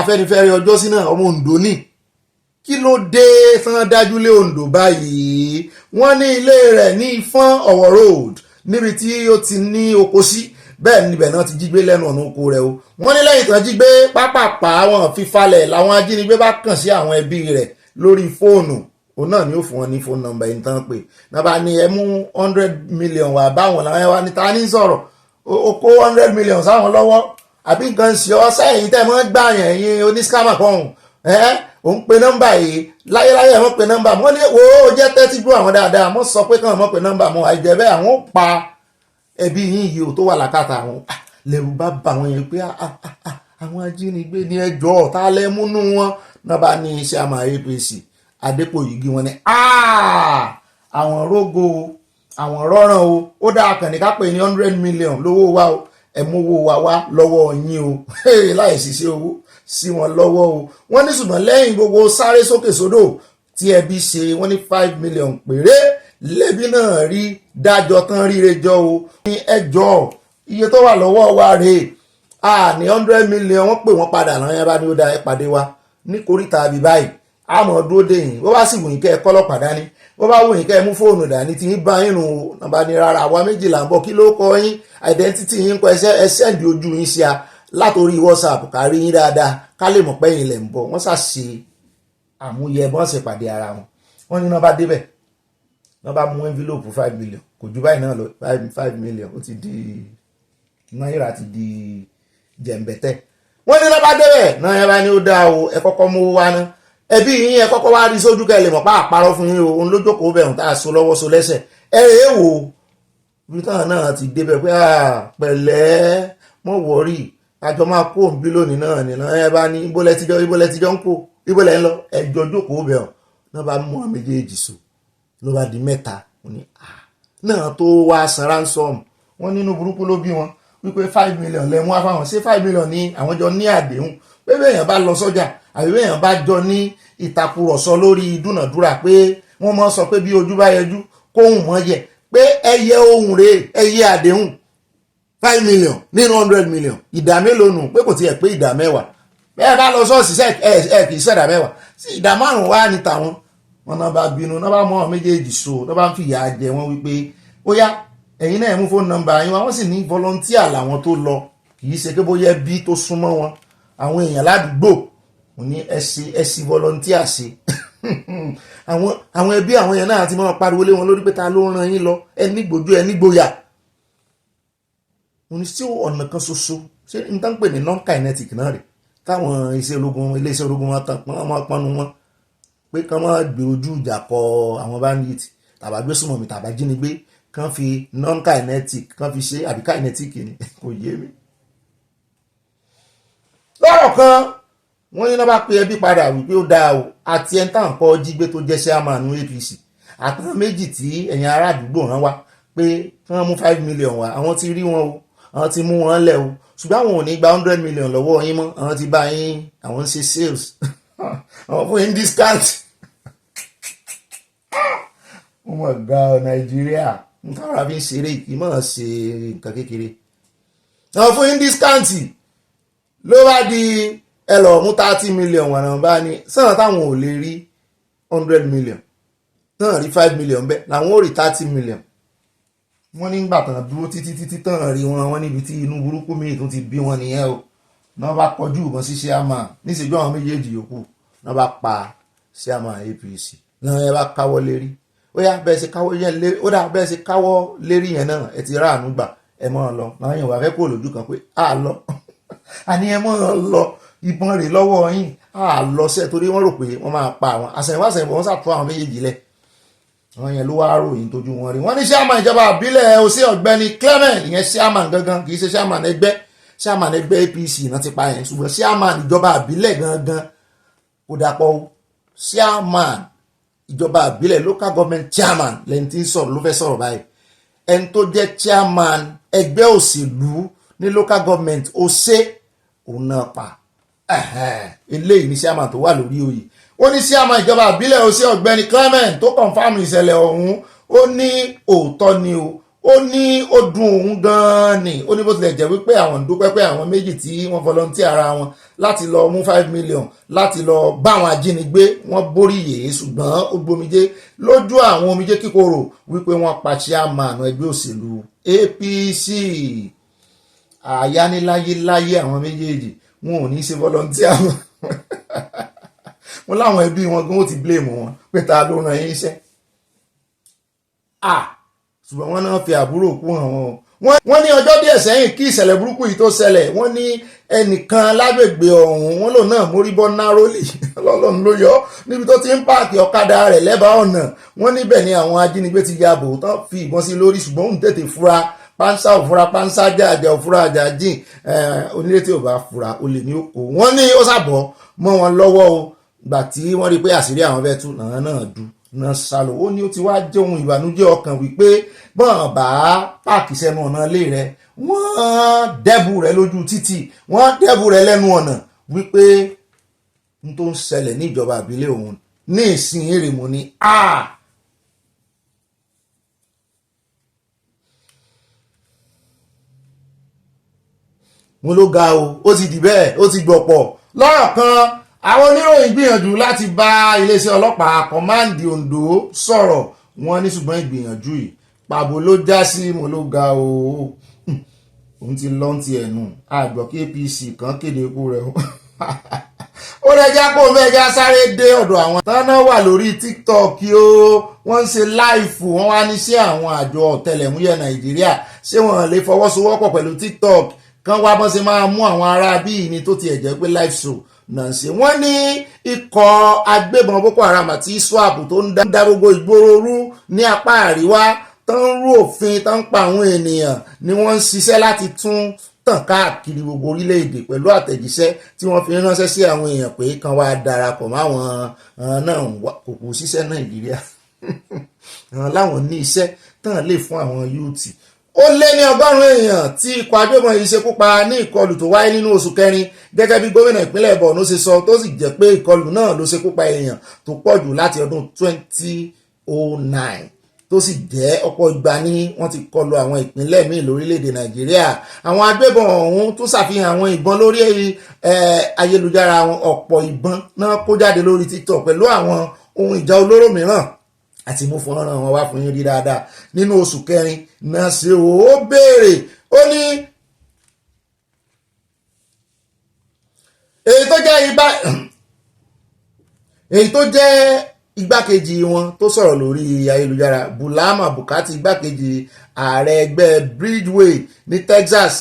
Afẹ́nifẹ́re ọjọ́ sí náà ọmọ Ondo ní kí ló dé tán dájú lé Ondo báyìí wọ́n ní ilé rẹ̀ ní Ifọ̀n Ọ̀wọ̀ road níbi tí ó ti ní oko sí bẹ́ẹ̀ níbẹ̀ náà ti jí gbé lẹ́nu ọ̀nà oko rẹ̀ o wọ́n ní lẹ́yìn tán jí gbé pápápá wọn fi falẹ̀ làwọn ajínigbé bá kàn sí àwọn ẹbí rẹ̀ lórí fóònù òun náà ni ó fún wọn ní fóònù nọ́mbà yìí tán pé náà bá ní ẹ mú 100 million wà báwọn làwọn ẹwà ní ta ní sọ̀rọ̀ ó kó 100 million sáwọn lọ́wọ́ àbí nǹkan ṣe ọ sẹ́yìn tẹ́ mọ́ gbà yẹn yín oníṣkámà kan òun pe nọ́mbà yìí láyéláyé wọ́n pe nọ́mbà wọ́n ní wo ó jẹ́ 30 gbọ́ àwọn dáadáa wọ́n sọ pé káwọn mọ́ pe nọ́mbà mọ́ àìjẹ́ àwọn ó pa ẹbí yín yìí ò tó wà lákàtà àwọn lẹ́rù bá bà wọ́n yẹn pé àwọn ajínigbé ní ẹjọ́ tá a lẹ́ múnú wọn náà bá ní iṣẹ́ àmà APC Adépoyigi wọn ni àwọn rógo àwọn rọ́ràn ó dáa kàn ní ká pè ní 100 million lówó wa o ẹ̀mówó wa wá lọ́wọ́ yín o láì ṣiṣẹ́ owó sí wọn lọ́wọ́ o wọ́n ní ṣùgbọ́n lẹ́yìn gbogbo sáré sókè sódò tí ẹbí ṣe wọ́n ní 5 million péré lẹ́bí náà rí dájọ́ tán ríre jọ o ní ẹjọ́ iye tó wà lọ́wọ́ wa rèé ní 100 million wọ́n pè wọ́n padà náà yẹn bá ní ó dá ẹ pàdé wa ní koríta àbí báyìí àmọ́ dúró dé yìí bó bá sì wù yín kẹ́ ẹ kọ́lọ́pàá dání bó bá wù yín kẹ́ ẹ mú fóònù dání tí yín bá yín nù nàbà ní rárá àwa méjìlá ń bọ̀ kí ló kọ yín identity yín kọ ẹ sẹ́ndì ojú yín sí a látòrí WhatsApp kárí yín dáadáa ká lè mọ̀ pé yín lẹ̀ ń bọ̀ wọ́n ṣàṣe àmúyẹ bọ́n ṣe pàdé ara wọn wọ́n ní náà bá débẹ̀ náà bá mú envelope 5 million kò ju báyìí náà lọ 5 million ó ti di náírà ti di jẹ̀ǹbẹ̀tẹ̀ wọ́n ní náà bá débẹ̀ náà yẹn bá ní ó dáa o ẹ kọ́kọ́ mú wá ná ẹbí yín ẹ kọ́kọ́ wá rí sójú kẹ́ lè mọ̀ pa àparọ́ fún yín o òun ló jókòó bẹ̀rùn tá a so lọ́wọ́ so lẹ́sẹ̀ ẹ rèé wò britain náà ti débẹ̀ pé pẹ̀lẹ́ mọ̀ wọ́rì àjọ máa kó òǹbí lónìí náà nìyẹn ẹ bá ní ibólẹ̀ tíjọ́ ń kó ibólẹ̀ ń lọ ẹjọ́ jókòó bẹ̀rùn náà bá mú àwọn méjèèjì so ló bá di mẹ́ta náà tó wá san ransom wọ́n nínú burúkú ló bí wọn wípé 5 million lẹ́mú wá fáwọn ṣé 5 million ní àwọn jọ ní àdéhùn pé bẹ́ẹ̀yàn bá lọ sọ́jà àbí bẹ́ẹ̀yàn bá jọ ní ìtàkùrọ̀sọ lórí ìdúnàdúrà pé wọ́n mọ̀ sọ pé bí ojú bá yẹjú kóhùn mọ́ yẹ pé ẹyẹ ohun rèé ẹyẹ àdéhùn 5 million nínú 100 million ìdá mélòó nù pé kò tiẹ̀ pé ìdá mẹ́wàá bẹ́ẹ̀ bá lọ sọ́ọ̀sì ẹ̀ kì í ṣẹ̀dá mẹ́wàá sí ìdá márùn-ún wá ní tàwọn wọn náà bá bínú náà bá mọ́ àwọn méjèèjì so náà bá ń fìyà jẹ wọ́n wípé ó yá ẹ̀yin náà mú fóònù nọ́mbà yín wọ́n sì ní volunteer làwọn tó lọ kì í ṣe pé bóyá bí tó súnmọ́ wọn àwọn èèyàn ládùúgbò mo ní ẹsì volunteer ṣe àwọn ẹbí àwọn èèyàn náà ti máa pariwo lé wọn lórí pé ta ló rán yín lọ ẹni gbójú ẹni gbóyà mo ní sí ọ̀nà kan ṣoṣo ṣé n tán pè ní non-kinetic náà rè táwọn iléeṣẹ́ ológun wọn tán wọ́n pọnú wọn pé kán máa gbé ojú ìjà kọ àwọn bandit tàbá gbé súnmọ́ tàbá jínigbé kán fi non-kinetic kán fi ṣe àbí kinetic ni kò yé mi. lọ́rọ̀ kan wọ́n ní náà bá pe ẹbí padà wípé ó dáa o àti ẹni táwọn kọ́ jígbé tó jẹ́ chairman APC àtàwọn méjì tí ẹ̀yin ará àdúgbò rán wá pé kán mú 5 million wá àwọn ti rí wọn o àwọn ti mú wọn lẹ̀ o ṣùgbọ́n àwọn ò ní gba 100 million lọ́wọ́ yín mọ́ àwọn ti bá yín àwọn ń ṣe sales àwọn fún yín discount. wọ́n mọ̀ ga Nàìjíríà nǹkan ara fi ń ṣeré kì í mọ̀ ṣe nǹkan kékeré àwọn fún yín discount ló bá di ẹ lọ mú 30 million wọ̀nà bá ní sọ̀rọ̀ táwọn ò lè rí 100 million náà rí 5 million bẹ́ẹ̀ làwọn ò rí 30 million wọ́n nígbà tán dúró títí tán rí wọn níbi tí inú burúkú míì tó ti bí wọn nìyẹn o náà bá kọjú ìbọn sí chairman níṣẹ́jú àwọn méjèèjì yòókù náà bá pa chairman APC náà ẹ bá káwọ́ lérí ó yá bẹ́ẹ̀ ṣe káwọ́ yẹn lérí ó dà bẹ́ẹ̀ ṣe káwọ́ lérí yẹn náà ẹ ti ráàánú gbà ẹ mọ́ ọ lọ náà yẹn wà fẹ́ kó lójú kan pé á lọ àní ẹ mọ́ ọ lọ ìbọn rẹ̀ lọ́wọ́ yín á lọ sẹ́ torí wọ́n rò pé wọ́n máa pa àwọn àṣẹ̀yìnwáṣẹ̀yìnbọn wọ́n sàtọ́ àwọn méjèèjì lẹ̀ àwọn yẹn ló wá ròyìn tójú wọn rí wọ́n ní chairman ìjọba àbílẹ̀ òsì Ọ̀gbẹ́ni Clement ìyẹn chairman gangan kì í ṣe chairman ẹgbẹ́ APC náà ti pa yẹn ṣùgbọ́n chairman ìjọba àbílẹ̀ gangan kò dàpọ̀ chairman ìjọba àbílẹ̀ local government chairman lẹ́ni tí ń sọ̀rọ̀ ló fẹ́ sọ̀rọ̀ báyìí ẹni tó jẹ́ chairman ẹgbẹ́ òṣèlú ní local government ó ṣe òun náà pa eléyìí ní chairman tó wà lórí oyè ó ní chairman ìjọba àbílẹ̀ òsì Ọ̀gbẹ́ni Clement tó confam ìṣẹ̀lẹ̀ ọ̀hún ó ní òótọ́ ni ó ní ó dùn òun gan-an ni ó ní bó tilẹ̀ jẹ́ wípé àwọn ń dúpẹ́ pé àwọn méjì tí wọ́n volunteer ara wọn láti lọ mú 5 million láti lọ bá àwọn ajínigbé wọ́n borí yèé ṣùgbọ́n ó gbomijé lójú àwọn omijé kíkorò wípé wọ́n pa chairman ẹgbẹ́ òṣèlú APC àyániláyéláyé àwọn méjèèjì wọn ò ní ṣe volunteer wọn láwọn ẹbí wọn gan ó ti blame wọn pé ta ló ràn yín iṣẹ́ ṣùgbọ́n wọ́n náà fi àbúrò kú hàn wọ́n ní ọjọ́ díẹ̀ sẹ́yìn kí ìṣẹ̀lẹ̀ burúkú yìí tó ṣẹlẹ̀ wọ́n ní ẹnìkan lágbègbè ọ̀hún wọ́n lòun náà mórí bọ́ nárólì lọ́lọ́run ló yọ níbi tó ti ń páàkì ọ̀kadà rẹ̀ lẹ́bàá ọ̀nà wọ́n níbẹ̀ ni àwọn ajínigbé ti ya bò tán fi ìbọn sí lórí ṣùgbọ́n òun tètè fura pánsá òfura pánsá jáàjà òfura àjàjìn onílé tí ò bá fura olè ní oko wọ́n ní ó sàbọ̀ mọ́ wọn lọ́wọ́ o gbà tí wọ́n rí pé àṣírí àwọn fẹ́ tú náà dù náà sálọ ó ní ó ti wá jẹ́ ohun ìbànújẹ́ ọkàn wípé bọ́n bá páàkì sẹ́nu ọ̀nà ilé rẹ̀ wọ́n dẹ́bù rẹ̀ lójú títì wọ́n dẹ́bù rẹ̀ lẹ́nu ọ̀nà wípé n tó ń ṣẹlẹ̀ ní ìjọba ìbílẹ̀ òun ní ìsìn èrè mo ní mo ló ga o ó ti dì bẹ́ẹ̀ ó ti gbọ̀pọ̀ lọ́rọ̀ kan àwọn oníròyìn gbìyànjú láti bá iléeṣẹ́ ọlọ́pàá kọ́máǹdì Ondo sọ̀rọ̀ wọ́n ní ṣùgbọ́n ìgbìyànjú yìí pàbó ló já sí mo ló ga o òun ti lọ́ntì ẹ̀nù àgbọ̀ kí APC kan kéde ikú rẹ̀ ó rẹjá kó mẹ́jà sáré dé ọ̀dọ̀ àwọn tánà wà lórí TikTok o wọ́n ń ṣe láìfù wọ́n wá ní sí àwọn àjọ ọ̀tẹlẹ̀múyẹ́ Nàìjíríà ṣé wọ́n lè fọwọ́sowọ́pọ̀ pẹ̀lú TikTok kan wá bọ́n ṣe máa mú àwọn ará bíi ní tó ti ẹ̀jẹ̀ pé live show náà ṣe wọ́n ní ikọ̀ agbébọn Boko Haram àti ISWAP tó ń dá gbogbo ìgboro rú ní apá àríwá tó ń rú òfin tó ń pa àwọn ènìyàn ni wọ́n ń ṣiṣẹ́ láti tún tàn káàkiri gbogbo orílẹ̀-èdè pẹ̀lú àtẹ̀jíṣẹ́ tí wọ́n fi ránṣẹ́ sí àwọn èèyàn pé kan wá darapọ̀ máwọn náà kò kù síṣẹ́ Nàìjíríà láwọn ní iṣẹ́ tán lè fún àwọn yúùtì. Ó lé ní 100 èèyàn tí ikọ̀ agbébọn yìí ṣekú pa ní ìkọlù tó wáyé nínú oṣù kẹrin gẹ́gẹ́ bí gómìnà ìpínlẹ̀ Borno ṣe sọ, tó sì jẹ́ pé ìkọlù náà ló ṣekú pa èèyàn tó pọ̀ jù láti ọdún 2009 tó sì jẹ́ ọ̀pọ̀ ìgbà ní wọ́n ti kọlù àwọn ìpínlẹ̀ míì lórílẹ̀‐èdè Nàìjíríà. Àwọn agbébọn ọ̀hún tún ṣàfihàn àwọn ìbọn lórí ayélujára, àwọn ọ̀pọ̀ ìbọn náà kó jáde lórí TikTok pẹ̀lú àwọn ohun ìjà olóró mìíràn àti mú fọ́nrán wọn wá fún yín rí dáadáa. Nínú oṣù kẹrin náà ṣe ó béèrè, ó ní èyí tó jẹ́ igbákejì wọn tó sọ̀rọ̀ lórí ayélujára, Bulama Bukati, igbákejì ààrẹ ẹgbẹ́ Bridgeway ní Texas,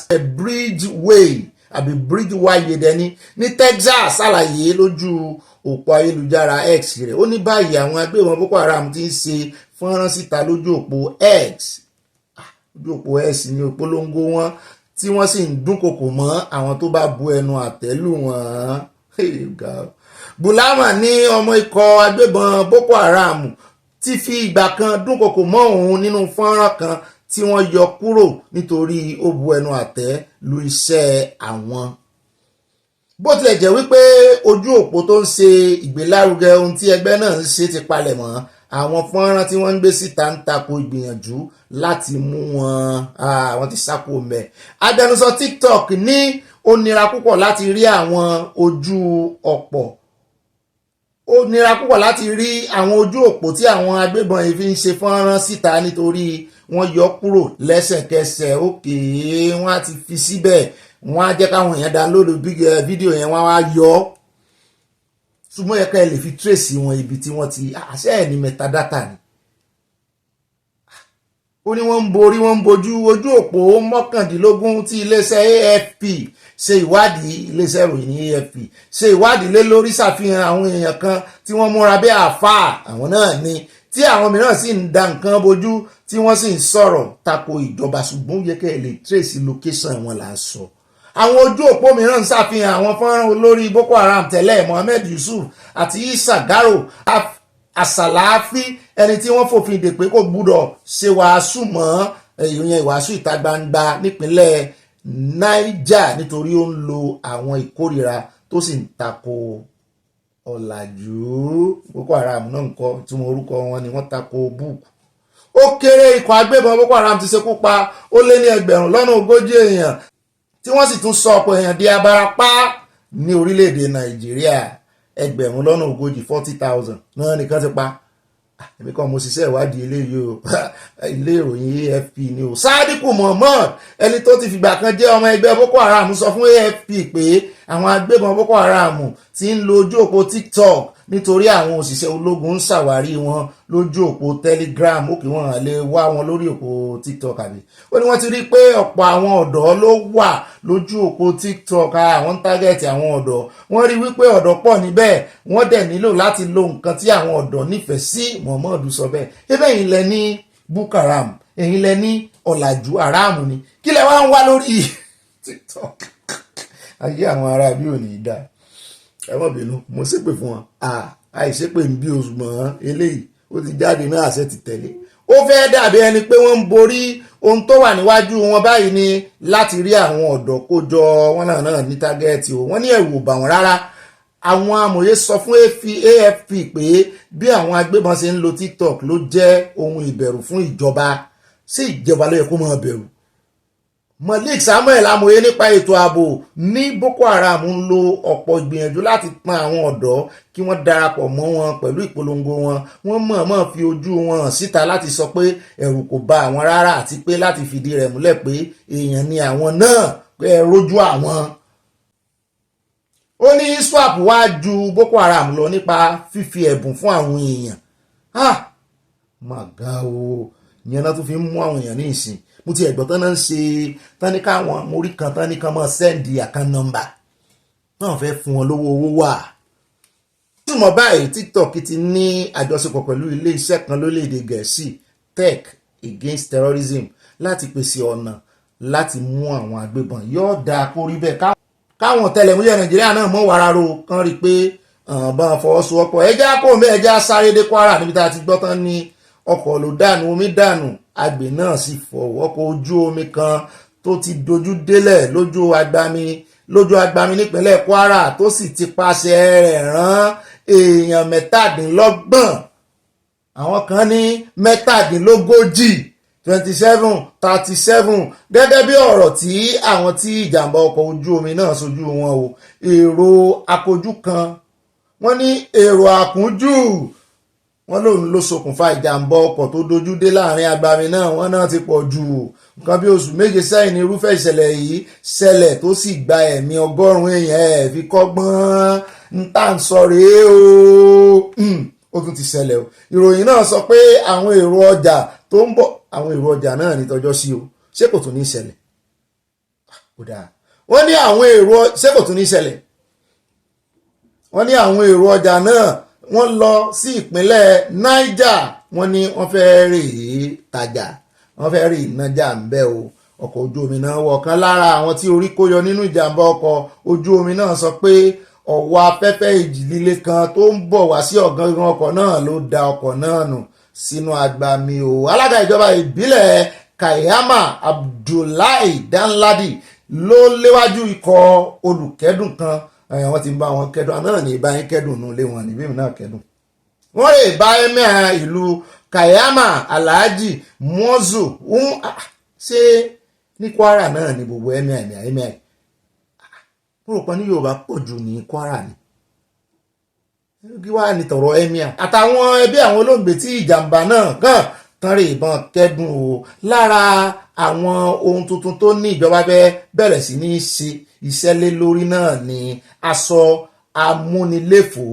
Bridgeway dẹni ní Texas ṣàlàyé lójú òpó ayélujára X rẹ̀. Ó ní báyìí àwọn agbébọn Boko Haram ti ń ṣe fọ́nrán síta lójú òpó X ní òpólongo wọn tí wọ́n sì ń dúnkokò mọ́ àwọn tó bá bu ẹnu àtẹ́lù wọn. Bulama ní ọmọ ikọ̀ agbébọn Boko Haram ti fi ìgbà kan dúnkokò mọ́ òun nínú fọ́nrán kan tí wọ́n yọ kúrò nítorí ó bu ẹnu àtẹ́ lu iṣẹ́ àwọn. Bó tilẹ̀ jẹ́ wípé ojú òpó tó ń ṣe ìgbélárugẹ ohun tí ẹgbẹ́ náà ń ṣe ti palẹ̀ mọ́, àwọn fọ́nrán tí wọ́n ń gbé síta ń tako ìgbìyànjú láti mú wọn ti sáko mẹ́. Agbẹnusọ TikTok ní ó nira púpọ̀ láti rí àwọn ojú òpó tí àwọn agbébọn yìí fi ń ṣe fọ́nrán síta nítorí wọ́n yọ kúrò lẹ́sẹ̀kẹsẹ̀. Òkè wọ́n á ti fi síbẹ̀, wọ́n á jẹ́ káwọn èèyàn download fídíò yẹn, wọ́n á yọ ọ́. Ṣùgbọ́n ẹ̀ka ẹ̀ lè fi trace wọn ibi tí wọ́n ti àṣẹ ẹ̀ ní metadata ni. Ó ní wọ́n ń bojú ojú òpó 19 tí iléeṣẹ́ AFP ṣe ìwádìí, iléeṣẹ́ ìròyìn ní AFP ṣe ìwádìí lé lórí, ṣàfihàn àwọn èèyàn kan tí wọ́n múra bí àáfàá àwọn náà ni, tí àwọn mìíràn sì ń da nǹkan bojú tí wọ́n sì ń sọ̀rọ̀ tako ìjọba. Ṣùgbọ́n ó yẹ kẹ́ ẹ̀ lè trace location wọn là ń sọ. Àwọn ojú òpó mìíràn ń ṣàfihàn àwọn fọ́nrán olórí Boko Haram tẹ́lẹ̀ Mohammed Yusuf àti Isa Garo Asalafi, ẹni tí wọ́n fòfin dè pé kò gbúdọ̀ ṣe wàásù mọ́ ìyẹn ìwàásù ìta gbangba nípínlẹ̀ Niger nítorí ó ń lo àwọn ìkórìíra tó sì ń tako ọ̀làjú. Boko Haram náà nǹkan tí wọ́n orúkọ wọn ni wọ́n tako búùkù. Ó kéré ikọ̀ agbébọn Boko Haram ti ṣekú pa ó lé ní 140 èèyàn tí wọ́n sì tún sọ ọ̀pọ̀ èèyàn di abarapá ní orílẹ̀-èdè Nàìjíríà. 140, 40,000 náà nìkan ti pa. Èmi kan mo ṣiṣẹ́ ìwádìí eléyìí o, ilé ìròyìn AFP ni o. Sadiku Muhammad, ẹni tó ti fìgbà kan jẹ́ ọmọ ẹgbẹ́ Boko Haram, sọ fún AFP pé àwọn agbébọn Boko Haram ti ń lo ojú òpó TikTok nítorí àwọn òṣìṣẹ́ ológun ń ṣàwárí wọn lójú òpó Telegram. Ó kì wọ́n lè wá wọn lórí òpó TikTok àbí. Ó ní wọ́n ti rí pé ọ̀pọ̀ àwọn ọ̀dọ́ ló wà lójú òpó TikTok, àwọn tágẹ́ẹ̀tì àwọn ọ̀dọ́. Wọ́n rí wípé ọ̀dọ́ pọ̀ níbẹ̀, wọ́n dẹ̀ nílò láti lo nǹkan tí àwọn ọ̀dọ́ nífẹ̀ẹ́ sí. Muhammad sọ bẹ́ẹ̀. Ebe ẹ̀yin lẹ ní Boko Haram, ẹ̀yin lẹ ní ọ̀làjú haram ni, kí lẹ wá ń wá lórí TikTok? Ayé àwọn ará bí ò ní í dá. Ẹ má bínú, mo ṣépè fún wọn. Àìṣépè ń bí oṣù mọ́ eléyìí ó ti jáde náà, àṣẹ ti tẹ̀lé. Ó fẹ́ dàbí ẹni pé wọ́n ń borí ohun tó wà níwájú wọn báyìí ni láti rí àwọn ọ̀dọ́ kó jọ wọn náà ní tágẹ́ẹ̀tì o. Wọ́n ní ẹ̀rù ò bà wọ́n rárá. Àwọn amòye sọ fún AFP pé bí àwọn agbébọn ṣe ń lo TikTok ló jẹ́ ohun ìbẹ̀rù fún ìjọba. Sí ìjọba ló yẹ kó máa bẹ̀rù. Malik Samuel, amòye nípa ètò ààbò ní Boko Haram ń lo ọ̀pọ̀ ìgbìyànjú láti pọn àwọn ọ̀dọ́ kí wọ́n darapọ̀ mọ́ wọn pẹ̀lú ìpolongo wọn. Wọ́n mọ̀ọ́mọ̀ fi ojú wọn hàn síta láti sọ pé ẹ̀rù kò bà àwọn rárá àti pé láti fìdí rẹ̀ múlẹ̀ pé èèyàn ni àwọn náà, pé ẹ rójú àwọn. Ó ní ISWAP wá ju Boko Haram lọ nípa fífi ẹ̀bùn fún àwọn èèyàn. Màgá o, ìyẹn náà tún fi ń mú àwọn èèyàn ní ìsìn. Mo ti ẹ̀gbọ́n tán náà ń ṣe táníkà àwọn mórí kan táníkà máa sẹ́ndì account number náà fẹ́ fún wọn lówó owó wà. Túmọ̀ báyìí TikTok ti ní àjọṣepọ̀ pẹ̀lú ilé iṣẹ́ kan lórílẹ̀‐èdè Gẹ̀ẹ́sì, Tech Against Terrorism, láti pèsè ọ̀nà láti mú àwọn agbébọn yóò dáa kó rí bẹ́ẹ̀ káwọn ọ̀tẹlẹ̀múyẹ́ nàìjíríà náà mọ́ wàrà ro kán rí i pé bá wọn fọwọ́sowọ́pọ̀ ẹja kó mẹ́ ẹja sáré dé Kwara níbi tá a ti gbọ́ tán ní ọkọ̀ ló dànù omi dànù agbè náà sì fọwọ́ ọkọ̀ ojú omi kan tó ti dojú délẹ̀ lójú agbami nípínlẹ̀ Kwara tó sì ti pàṣẹ rẹ̀ rán èèyàn 27 àwọn kan ní 27 27 37 gẹ́gẹ́ bí ọ̀rọ̀ tí àwọn tí ìjàmbá ọkọ̀ ojú omi náà sojú wọn o èrò akójú kan wọ́n ní èrò àkúnjù wọ́n lòun ló ṣokùnfà ìjàmbá ọkọ̀ tó dojú dé láàrin agbami náà wọ́n náà ti pọ̀ jù nǹkan bí oṣù méje sẹ́yìn ní irúfẹ́ ìṣẹ̀lẹ̀ yìí ṣẹlẹ̀ tó sì gba ẹ̀mí 100 èèyàn fi kọ́gbọ́n ń tà ń sọ rèé ó tún ti ṣẹlẹ̀ o ìròyìn náà sọ pé àwọn èrò ọjà tó ń bọ̀ àwọn èrò ọjà náà ní tọjọ́ sí o ṣé kò tún ní ṣẹlẹ̀ wọ́n ní àwọn èrò ṣé kò tún ní ṣẹlẹ̀ wọ́n ní àwọn èrò ọjà náà wọ́n lọ sí ìpínlẹ̀ Niger wọ́n ní wọ́n fẹ́ rè é tajà wọ́n fẹ́ rè ìnajà ń bẹ́ o ọkọ̀ ojú omi náà wọ̀ kan lára àwọn tí orí kó yọ nínú ìjàmbá ọkọ̀ ojú omi náà sọ pé ọ̀wọ́ afẹ́fẹ́ ìjì líle kan tó ń bọ̀ wá sí ọ̀gángan ọkọ̀ náà ló da ọkọ̀ náà nù sínú agbami o alága ìjọba ìbílẹ̀ Kayama Abdullahi Danladi ló léwájú ikọ̀ olùkẹ́dùn kan wọ́n ti ń bá wọn kẹ́dùn náà ní bá yín kẹ́dùn nù lé wọn níbí náà kẹ́dùn wọ́n lè bá emir ìlú Kayama Alhaji Muozu ṣé ní Kwara náà ní gbogbo emir púròpọ̀ ní Yorùbá pọ̀ jù ní Kwara ni kí wàá ní tọ̀rọ̀ emir àtàwọn ẹbí àwọn olóògbé tí ìjàmbá náà kàn tán rè ìbọn kẹ́dùn o lára àwọn ohun tuntun tó ní ìjọba bẹ̀rẹ̀ sí ní ṣe iṣẹ́ lé lórí náà ni aṣọ amúniléfò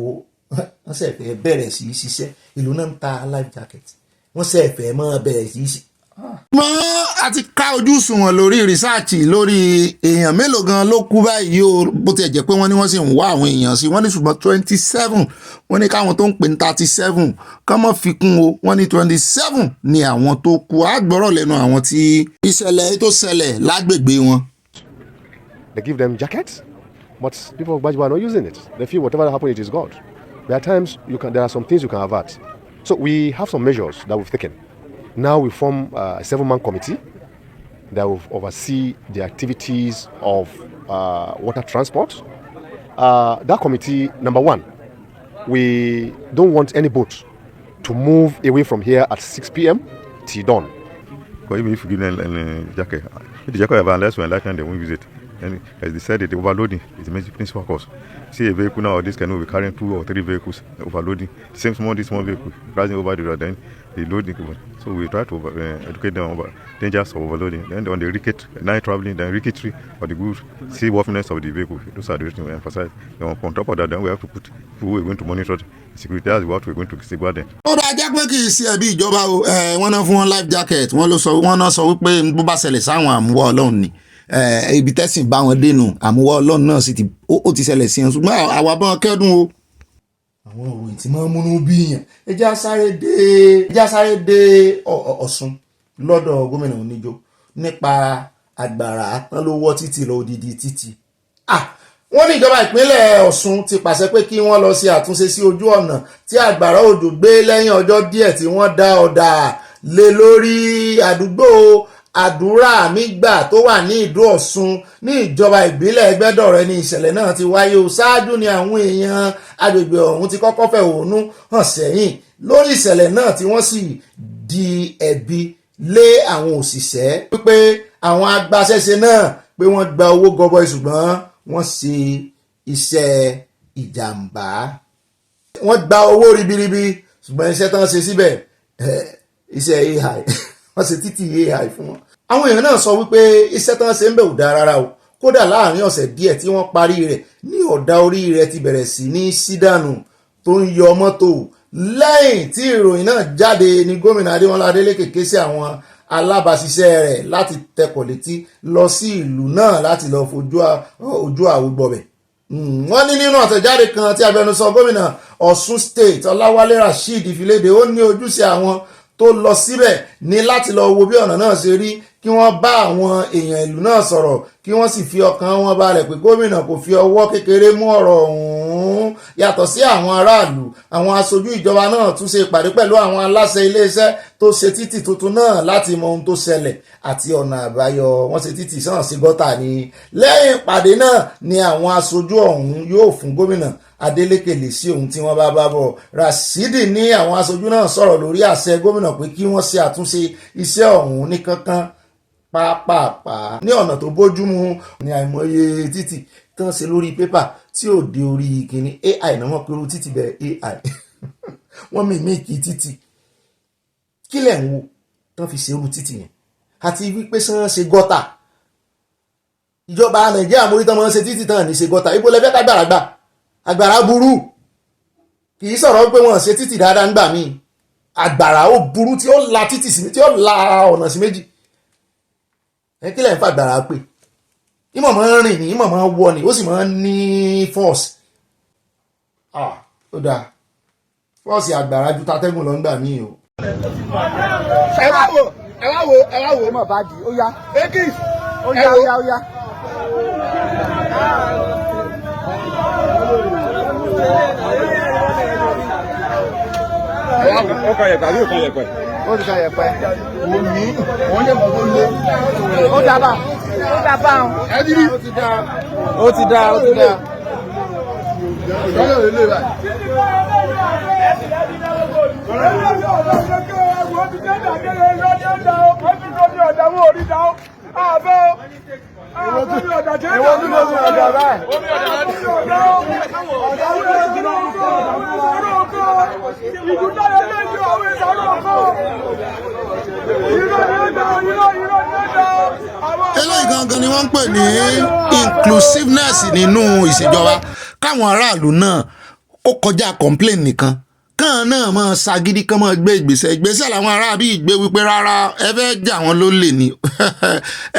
wọ́n sì fẹ́ bẹ̀rẹ̀ sí í ṣiṣẹ́ ìlú náà ń ta life jacket wọ́n sì fẹ́ mọ́ bẹ̀rẹ̀ sí í ṣe. mọ́ àti ká ojú sùnwọ̀n lórí rìsáàtì lórí èèyàn mélòó gan ló kú báyìí o bó tiẹ̀ jẹ́ pé wọ́n ní wọ́n sì ń wá àwọn èèyàn sí wọ́n ní ṣùgbọ́n 27 wọ́n ní káwọn tó ń pè ní 37 kán mọ́ fi kún o wọ́n ní 27 ni àwọn tó kú àgbọ̀rọ̀ lẹ́nu àwọn tí ìṣẹ̀lẹ̀ tó ṣẹlẹ̀ lágbègbè wọn. They give them jackets, but people of Bajwa are not using it. They feel whatever happened, it is God. There are times there are some things you can avert. So we have some measures that we've taken. Now we form a 7-man committee that will oversee the activities of water transport. That committee, number one, we don't want any boat to move away from here at 6 p.m. till dawn. Even if you give them a jacket, if the jacket have unless when like they won't use it. And as they said, the overloading is the major principal cause. See a vehicle nowadays can be carrying 2 or 3 vehicles overloading. Same small vehicle rising over the road, then the loading. So we try to educate them about dangers of overloading. Then on the ricket, night traveling, then ricketry or the good seaworthiness of the vehicle. Those are the things we emphasize. Then on top of that, then we have to put who we're going to monitor security. That's what we're going to safeguard them. ó dáa jẹ́ pé kì í ṣe ẹ̀bí ìjọba o wọ́n náà fún wọn life jacket wọ́n náà sọ wípé bó bá ṣẹlẹ̀ sáwọn àmúwá Ọlọ́run ni ibi tẹ́sìn bá wọn dénú àmúwá Ọlọ́run náà sì ó ti ṣẹlẹ̀ sí wọn ṣùgbọ́n àwa bá wọn kẹ́dùn o. àwọn òròyìn tí máa ń múnú bí yàn ẹjá sáré dé Ọ̀ṣun lọ́dọ̀ gómìnà Oníjó nípa àgbàrá tán ló wọ́ títì lọ odidi títì. wọ́n ní ìjọba ìpínlẹ̀ Ọ̀ṣun ti pàṣẹ pé kí wọ́n lọ ṣe àtúnṣe sí ojú ọ̀nà tí àgbàrá òjò gbé lẹ́yìn ọjọ́ díẹ̀ tí wọ́n dá ọ̀dà lé lórí àdúgbò àdúrà mígbà tó wà ní ìdó Ọ̀ṣun ní ìjọba ìbílẹ̀ Ẹgbẹ́dọ̀rẹ́ ní ìṣẹ̀lẹ̀ náà ti wáyé o ṣáájú ni àwọn èèyàn agbègbè ọ̀hún ti kọ́kọ́ fẹ̀hónú hàn sẹ́yìn lórí ìṣẹ̀lẹ̀ náà tí wọ́n sì di ẹ̀bi lé àwọn òṣìṣẹ́ wípé àwọn agbaṣẹ́ṣe náà pé wọ́n gba owó gọbọi ṣùgbọ́n wọ́n ṣe iṣẹ́ ìjàmbá wọ́n gba owó ribiribi ṣùgbọ́n iṣẹ́ tán ṣe síbẹ̀ iṣẹ́ AI wọ́n ṣe títí AI fún wọn. àwọn èèyàn náà sọ wípé iṣẹ́ tán ṣe ń bẹ̀ ò dáa rárá o kódà láàrin ọ̀sẹ̀ díẹ̀ tí wọ́n parí rẹ̀ ní ọ̀dà orí rẹ̀ ti bẹ̀rẹ̀ sí ní sídànù tó ń yọ mọ́tò. lẹ́yìn tí ìròyìn náà jáde ní gómìnà Adémọ́lá Adélékè ké sí àwọn alábàáṣiṣẹ́ rẹ̀ láti tẹkọ̀ létí lọ sí ìlú náà láti lọ fojú àwògbọ̀bẹ̀. wọ́n ní nínú àtẹ̀jáde kan tí abẹnusọ gómìnà Ọ̀ṣun State Ọláwálé Rasheed fi léde ó ní ojúṣe àwọn tó lọ síbẹ̀ ní láti lọ wo bí ọ̀nà náà ṣe rí kí wọ́n bá àwọn èèyàn ìlú náà sọ̀rọ̀ kí wọ́n sì fi ọkàn wọn balẹ̀ pé gómìnà kò fi ọwọ́ kékeré mú ọ̀rọ̀ ọ̀hún. Yàtọ̀ sí àwọn aráàlú, àwọn aṣojú ìjọba náà tún ṣe ìpàdé pẹ̀lú àwọn aláṣẹ iléeṣẹ́ tó ṣe títì tuntun náà láti mọ ohun tó ṣẹlẹ̀ àti ọ̀nà àbáyọ. Wọ́n ṣe títì sàn sí gọ́tà ni. Lẹ́yìn ìpàdé náà ni àwọn aṣojú ọ̀hún yóò fún gómìnà Adeleke lè sí ohun tí wọ́n bá bọ̀. Rasidi ní àwọn aṣojú náà sọ̀rọ̀ lórí àṣẹ gómìnà pé kí wọ́n ṣe àtúnṣe iṣẹ́ ọ̀hún ní kankan pàápàá ní ọ̀nà tó bójúmu. Ní àìmọye títì tán ṣe lórí pépà tí ò dé orí kìíní AI náà wọ́n pẹ̀lú títì bẹ̀rẹ̀ AI wọ́n mímí kì í títì kílẹ̀ ń wo tán fi ṣe irú títì yẹn àti wípé sán ṣe gọ́tà. Ìjọba Nàìjíríà mórí tán máa ń ṣe títì tán ní ṣe gọ́tà. Ibo lẹ́fẹ́ kágbàrà gbà àgbàrá burú kì í sọ̀rọ̀ pé wọ́n ṣe títì dáadáa ń gbà míì. Àgbàrá ó burú tí ó la títì sí tí ó la ọ̀nà sí méjì. Ẹ kílẹ̀ ń fa àgbàrá pé ìmọ̀ máa ń rìn ní ìmọ̀ máa ń wọ ni ó sì máa ń ní force. Ó dáa force àgbàrá ju tatẹ́gùn lọ ń gbà míì o. ẹ wá wo mọ̀ bá di ó yá ekis ó yá. Ó kọ yẹ̀pẹ̀ àbí ó kọ yẹ̀pẹ̀? Ó ti kọ yẹ̀pẹ̀. Òní wọ́n yẹ̀ mọ́ tó lé. Ó dábàá o. Ẹ dídí. Ó ti dá. Ìjọba lè lè báyìí. Eléyìí gangan ni wọ́n ń pè ní inclusiveness nínú ìṣèjọba. Káwọn aráàlú náà ó kọjá complain nìkan kàn náà máa ṣagídí kán máa gbé ìgbésẹ̀ làwọn ará bí ìgbé wípé rárá ẹ fẹ́ jà wọ́n lólè ni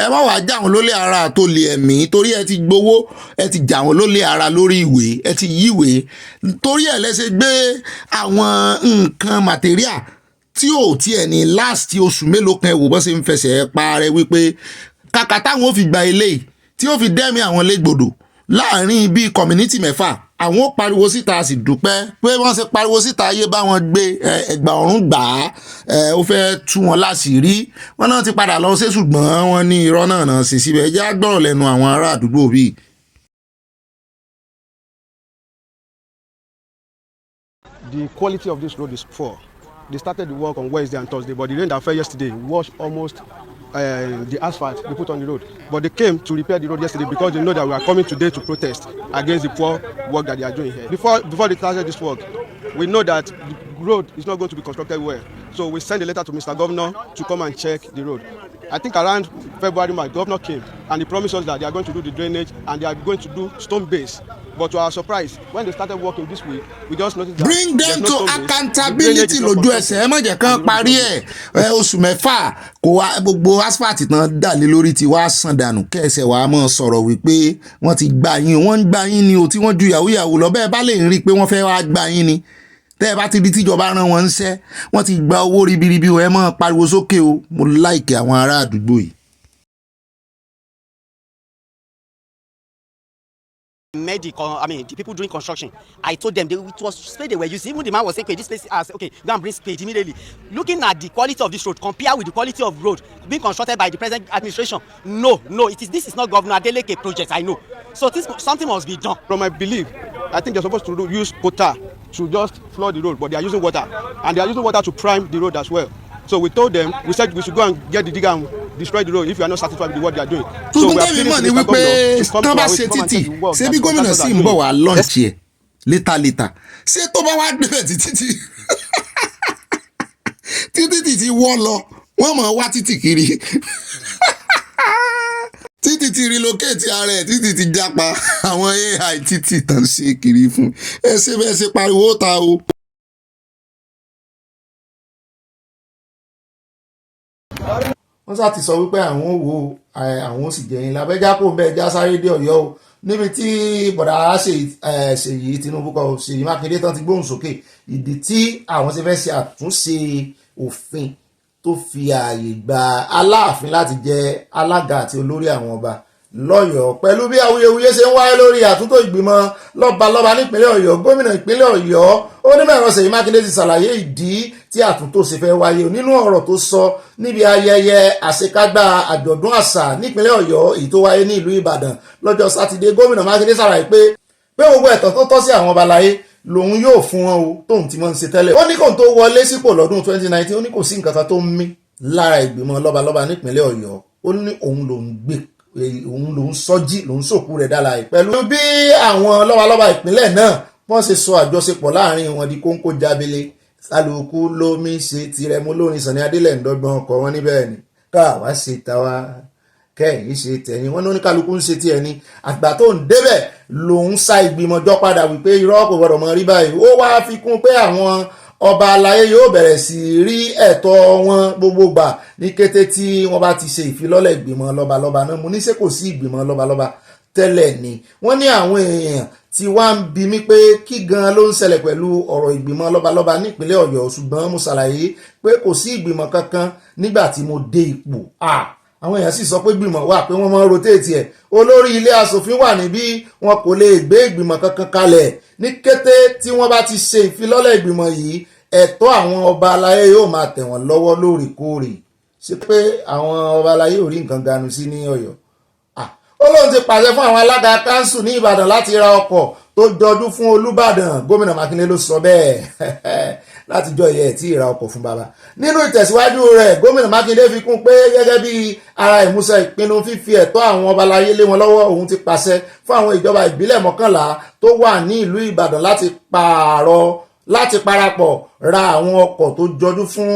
ẹ má wàá jà wọ́n lólè ara tó lè ẹ̀mí torí ẹ ti gbowó ẹ ti jà wọ́n lólè ara lórí ìwé ẹ ti yíwèé torí ẹ lẹ́sẹ̀ gbé àwọn nǹkan material tí ò tiẹ̀ ní last oṣù mélòó kan ẹ̀wò bọ́ ṣe ń fẹsẹ̀ pa rẹ wípé kàkà táwọn ò fi gba eléyìí tí ó fi dẹ́mi àwọn légbodò láàrin bíi community mẹ́fà àwọn ó pariwo síta a sì dúpẹ́ pé wọ́n ṣe pariwo síta ayé bá wọn gbé ẹgbà ọ̀run gbà á ó fẹ́ tú wọn láṣìírí wọn náà ti padà lọ sí ṣùgbọ́n wọn ní irọ́ náà sì síbẹ̀ ẹjẹ́ á gbọ́rọ̀ lẹ́nu àwọn ará àdúgbò bíi. The quality of this road is poor. They started the work on Wednesday and Thursday, but the rain that fell yesterday washed almost the asphalt they put on the road. But they came to repair the road yesterday because they know that we are coming today to protest against the poor work that they are doing here. Before they started this work, we know that the road is not going to be constructed well. So we sent a letter to Mr. Governor to come and check the road. I think around February, my governor came and he promised us that they are going to do the drainage and they are going to do stone base. But to our surprise, when they started working this week, we just noticed that bring them to accountability lójú ẹsẹ̀ ẹ má jẹ́ kán parí ẹ̀ oṣù mẹ́fà kó wá gbogbo asphalt tán dàlé lórí ti wá sàn dànù kẹsẹ̀ wàá mọ̀ sọ̀rọ̀ wípé wọ́n ti gbà yín wọ́n ń gbà yín ni o tí wọ́n ju yàwó lọ bẹ́ẹ̀ bá lè rí i pé wọ́n fẹ́ wá gbà yín ni tẹ́ ẹ bá ti di tíjọba rán wọn ń ṣẹ́ wọ́n ti gba owó ribiribi ẹ mọ́ pariwo sókè o mo láìkẹ́ àwọn ará àdúgbò yìí. The people doing construction, I told them it was spade they were using. Even the man was saying, okay, this place, okay, go and bring spade immediately. Looking at the quality of this road, compare with the quality of road being constructed by the present administration, this is not Governor Adeleke project, I know. So something must be done. From my belief, I think they're supposed to use water to just flood the road, but they are using water. And they are using water to prime the road as well. So we told them, we said we should go and get the digger and destroy the road if you are not satisfied with what they are doing. So we are pleading to Mr. Governor to come to our way to come and check the work. Ṣé bí gómìnà sì ń bọ̀ wá lọ́ọ̀ṣì ẹ̀ létà ṣé tó bá wá débẹ̀ títí ti wọ́ lọ wọ́n mọ̀ wá títì kiri títì ti relocate ara ẹ̀ títì ti jápa àwọn AI títì tàn ṣe kiri fún ẹ ṣe bẹ́ẹ̀ ṣe pariwo ta o. wọ́n sá ti sọ wípé àwọn ò wo àwọn ò sì jẹyìn lábẹ́já kó bẹ́ẹ̀ já sáré dé Ọ̀yọ́ o níbi tí bọ̀dá Ṣèyí Tinubu kọ Ṣèyí Mákindé tán ti gbóhùn sókè ìdí tí àwọn ti fẹ́ ṣe àtúnṣe òfin tó fi ààyè gba Aláàfin láti jẹ́ alága àti olórí àwọn ọba lọ́yọ̀ọ́ pẹ̀lú bí awuyewuye ṣe ń wáyé lórí àtúntò ìgbìmọ̀ lọ́balọ́ba nípínlẹ̀ Ọ̀yọ́. Gómìnà ìpínlẹ̀ Ọ̀yọ́ onímọ̀-ẹ̀rọ Ṣèyí Mákindé ti ṣàlàyé ìdí tí àtúntò ṣe fẹ́ wáyé nínú ọ̀rọ̀ tó sọ níbi ayẹyẹ àṣekágbá àjọ̀dún àṣà nípínlẹ̀ Ọ̀yọ́ èyí tó wáyé ní ìlú Ìbàdàn lọ́jọ́ Sátidé. Gómìnà Mákindé ṣàlàyé pé gbogbo ẹ̀tọ́ tó tọ́ sí àwọn ọba láyé lòun yóò fún wọn o tóun ti máa ń ṣe tẹ́lẹ̀. Ó ní kóun tó wọlé sípò lọ́dún 2019 ó ní kò sí nǹkan kan tó ń mí lára ìgbìmọ̀ lọ́balọ́ba nípínlẹ̀ Ọ̀yọ́. Ó ní òun lòun sọ́jí lòun sòkú rẹ̀ dálàyé pẹ̀lú bí àwọn lọ́balọ́ba ìpínlẹ̀ náà wọ́n ṣe sọ àjọṣepọ̀ láàrin wọn di kóńkó jábélé. Kálukú lómi ṣe tirẹ̀ mú lórin Sànní Adélẹ̀ ńdọ́gbọ́n ọkọ̀ wọn níbẹ̀ ni káwa ṣe tàwa kẹ́yìn ṣe tẹ̀yìn wọn ní oníkálukú ń ṣe tiẹ̀ ni. Àgbà tó ń débẹ̀ lòun sa ìgbìmọ̀ jọ padà wípé irọ́ kò gbọdọ̀ mọ rí báyìí. Ó wá fi kún pé àwọn ọba aláyé yóò bẹ̀rẹ̀ sí rí ẹ̀tọ́ wọn gbogbo gbà ní kété tí wọ́n bá ti ṣe ìfilọ́lẹ̀ ìgbìmọ̀ lọ́balọ́ba náà. Mo ní ṣé kò sí ìgbìmọ̀ lọ́balọ́ba tẹ́lẹ̀ ni. Wọ́n ní àwọn èèyàn tí wá ń bi mí pé kí gan ló ń ṣẹlẹ̀ pẹ̀lú ọ̀rọ̀ ìgbìmọ̀ lọ́balọ́ba nípínlẹ̀ Ọ̀yọ́ ṣùgbọ́n mo ṣàlàyé pé kò sí ìgbìmọ̀ kankan nígbà tí mo dé ipò. Àwọn èèyàn sì sọ pé ìgbìmọ̀ wà pé wọ́n máa ń rotate ẹ̀. Olórí ilé aṣòfin wà níbí wọn kò lè gbé ìgbìmọ̀ kankan kalẹ̀. Ní kété tí wọ́n bá ti ṣe ìfilọ́lẹ̀ ìgbìmọ̀ yìí ẹ̀tọ́ àwọn ọba aláyé yóò máa tẹ̀ wọ́n lọ́wọ́ lóòrèkóòrè. Ṣé pé àwọn ọba aláyé ò rí nǹkan ganu sí ní Ọ̀yọ́? Ó lóun ti pàṣẹ fún àwọn alága kánsù ní Ìbàdàn láti ra ọkọ̀ tó jọjú fún Olúbàdàn. Gómìnà Mákindé ló sọ bẹ́ẹ̀ látijọ́ ìyẹ́ tí ìra ọkọ̀ fún bàbá. Nínú ìtẹ̀síwájú rẹ̀ gómìnà Mákindé fi kún pé gẹ́gẹ́ bí ara ìmúṣẹ ìpinnu fífi ẹ̀tọ́ àwọn ọba aláyé lé wọn lọ́wọ́ òun ti pàṣẹ fún àwọn ìjọba ìbílẹ̀ 11 tó wà ní ìlú Ìbàdàn láti parapọ̀ ra àwọn ọkọ̀ tó jọjú fún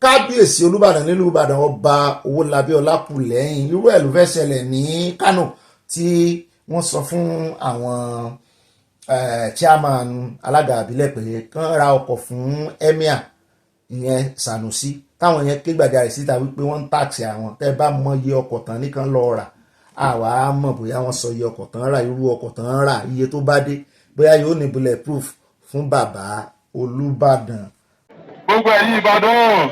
kábíyèsí Olúbàdàn nílùú Ìbàdàn ọba Owólabí Ọlákùlẹ́yìn. Irú ẹ̀ ló fẹ́ ṣẹlẹ̀ ní Kánò tí wọ́n sọ fún àwọn chairman alága àbílẹ̀ pé kán ra ọkọ̀ fún emir ìyẹn Sanusi táwọn yẹn ké gbàjarè síta wípé wọ́n ń tàxì àwọn. Tẹ́ bá mọ iye ọkọ̀ tán nìkan lọ rà àwa mọ̀ bóyá wọ́n sọ iye ọkọ̀ tán rà irú ọkọ̀ tán rà iye tó bá dé bóyá yóò ní bulletproof fún bàbá Olúbàdàn. Gbogbo ẹ̀yin Ìbàdàn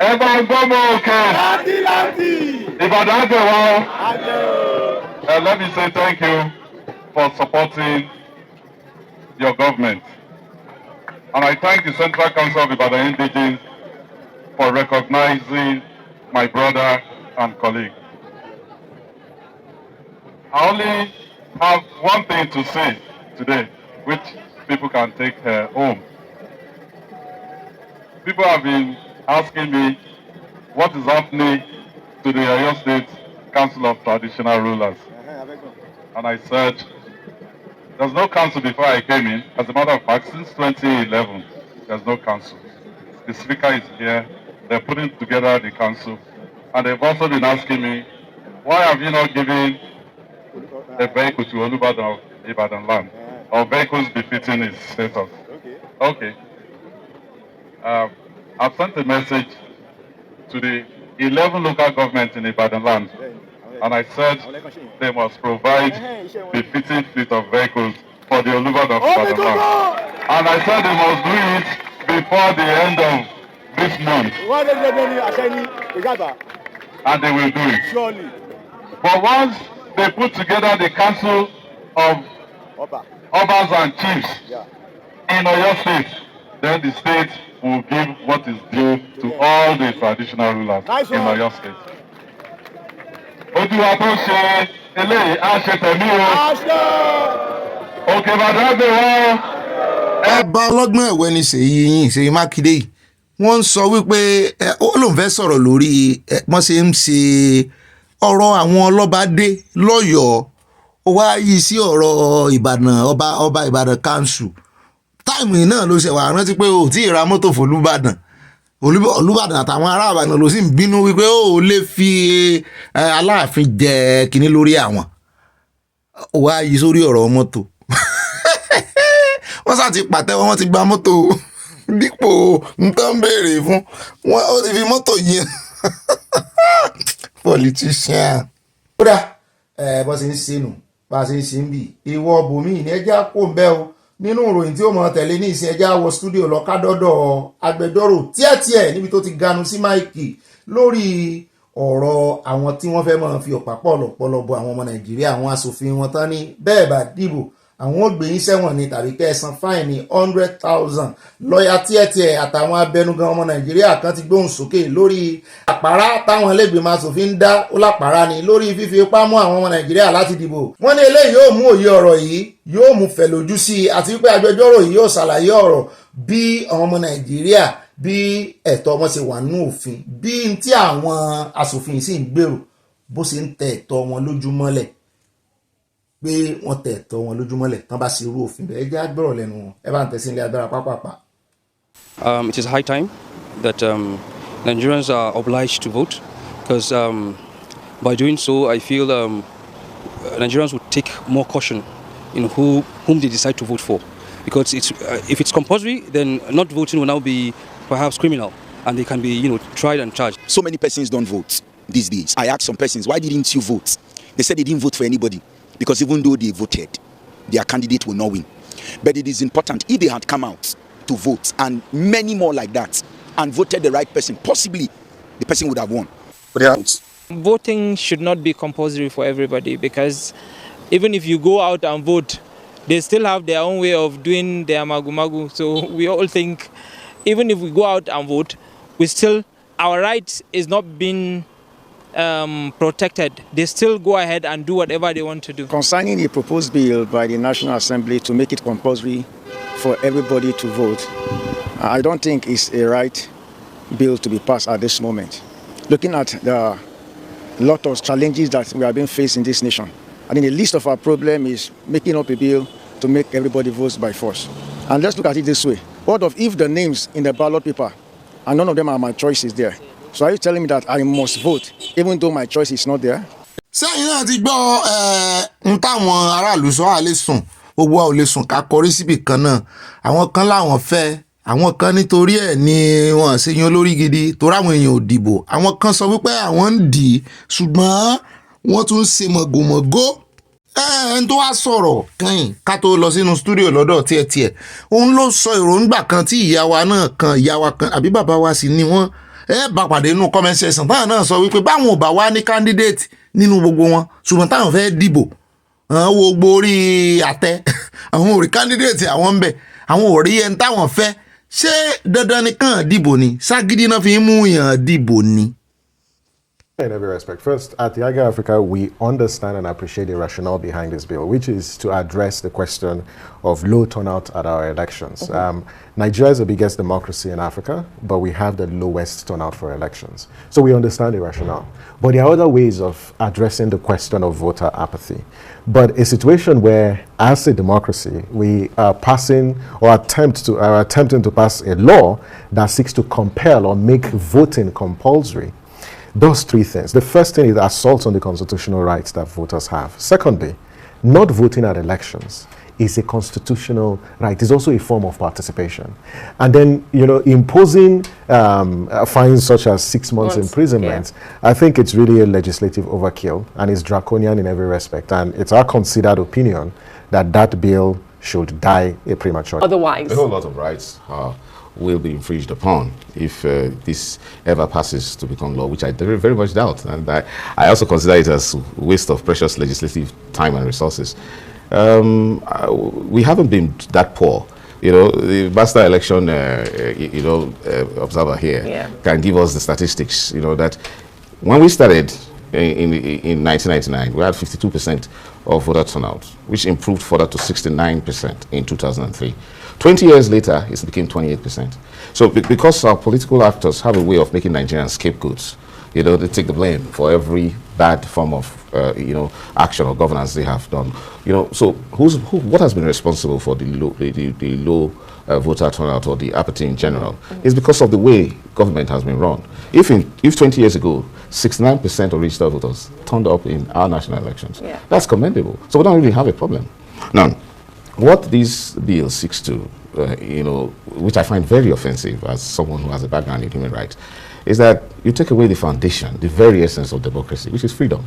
ẹ bá gbọ́mọ òkè Ìbàdàn àgbẹ̀ wa. Let me say thank you for supporting your government, and I thank the Central Council of Ibadan Indigenes for recognizing my brother and colleague. I only have one thing to say today, which people can take home. People have been asking me what is happening to the Oyo State Council of Traditional Rulers. And I said, there's no council before I came in. As a matter of fact, since 2011, there's no council. The speaker is here. They're putting together the council. And they've also been asking me, why have you not given a vehicle to Olúbàdàn of Ibadan land? Or vehicles befitting his status? Okay. I've sent a message to the 11 local governments in Ibadan land, and I said they must provide befitting fleet of vehicles for the Olúbàdàn of Ibadan land. And I said they must do it before the end of this month. And they will do it. Surely. But once they put together the council of Obas and chiefs in Oyo State, then the state will give what is due to all the traditional rulers in Oyo State. Ojuwa tó ṣe eléyìí á ṣe tẹ̀mí o. Òkè Ìbàdàn gbé wọ́n. Ọba ọlọ́gbọ́n ẹ̀wẹ́ ni Ṣèyí Mákindé yìí wọ́n ń sọ wípé ó lóun fẹ́ sọ̀rọ̀ lórí wọ́n ṣe ń ṣe ọ̀rọ̀ àwọn ọlọ́bàdé lọ́yọ̀ọ́ ó wá yí sí ọ̀rọ̀ Ìbàdàn ọba Ìbàdàn kanṣu táìmù yìí náà ló ṣe wà rántí pé ó tí ì ra mọ́tò fún Olúbàdàn àtàwọn ará Ìbàdàn ló sì ń bínú wípé ó lè fi Aláàfin jẹ kínní lórí àwọn ó wá yí sórí ọ̀rọ̀ mọ́tò wọ́n sá ti pàtẹ́wọ́ wọ́n ti gba mọ́tò dípò nǹkan béèrè fún wọn ó ti fi mọ́tò yẹn politician. Kódà bó ṣe ń ṣe nù bá a ṣe ń ṣe ń bì ìwọ bòmíì ní ẹjẹ́ kó ń bẹ́ o nínú ìròyìn tí ó mọ̀ tẹ̀lé ní ìsìn ẹjẹ́ wọ stúdíò lọ kádọ́dọ̀ agbẹjọ́rò tíẹ̀tíẹ̀ níbi tó ti ganu sí máìkì lórí ọ̀rọ̀ àwọn tí wọ́n fẹ́ máa fi ọ̀pá pọ̀lọ̀pọ̀lọ̀ bọ àwọn ọmọ nàìjíríà àwọn aṣòfin wọn tán ní bẹ́ẹ̀ bá dìbò àwọn ò gbé yín sẹ́wọ̀n ní tàbí kẹsàn fáìní 100,000 lọ́ọ̀yà tíẹ̀tíẹ̀ àtàwọn abẹnugan ọmọ nàìjíríà kan ti gbóhùn sókè lórí àpárá táwọn ẹlẹ́gbẹ̀mọ aṣòfin ń dá ó lápárá ni lórí fífi ipá mú àwọn ọmọ nàìjíríà láti dìbò wọ́n ní eléyìí yóò mú òye ọ̀rọ̀ yìí yóò mú fẹ̀ lójú sí i àti wípé agbẹjọ́rò yìí yóò ṣàlàyé ọ̀rọ̀ bí àwọn ọmọ nàìjíríà bí ẹ̀tọ́ wọn ṣe wà nínú òfin bí n tí àwọn aṣòfin sì ń gbèrò bó ṣe ń tẹ ẹ̀tọ́ wọn lójúmọ́lẹ̀ pé wọ́n tẹ ẹ̀tọ́ wọn lójúmọ́lẹ̀ tán bá ṣe irú òfin bẹ́ẹ̀ jẹ́ agbọ́rọ̀ lẹ́nu wọn ẹ bá ń tẹ̀sí ilé agbára pápápá. It is high time that Nigerians are obliged to vote because by doing so I feel Nigerians would take more caution in whom they decide to vote for. Because if it's compulsory, then not voting will now be perhaps criminal, and they can be, tried and charged. So many persons don't vote these days. I asked some persons, why didn't you vote? They said they didn't vote for anybody because even though they voted, their candidate will not win. But it is important if they had come out to vote and many more like that and voted the right person, possibly the person would have won. Voting should not be compulsory for everybody because even if you go out and vote, they still have their own way of doing their magu-magu. So we all think, even if we go out and vote, our rights is not being protected. They still go ahead and do whatever they want to do. Concerning a proposed bill by the National Assembly to make it compulsory for everybody to vote, I don't think it's a right bill to be passed at this moment. Looking at the lot of challenges that we have been facing in this nation, I think the least of our problem is making up a bill to make everybody vote by force. And let's look at it this way. What if the names in the ballot paper and none of them are my choices there? So are you telling me that I must vote even though my choice is not there? sẹ́yìn náà ti gbọ́ ń táwọn aráàlú sọ àlè sùn gbogbo wa ò lè sùn ká kọrí síbì kan náà àwọn kan láwọn fẹ́ àwọn kan nítorí ẹ̀ ni wọ́n ṣe yan olórí gidi torí àwọn èèyàn ò dìbò àwọn kan sọ wípé àwọn ń dì í ṣùgbọ́n wọ́n tún ṣe mọ̀gòmọ̀gó ẹni tó wá sọ̀rọ̀ kẹ́yìn ká tó lọ sínú stúdíò lọ́dọ̀ tiẹ̀ òun ló sọ èròǹgbà kan tí ìyá wa kan àbí bàbá wa sì ni wọ́n bá pàdé nínú comment section táwọn náà sọ wípé báwọn ò bá wá ní candidate nínú gbogbo wọn ṣùgbọ́n táwọn fẹ́ dìbò wo gborí àtẹ àwọn ò rí candidate àwọn ń bẹ̀ àwọn ò rí ẹni táwọn fẹ́ ṣé dandan nìkan dìbò ni ságídí náà fi ń mú yàn dìbò ni. In every respect. First, at the Aga Africa, we understand and appreciate the rationale behind this bill, which is to address the question of low turnout at our elections. Nigeria is the biggest democracy in Africa, but we have the lowest turnout for elections. So we understand the rationale. But there are other ways of addressing the question of voter apathy. But a situation where, as a democracy, we are passing or attempting to pass a law that seeks to compel or make voting compulsory does three things. The first thing is assault on the constitutional rights that voters have. Secondly, not voting at elections is a constitutional right. It's also a form of participation. And then, imposing fines such as 6 months imprisonment, I think it's really a legislative overkill and it's draconian in every respect. And it's our considered opinion that that bill should die a premature. Otherwise, a whole lot of rights will be infringed upon if this ever passes to become law, which I very, very much doubt. And I also consider it as a waste of precious legislative time and resources. We haven't been that poor. The master election, observer here can give us the statistics, that when we started in 1999, we had 52% of voter turnout, which improved further to 69% in 2003. 20 years later, it became 28%. So because our political actors have a way of making Nigerians scapegoats, they take the blame for every bad form of, action or governance they have done. So what has been responsible for the low voter turnout or the apathy in general? Is because of the way government has been run. If 20 years ago, 69% of registered voters turned up in our national elections, that's commendable. So we don't really have a problem. Now, what this bill seeks to, which I find very offensive as someone who has a background in human rights, is that you take away the foundation, the very essence of democracy, which is freedom.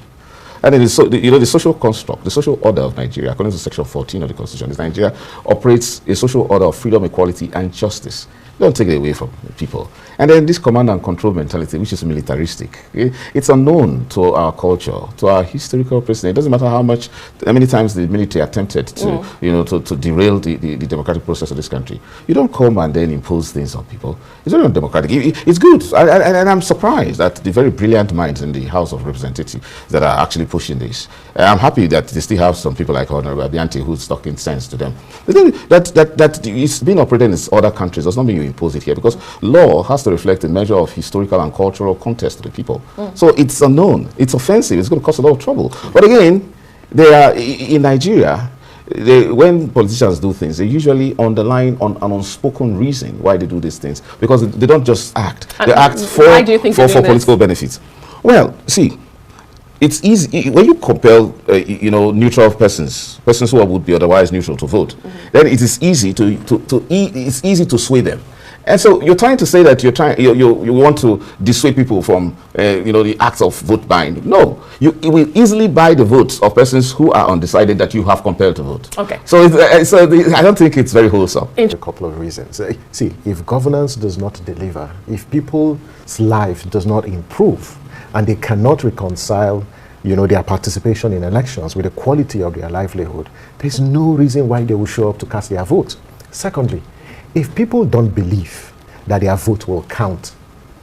And then the social construct, the social order of Nigeria, according to Section 14 of the Constitution, is Nigeria operates a social order of freedom, equality, and justice. Don't take it away from people. And then this command and control mentality, which is militaristic, it's unknown to our culture, to our historical precedent. It doesn't matter how many times the military attempted to, to derail the democratic process of this country. You don't come and then impose things on people. It's not democratic. It's good. And I'm surprised at the very brilliant minds in the House of Representatives that are actually pushing this. I'm happy that they still have some people like Honorable Abiante who's talking sense to them. The thing that it's been operated in other countries does not mean you impose it here, because law has to reflect a measure of historical and cultural context to the people. So it's unknown, it's offensive, it's going to cause a lot of trouble. But again, they are in Nigeria. When politicians do things, they usually underline on an unspoken reason why they do these things, because they don't just act. They act for political benefits. Well, see, it's easy when you compel, neutral persons who would be otherwise neutral to vote. Then it is easy it's easy to sway them. And so you're trying to say that you want to dissuade people from the acts of vote buying. No, you will easily buy the votes of persons who are undecided that you have compelled to vote. Okay. So I don't think it's very wholesome. A couple of reasons. See, if governance does not deliver, if people's life does not improve, and they cannot reconcile their participation in elections with the quality of their livelihood, there's no reason why they will show up to cast their vote. Secondly, if people don't believe that their vote will count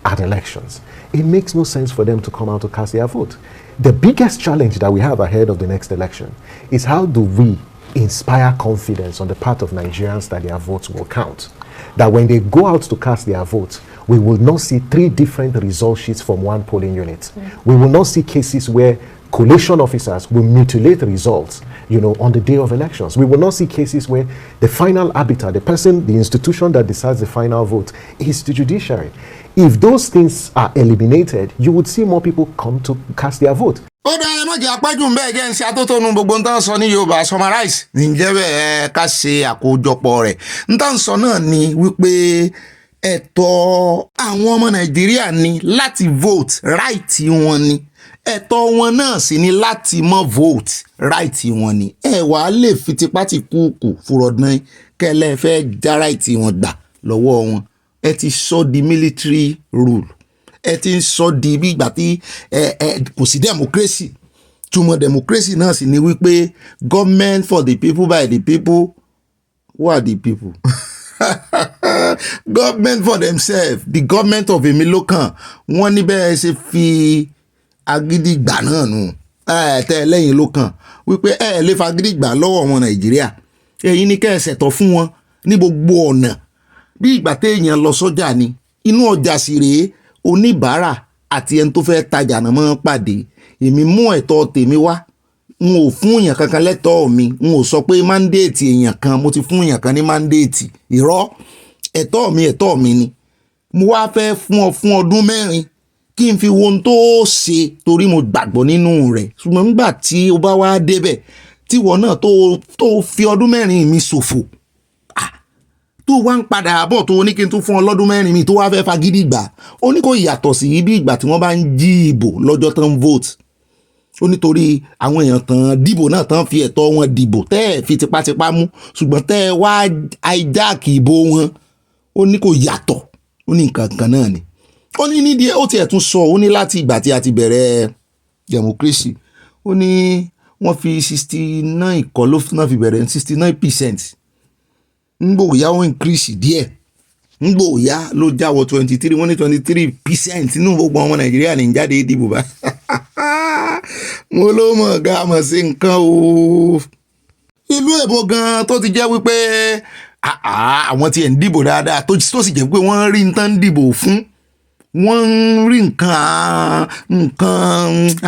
at elections, it makes no sense for them to come out to cast their vote. The biggest challenge that we have ahead of the next election is how do we inspire confidence on the part of Nigerians that their votes will count. That when they go out to cast their vote, we will not see 3 different result sheets from one polling unit. We will not see cases where collation officers will mutilate results, on the day of elections. We will not see cases where the final arbiter, the institution that decides the final vote, is the judiciary. If those things are eliminated, you would see more people come to cast their vote. Ó dá ẹ má jẹ́ apájú ń bẹ́ẹ̀ gẹ́ ń ṣe atótónu gbogbo ń tán sọ ní Yorùbá summarize ǹjẹ́ bẹ́ẹ̀ ká ṣe àkójọpọ̀ rẹ̀ ń tán sọ náà ni wípé ẹ̀tọ́ àwọn ọmọ Nàìjíríà ni láti vote right wọn ni ẹ̀tọ́ wọn náà sì ni láti mọ́ vote right wọn ni ẹ wàá lè fi tipátì kúùkù fúrọ̀dán kẹlẹ́ fẹ́ já right wọn gbà lọ́wọ́ wọn ẹ ti sọ di military rule ẹ ti ń sọ di bí ìgbà tí kò sí democracy túmọ̀ democracy náà sì ni wípé government for the people by the people who are the people government for themselves the government of èmi lókàn wọ́n ní bẹ́ẹ̀ ṣe fi agídí gbà náà nù tẹ́ lẹ́yìn lókàn wípé lè fa agídí gbà lọ́wọ́ ọmọ Nàìjíríà èyí ni kẹ́ ẹ ṣẹ̀tọ́ fún wọn ní gbogbo ọ̀nà bí ìgbà téèyàn lọ sọ́jà ni inú ọjà sì rèé oníbàárà àti ẹni tó fẹ́ tajà náà máa ń pàdé èmi mú ẹ̀tọ́ tèmi wá n ò fún èèyàn kankan lẹ́tọ̀ọ́ mi n ò sọ pé mandate èèyàn kan mo ti fún èèyàn kan ní mandate irọ́ ẹ̀tọ́ mi ni mo wá fẹ́ fún ọ fún ọdún 4 kí n fi wo ohun tó ṣe torí mo gbàgbọ́ nínú rẹ̀ ṣùgbọ́n nígbà tí o bá wá débẹ̀ tí ìwọ náà tó fi ọdún 4 mi ṣòfò tó wá ń padà bọ̀ tó ní kí n tún fún ọ lọ́dún 4 mi tó wá fẹ́ fagídí gbà ó ní kò yàtọ̀ sí bí ìgbà tí wọ́n bá ń jí ìbò lọ́jọ́ tán vote ó nítorí àwọn èèyàn tán dìbò náà tán fi ẹ̀tọ́ wọn dìbò tẹ́ ẹ̀ fi tipátipá mú ṣùgbọ́n tẹ́ ẹ wá hijack ìbò wọn ó ní kò yàtọ̀ ó ní nǹkan kan náà ni ó ní nídìí ó tiẹ̀ tún sọ ó ní láti ìgbà tí a ti bẹ̀rẹ̀ democracy ó ní wọ́n fi 69 kọ́ ló náà fi bẹ̀rẹ̀ 69%. Ngbòòyá ó increase díẹ̀ ngbòòyá ló jáwọ́ 23 wọ́n ní 23% nínú gbogbo ọmọ Nàìjíríà ní jáde ìdìbò bá mo ló mọ̀ ga mọ̀ sí nǹkan o ìlú èbó gan tó ti jẹ́ wípé àwọn tí ẹ̀ ń dìbò dáadáa tó sì jẹ́ pé wọ́n rí nǹkan dìbò fún wọ́n ń rí nǹkan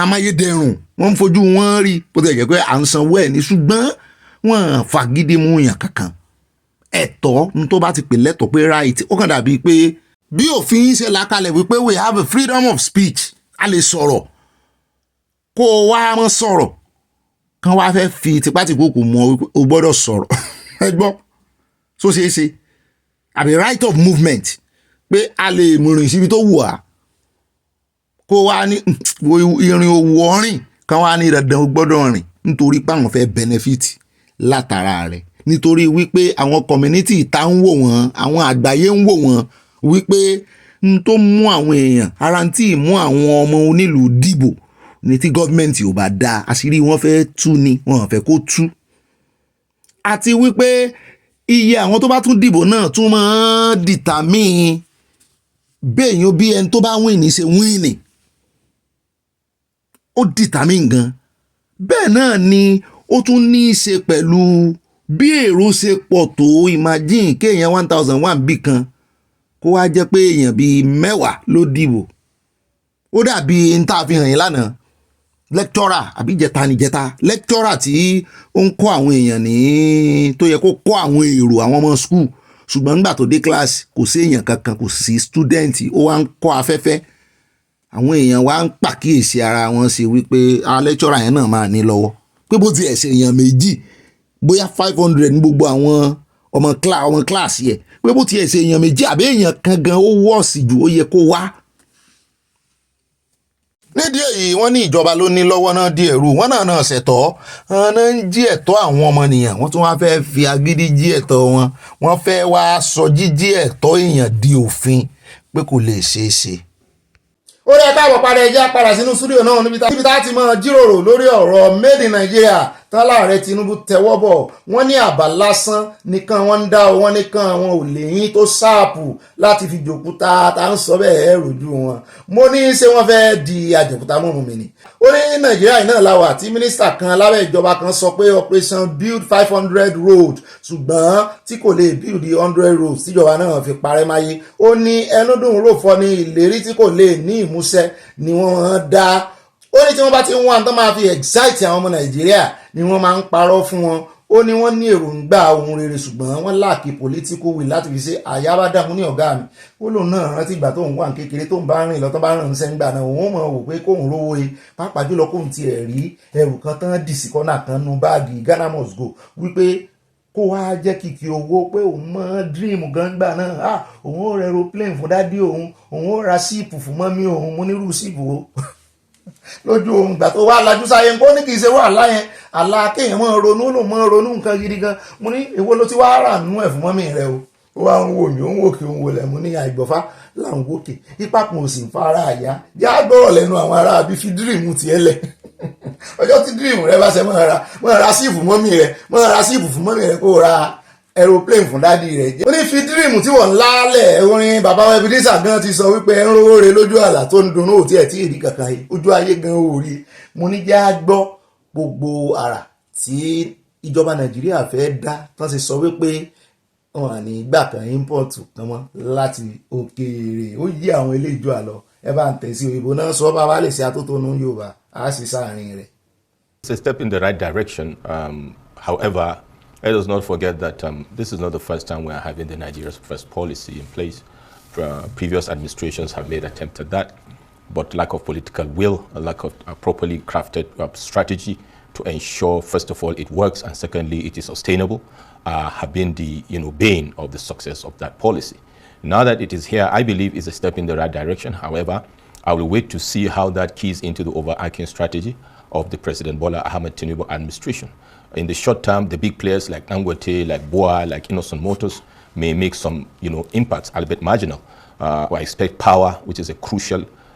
amáyédẹrùn wọ́n ń fojú wọn rí bó ti jẹ́ pé à ń sanwó ẹ̀ ní ṣùgbọ́n wọ́n fagídí mú yàn kankan ẹ̀tọ́ ní tó bá ti pè lẹ́tọ̀ pé right ó kàn dàbí pé bí òfin ṣe làkalẹ̀ wípé we have a freedom of speech a lè sọ̀rọ̀ kó o wá mọ́ sọ̀rọ̀ kán wá fẹ́ fi tipátìkúkù mọ́ wípé o gbọ́dọ̀ sọ̀rọ̀ ẹ gbọ́ so ṣeé ṣe àbí right of movement pé a lè rìn síbi tó wù á kó o wá ní ìrìn òwò ọ̀rìn káwọn á ní dandan ó gbọ́dọ̀ rìn nítorí pé àwọn fẹ́ benefit látara rẹ̀, nítorí wípé àwọn community ìta ń wò wọ́n, àwọn àgbáyé ń wò wọ́n wípé n tó mú àwọn èèyàn ara tí ì mú àwọn ọmọ onílùú dìbò ní tí gọ́ọ̀mẹ̀ntì ò bá dáa, àṣírí wọn fẹ́ tú ni wọn fẹ́ kó tú, àti wípé iye àwọn tó bá tún dìbò náà tún máa determine béèyàn bí ẹni tó bá win ṣe win, ó determine gan. Bẹ́ẹ̀ náà ni ó tún ní í ṣe pẹ̀lú bí èrò ṣe pọ̀ tó. Imagine kéèyàn 1001 bí kan kó wá jẹ́ pé èèyàn bíi 10 ló dìbò. Ó dàbí n tá a fi hàn yín lánàá lecturer àbí jẹta lecturer tí ó ń kọ́ àwọn èèyàn ní tó yẹ kó kọ́ àwọn èrò àwọn ọmọ school, ṣùgbọ́n nígbà tó dé class kò sí èèyàn kankan, kò sí student, ó wá ń kọ́ afẹ́fẹ́. Àwọn èèyàn wá ń pàkíyèsí ara wọn sí wípé lecturer yẹn náà máa ní lọ́wọ́ pé bó ti ẹ̀ ṣe èèyàn méjì bóyá 500 ní gbogbo àwọn ọmọ class yẹ, pé bó ti ẹ̀ ṣe èèyàn méjì àbí èèyàn kan gan ó wọ́ọ̀sì jù ó yẹ kó wá. Nídìí èyí wọ́n ní ìjọba ló ní lọ́wọ́ náà di ẹ̀rù, wọ́n náà ṣẹ̀tọ́ ọ̀nà ń jí ẹ̀tọ́ àwọn ọmọnìyàn, wọ́n tún wá fẹ́ fi agídí jí ẹ̀tọ́ wọn, wọ́n fẹ́ wá sọ jíjí ẹ̀tọ́ èèyàn di òfin pé kò lè ṣeé ṣe. Ó rẹ̀ káàbọ̀ padà ẹjẹ́ padà sínú stúdíò náà níbi tá a ti máa jíròrò lórí ọ̀rọ̀ made in Nigeria tán láàrẹ Tinubu tẹwọ́ bọ̀. Wọ́n ní àbá lásán nìkan wọ́n ń dá o, wọ́n nìkan àwọn ò léyìn tó sáàpù láti fi jòkúta tá ń sọ bẹ́ẹ̀ rojú wọn. Mo ní ṣé wọ́n fẹ́ di àjòkúta mọ́mú mi ni. Ó ní Nàìjíríà náà la wà tí mínísítà kan lábẹ́ ìjọba kan sọ pé operation build 500 road ṣùgbọ́n tí kò lè build 100 roads tíjọba náà fi parẹ́ máyé. Ó ní ẹnu dùn rò fọ́ ní ìlérí tí kò lè ní ìmúṣẹ ni wọ́n dá. Ó ní tí wọ́n bá ti ń wá tán máa fi excite àwọn ọmọ Nàìjíríà ni wọ́n máa ń parọ́ fún wọn. Ó ní wọ́n ní èròǹgbà ohun rere ṣùgbọ́n wọ́n láàkì political will láti fi ṣe àyábádàmú ní ọ̀gá mi. Ó lòun náà rántí ìgbà tóun wà kékeré tóun bá rìn lọ tán bá rìn sẹ́ńgbà náà òun mọ̀ wò pé kóun rówó e pàápàá jùlọ kóun tiẹ̀ rí ẹrù kan tán dì sí kọ́nà kan nu báàgì Ghana must go wípé kó wá jẹ́ kìkì owó pé òun mọ́ dream gan gbà náà òun ó ra aeroplane fún dádì òun ó ra síìpù fún mọ́mí òun mo nírú síìpù o lójú ohun ìgbà tó wá lajú sáyé nǹkan ní kì í ṣe wà láyẹn àlá kéèyàn mọ́ ronú nǹkan gidi gan. Mo ní èwo ló ti wá rà nú ẹ̀ fún mọ́mí rẹ o. Ó wá ń wò mí ó ń wòkè òun wòlẹ̀ mo ní àìgbọ̀fá là ń wòkè ipa kan ò sì ń fa ara àyà já gbọ́rọ̀ lẹ́nu àwọn ará àbí fi dírìmù tiẹ̀ lẹ̀ ọjọ́ tí dírìmù rẹ bá ṣe mọ́ ra síìfù fún mọ́mí rẹ kó ra aeroplane fún dádì rẹ̀. Ó ní fi dírìmù tí wọ́n ń lálẹ̀ orin bàbá wa Ebenezer gan ti sọ wípé ẹ ń rówó re lójú àlà tó ń dunnú òtí ẹ̀ tí èdè kankan yìí ojú ayé gan ò rí. Mo ní já gbọ́ gbogbo àrà tí ìjọba Nàìjíríà fẹ́ dá tán ṣe sọ wípé wọn à ní gbà kan import kan mọ́ láti òkèèrè. Ó yí àwọn ilé ìjọ àlọ́ ẹ bá ń tẹ̀sí òyìnbó náà sọ bá wà lè ṣe atótónu Yorùbá á sì sáàrin rẹ̀. It's a step in the right direction. However, let us not forget that this is not the first time we are having the Nigeria's first policy in place. Previous administrations have made attempts at that, but lack of political will, a lack of properly crafted strategy to ensure, first of all, it works, and secondly, it is sustainable, have been the bane of the success of that policy. Now that it is here, I believe it's a step in the right direction. However, I will wait to see how that keys into the overarching strategy of the President Bola Ahmed Tinubu administration. In the short term, the big players like Dangote, like Boa, like Innocent Motors may make some, impacts, albeit marginal. I expect power, which is a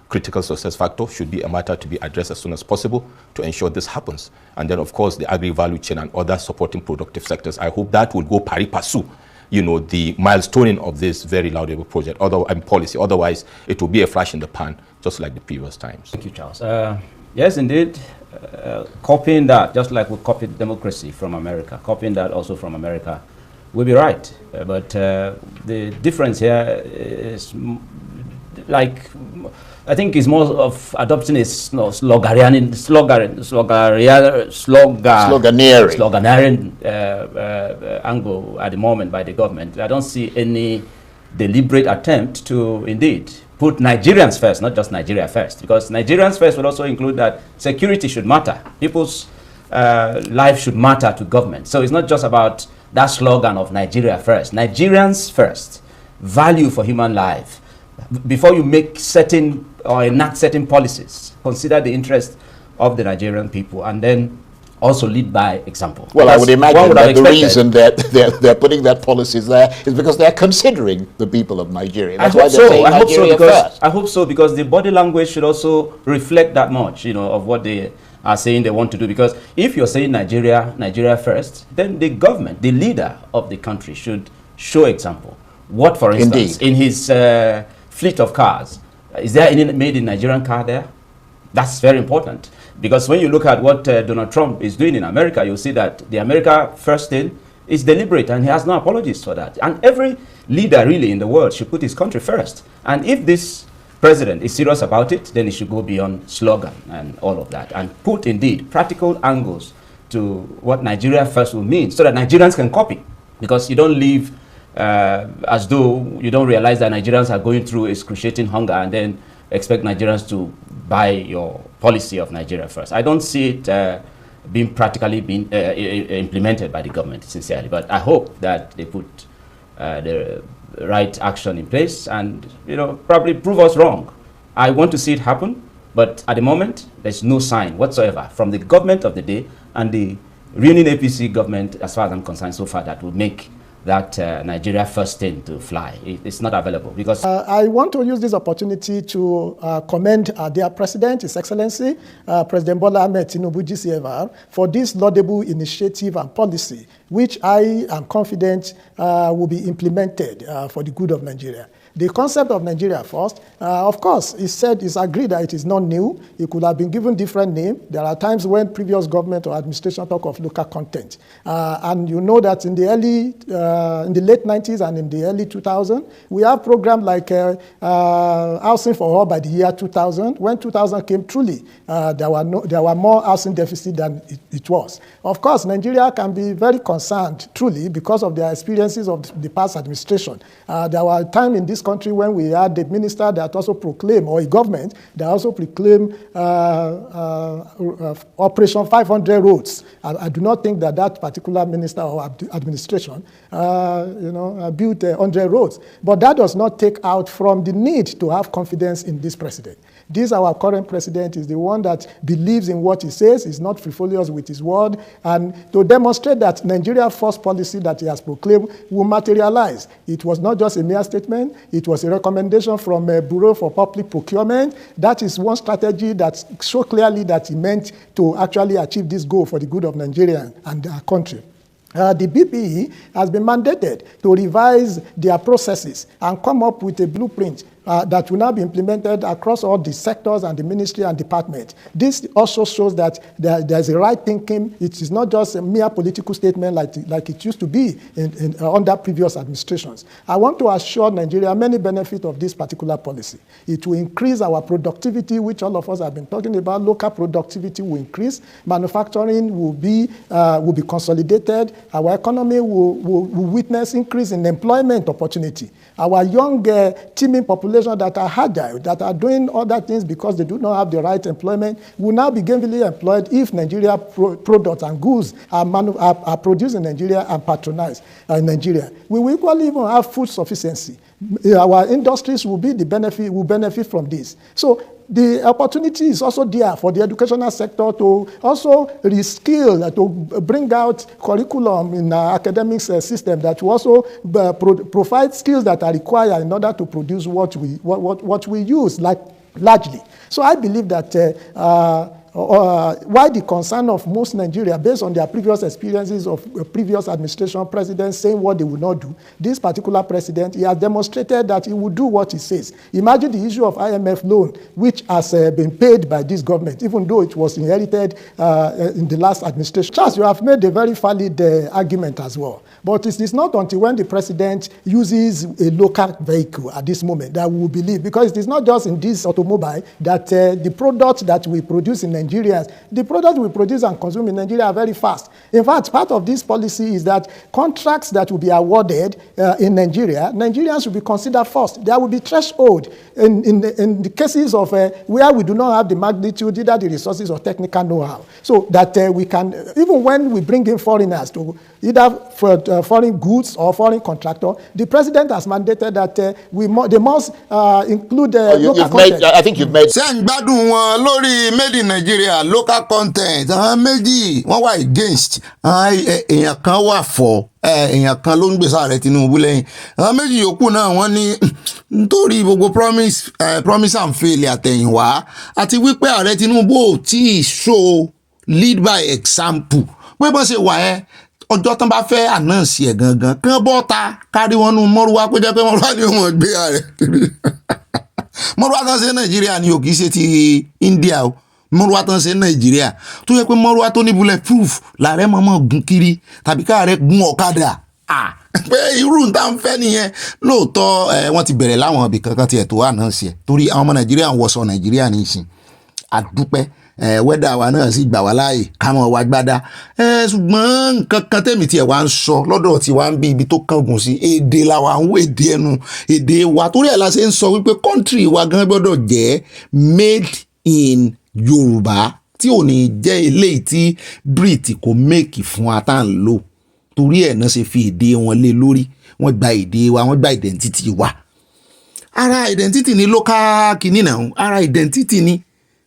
critical success factor, should be a matter to be addressed as soon as possible to ensure this happens. And then, of course, the agri-value chain and other supporting productive sectors. I hope that will go pari passu, the milestoning of this very laudable project, policy. Otherwise, it will be a flash in the pan, just like the previous times. Thank you, Charles. Yes, indeed. Copying that, just like we copied democracy from America, copying that also from America will be right. But the difference here is I think it's more of adopting a sloganarian angle at the moment by the government. I don't see any deliberate attempt to indeed put Nigerians first, not just Nigeria first, because Nigerians first would also include that security should matter. People's life should matter to government. So it's not just about that slogan of Nigeria first. Nigerians first. Value for human life. Before you make certain or enact certain policies, consider the interest of the Nigerian people, and then also lead by example. Well, I would imagine that the expected, reason that they're putting that policies there is because they're considering the people of Nigeria. That's why they're saying Nigeria first. I hope so, because the body language should also reflect that much, of what they are saying they want to do. Because if you're saying Nigeria first, then the government, the leader of the country, should show example. What, for instance, in his fleet of cars, is there any made in Nigerian car there? That's very important. Because when you look at what Donald Trump is doing in America, you'll see that the America first thing is deliberate, and he has no apologies for that. And every leader really in the world should put his country first. And if this president is serious about it, then he should go beyond slogan and all of that and put indeed practical angles to what Nigeria first will mean, so that Nigerians can copy. Because you don't live as though you don't realize that Nigerians are going through excruciating hunger and then expect Nigerians to buy your policy of Nigeria first. I don't see it being practically implemented by the government, sincerely. But I hope that they put the right action in place and, probably prove us wrong. I want to see it happen, but at the moment, there's no sign whatsoever from the government of the day and the reigning APC government, as far as I'm concerned so far, that will make that Nigeria first thing to fly. It's not available because... I want to use this opportunity to commend their president, His Excellency, President Bola Ahmed Tinubu, GCFR, for this laudable initiative and policy, which I am confident will be implemented for the good of Nigeria. The concept of Nigeria first, of course, it's agreed that it is not new. It could have been given different name. There are times when previous government or administration talk of local content. And you know that in the late 90s and in the early 2000s, we have programs like Housing for All by the year 2000. When 2000 came, truly, there were more housing deficit than it was. Of course, Nigeria can be very concerned, truly, because of their experiences of the past administration. There were times in this country when we had a minister that also proclaimed, or a government that also proclaimed Operation 500 roads. I do not think that particular minister or administration built 100 roads. But that does not take out from the need to have confidence in this president. This, our current president, is the one that believes in what he says, is not frivolous with his word, and to demonstrate that Nigeria first policy that he has proclaimed will materialize. It was not just a mere statement, it was a recommendation from a Bureau for Public Procurement. That is one strategy that shows clearly that he meant to actually achieve this goal for the good of Nigeria and our country. The BPE has been mandated to revise their processes and come up with a blueprint that will now be implemented across all the sectors and the ministry and department. This also shows that there's a right thinking. It is not just a mere political statement like it used to be under previous administrations. I want to assure Nigeria many benefits of this particular policy. It will increase our productivity, which all of us have been talking about. Local productivity will increase. Manufacturing will be consolidated. Our economy will witness increase in employment opportunity. Our young teeming population that are agile, that are doing other things because they do not have the right employment, will now be gainfully employed if Nigeria products and goods are produced in Nigeria and patronized in Nigeria. We will equally even have food sufficiency. Our industries will benefit from this. So the opportunity is also there for the educational sector to also reskill, to bring out curriculum in our academic system that will also provide skills that are required in order to produce what we use, largely. So I believe that why the concern of most Nigeria, based on their previous experiences of previous administration presidents saying what they would not do, this particular president, he has demonstrated that he will do what he says. Imagine the issue of IMF loan, which has been paid by this government, even though it was inherited in the last administration. Charles, you have made a very valid argument as well. But it is not until when the president uses a local vehicle at this moment that we will believe, because it is not just in this automobile that the products that we produce in Nigerians, the products we produce and consume in Nigeria are very fast. In fact, part of this policy is that contracts that will be awarded in Nigeria, Nigerians should be considered first. There will be threshold in the cases of where we do not have the magnitude, either the resources or technical know-how, so that we can, even when we bring in foreigners to either for foreign goods or foreign contractor, the president has mandated that they must include local content. I think you've made. ṣé ń gbádùn wọn lórí made in Nigeria local content àwọn méjì wọ́n wà against èèyàn kan wà for èèyàn kan ló ń gbèsè ààrẹ Tinubu lẹ́yìn àwọn méjì yòókù náà wọ́n ní nítorí gbogbo promise and fail àtẹ̀yìnwá àti wípé ààrẹ Tinubu ò tí ì show lead by example pé bó ṣe wà ẹ́ ọjọ́ tán bá fẹ́ announce ẹ̀ gangan kán bọ́ta kárí wọn nú mọ́rúwá kó jẹ́ pé mọ́rúwá ni wọ́n gbé ààrẹ mọ́rúwá tán ṣe Nàìjíríà ni ò kìí ṣe ti India o mọ́rúwá tán ṣe Nàìjíríà tó yẹ pé mọ́rúwá tó ní bullet proof làárẹ̀ mọ́mọ́ gun kiri tàbí káàrẹ̀ gun ọ̀kadà pé irú nta ń fẹ́ nìyẹn lóòótọ́ wọ́n ti bẹ̀rẹ̀ láwọn ibì kankan tiẹ̀ tó announce ẹ̀ torí àwọn ọmọ Nàìjíríà ń wọṣọ Nàìjíríà ní ìsìn àdúpẹ́ wẹ́dà wa náà sì gbà wá láàyè káwọn wa gbádá ṣùgbọ́n nǹkan kan tẹ̀mí tiẹ̀ wá ń sọ lọ́dọ̀ tí wá ń bí ibi tó kángun sí èdè làwa ń wò èdè ẹnu èdè wa torí ẹ̀ la ṣe ń sọ wípé kọ́ńtírì wa gan gbọ́dọ̀ jẹ́ made in Yorùbá tí ò ní jẹ́ eléyìí tí Brit kò make fún wa tá à ń lò torí ẹ̀ náà ṣe fi èdè wọn lé lórí wọ́n gba èdè wa wọ́n gba identity wa ara identity ni local kìíní náà ara identity ni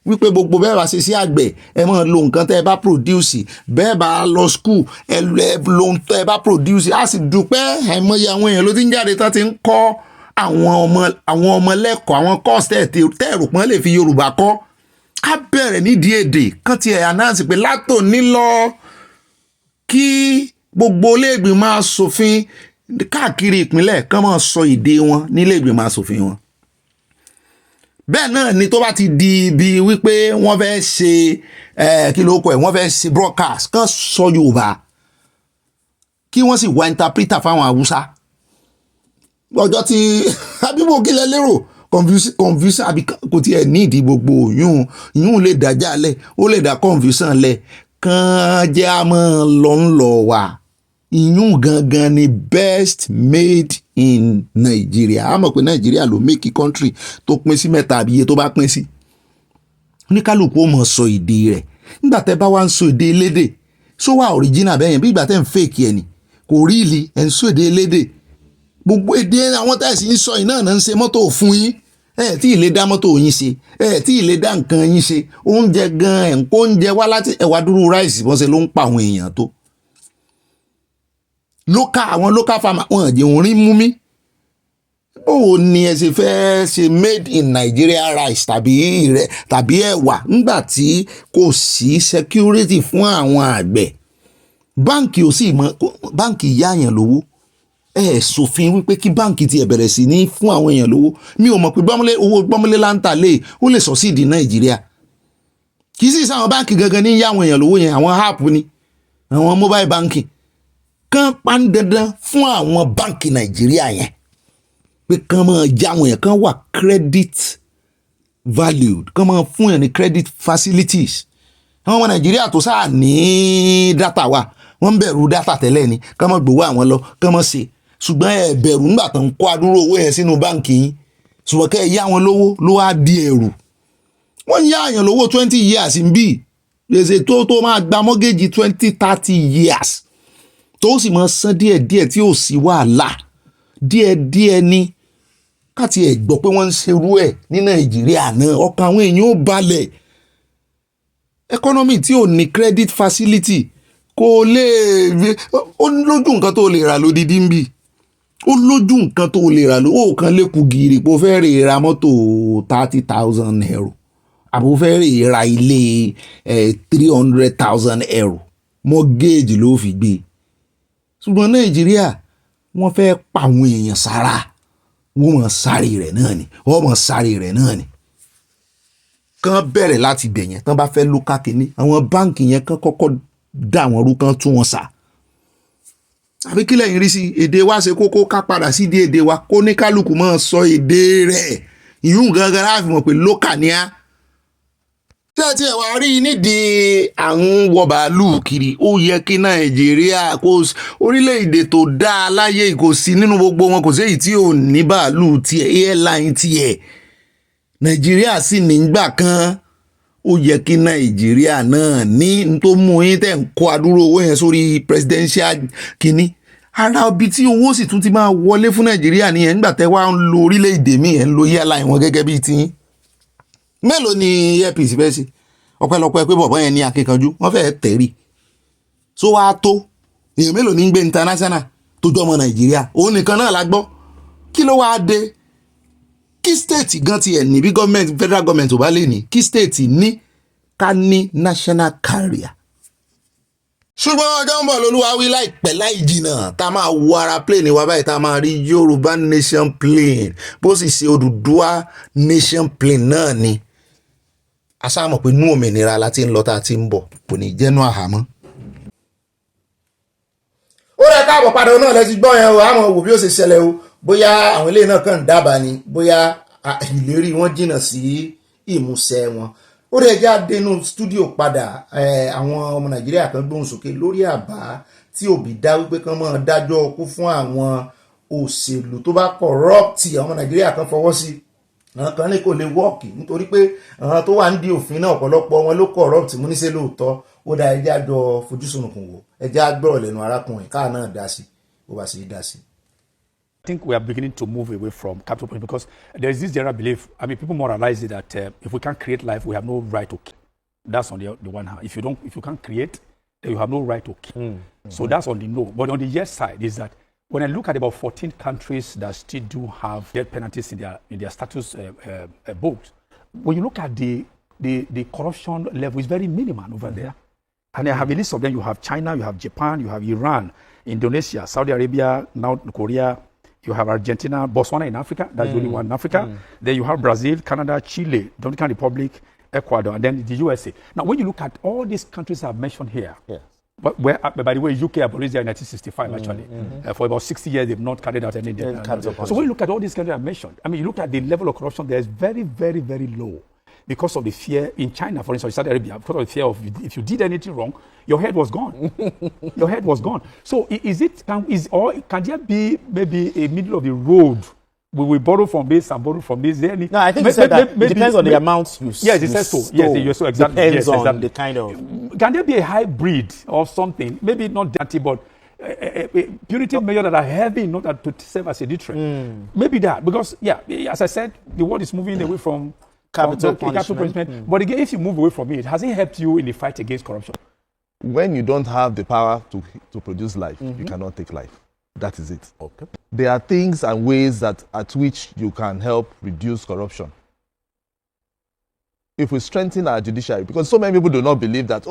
wípé gbogbo bẹ́ẹ̀ bá ṣe sí àgbẹ̀ ẹ máa lo nǹkan tẹ́ ẹ bá produce bẹ́ẹ̀ bá lọ school ẹ lo nǹkan tẹ́ ẹ bá produce a sì dúpẹ́ àìmọye àwọn èèyàn ló ti ń jáde tán ti ń kọ́ àwọn ọmọ lẹ́kọ̀ọ́ àwọn course tẹ́ẹ̀rù pọ́n lè fi Yorùbá kọ́ á bẹ̀rẹ̀ nídìí èdè kan ti ẹ̀ announce pé látòní lọ kí gbogbo ilé-ìgbìmọ̀ aṣòfin káàkiri ìpínlẹ̀ kan máa sọ èdè wọn nílé ìgbìmọ̀ aṣòfin wọn bẹ́ẹ̀ náà ni tó bá ti di ibi wípé wọ́n fẹ́ ṣe kí ló kọ ẹ̀ wọ́n fẹ́ ṣe broadcast kan sọ Yorùbá kí wọ́n sì wá interpreter fáwọn Haúsá ọjọ́ tí abíbò kílẹ̀ lérò confusion àbí kò tiẹ̀ ní ìdí gbogbo yún lè dájà lẹ̀ ó lè dá confusion lẹ̀ kàn jẹ́ àmọ́ lọ́nlọ́ wa ìyún gangan ni best made in Nigeria a mọ̀ pé Nigeria ló make country tó pín sí mẹ́ta àbí iye tó bá pín sí oníkálukú ó mọ̀ sọ èdè rẹ̀ nígbà tẹ́ bá wá ń sọ èdè elédè sọ wà original bẹ́yẹn bí ìgbà tẹ́ ń fake ẹ̀ ni kò rí ìlì ẹ̀ ń sọ èdè elédè gbogbo èdè àwọn tẹ́sí ń sọ iná náà ń ṣe mọ́tò fún yín tí ìlé dá mọ́tò yín ṣe tí ìlé dá nǹkan yín ṣe oúnjẹ gan ẹ̀ ń kó oúnjẹ wá láti ẹ̀wà dúró ráìsì bọ́sẹ̀ ló ń pa àwọn èèyàn tó àwọn local farmer wọn jẹ́ orin mú mi ó ní ẹ ṣe fẹ́ ṣe made in Nigeria rice tàbí ẹ̀wà nígbà tí kò sí security fún àwọn àgbẹ̀ báǹkì ò sì mọ báǹkì yáàyàn lówó ṣòfin wípé kí báǹkì tiẹ̀ bẹ̀rẹ̀ sí ní fún àwọn èèyàn lówó mi ò mọ̀ pé owó gbọ́mọlé láǹtà lè ó lè sọ sí ìdí Nàìjíríà kì í sì sáwọn báǹkì gangan ní yá àwọn èèyàn lówó yẹn àwọn app ni àwọn mobile banking kan pan dandan fún àwọn báǹkì Nàìjíríà yẹn pé kan máa já àwọn yẹn kan wà credit valued kan máa fún yẹn ní credit facilities àwọn ọmọ Nàìjíríà tó sáà ní data wa wọ́n ń bẹ̀rù data tẹ́lẹ̀ ni kan máa gbowó àwọn lọ kan máa ṣe ṣùgbọ́n ẹ bẹ̀rù nígbà tó ń kó adúrò owó yẹn sínú báǹkì yín ṣùgbọ́n kẹ́ ẹ yá wọn lówó ló wá di ẹ̀rù wọ́n yá àyàn lówó 20 years ń bì gbèsè tó máa gba mọ́gẹ́jì 20-30 years tó sì máa san díẹ̀díẹ̀ tí ò sí wàhálà díẹ̀díẹ̀ ni káti ẹ̀ gbọ́ pé wọ́n ń ṣerú ẹ̀ ní Nàìjíríà náà ọkàn àwọn èèyàn ó balẹ̀ economy tí ò ní credit facility kò lè ó lójú nǹkan tó lè rà lódìdí ń bì ó lójú nǹkan tó lè rà ó kàn lè kú gírì pé ó fẹ́ rè ra mọ́tò 30,000 euro àbò fẹ́ rè ra ilé 300,000 euro mortgage ló fi gbé ṣùgbọ́n Nàìjíríà wọ́n fẹ́ pa àwọn èèyàn sára wọ́n mọ̀ sáré rẹ̀ náà ni wọ́n mọ̀ sáré rẹ̀ náà ni kàn bẹ̀rẹ̀ láti bẹ̀yẹn tán bá fẹ́ lókà kínní àwọn báǹkì yẹn kàn kọ́kọ́ dá àwọn orú kan tún wọn sá àbí kílẹ̀ yín rí sí èdè wa ṣe kókó ká padà sí di èdè wa kó ní kálukú máa sọ èdè rẹ̀ ìyún gangan láàfin mọ̀ pé lókà ni á tẹ́tí ẹ̀ wá rí nídìí àwọn wọ bàálù kiri ó yẹ kí Nàìjíríà kó orílẹ̀-èdè tó dáa láyé kò sí nínú gbogbo wọn kò séyìí tí ò ní bàálù tiẹ̀ airline tiẹ̀ Nàìjíríà sì nígbà kan ó yẹ kí nàìjíríà náà ní tó mú yín tẹ̀ ń kó adúrú owó yẹn sórí presidential kínní ara ibi tí owó sì tún ti máa wọlé fún nàìjíríà nìyẹn nígbà tẹ́ wá ń lo orílẹ̀-èdè míì ẹ̀ ń lo airline wọn gẹ́gẹ́ bíi tiyín mélòó ni airpeace fẹ́ sí ọpẹ́lọpẹ́ pé bọ̀bọ́ yẹn ní akíkanjú wọ́n fẹ́ẹ́ tẹ̀rí so wá tó èèyàn mélòó ní ń gbé international tó jọmọ nàìjíríà òun nìkan náà la gbọ́ kí ló wáá dé kí state gan tiẹ̀ ní bí federal government ò bá lè ní kí state ní ká ní national carrier ṣùgbọ́n ọjọ́ ń bọ̀ lolúwa wí láìpẹ́ láì jìnnà tá a máa wo ara plane wa báyìí tá a máa rí yorùbá nation plane bó sì ṣe Odùduwà nation plane náà ni a sáà mọ̀ pé inú òmìnira la ti ń lọ tá a ti ń bọ̀ kò ní jẹ́nu àhámọ́. ó rẹ̀ káàbọ̀ padà náà lẹ́sí gbọ́ yẹn o àmọ́ wò bí ó ṣe ṣẹlẹ̀ o bóyá àwọn eléyìí náà kàn ń dábàá ni bóyá ìlérí wọn jìnnà sí ìmúṣẹ wọn. ó rẹ̀ já dénú stúdíò padà àwọn ọmọ nàìjíríà kan gbóhùn sókè lórí àbá tí òbí dá wípé kán máa dájọ́ ọkú fún àwọn òṣèlú tó bá kọ̀rọ́ọ̀tì àwọn nàìjíríà kan fọwọ́ sí àwọn kan ní kò lè wọ́ọ̀kì nítorí pé àwọn tó wà ń di òfin náà ọ̀pọ̀lọpọ̀ wọn ló kọ̀rọ́ọ̀tì mú níṣẹ́ lóòótọ́ ó dá ẹjẹ́ àjọ fojúsùnùkùn wò ẹjẹ́ àgbọ̀rọ̀ lẹ́nu arákùnrin káà náà dá sí bó bá sì dá sí. I think we are beginning to move away from capital punishment because there is this general belief. I mean, people moralize it that if we can't create life, we have no right to kill. That's on the one hand. If you can't create, then you have no right to kill. So that's on the no. But on the yes side is that when I look at about 14 countries that still do have death penalties in their status book, when you look at the corruption level, is very minimal over there. And I have a list of them. You have China, you have Japan, you have Iran, Indonesia, Saudi Arabia, now Korea. You have Argentina, Botswana in Africa. That's the only one in Africa. Then you have Brazil, Canada, Chile, Dominican Republic, Ecuador, and then the USA. Now, when you look at all these countries I've mentioned here, but where, by the way, UK abolished there in 1965, actually. For about 60 years, they've not carried out any So when you look at all these countries I've mentioned, I mean, you look at the level of corruption, there is very, very, very low. Because of the fear in China, for instance, Saudi Arabia, because of the fear of if you did anything wrong, your head was gone. Your head was gone. So can there be maybe a middle of the road? We will borrow from this and borrow from this. No, I think you said that it depends on the amount you Yes, it says so. Yes, you so exactly. Depends yes, on exactly. the kind of... Can there be a hybrid or something? Maybe not dirty, but a punitive measure that are heavy, not that to serve as a deterrent. Maybe that, because, as I said, the world is moving away from capital punishment. But again, if you move away from it, has it helped you in the fight against corruption? When you don't have the power to produce life, you cannot take life. That is it. Okay. There are things and ways at which you can help reduce corruption. If we strengthen our judiciary, because so many people do not believe that,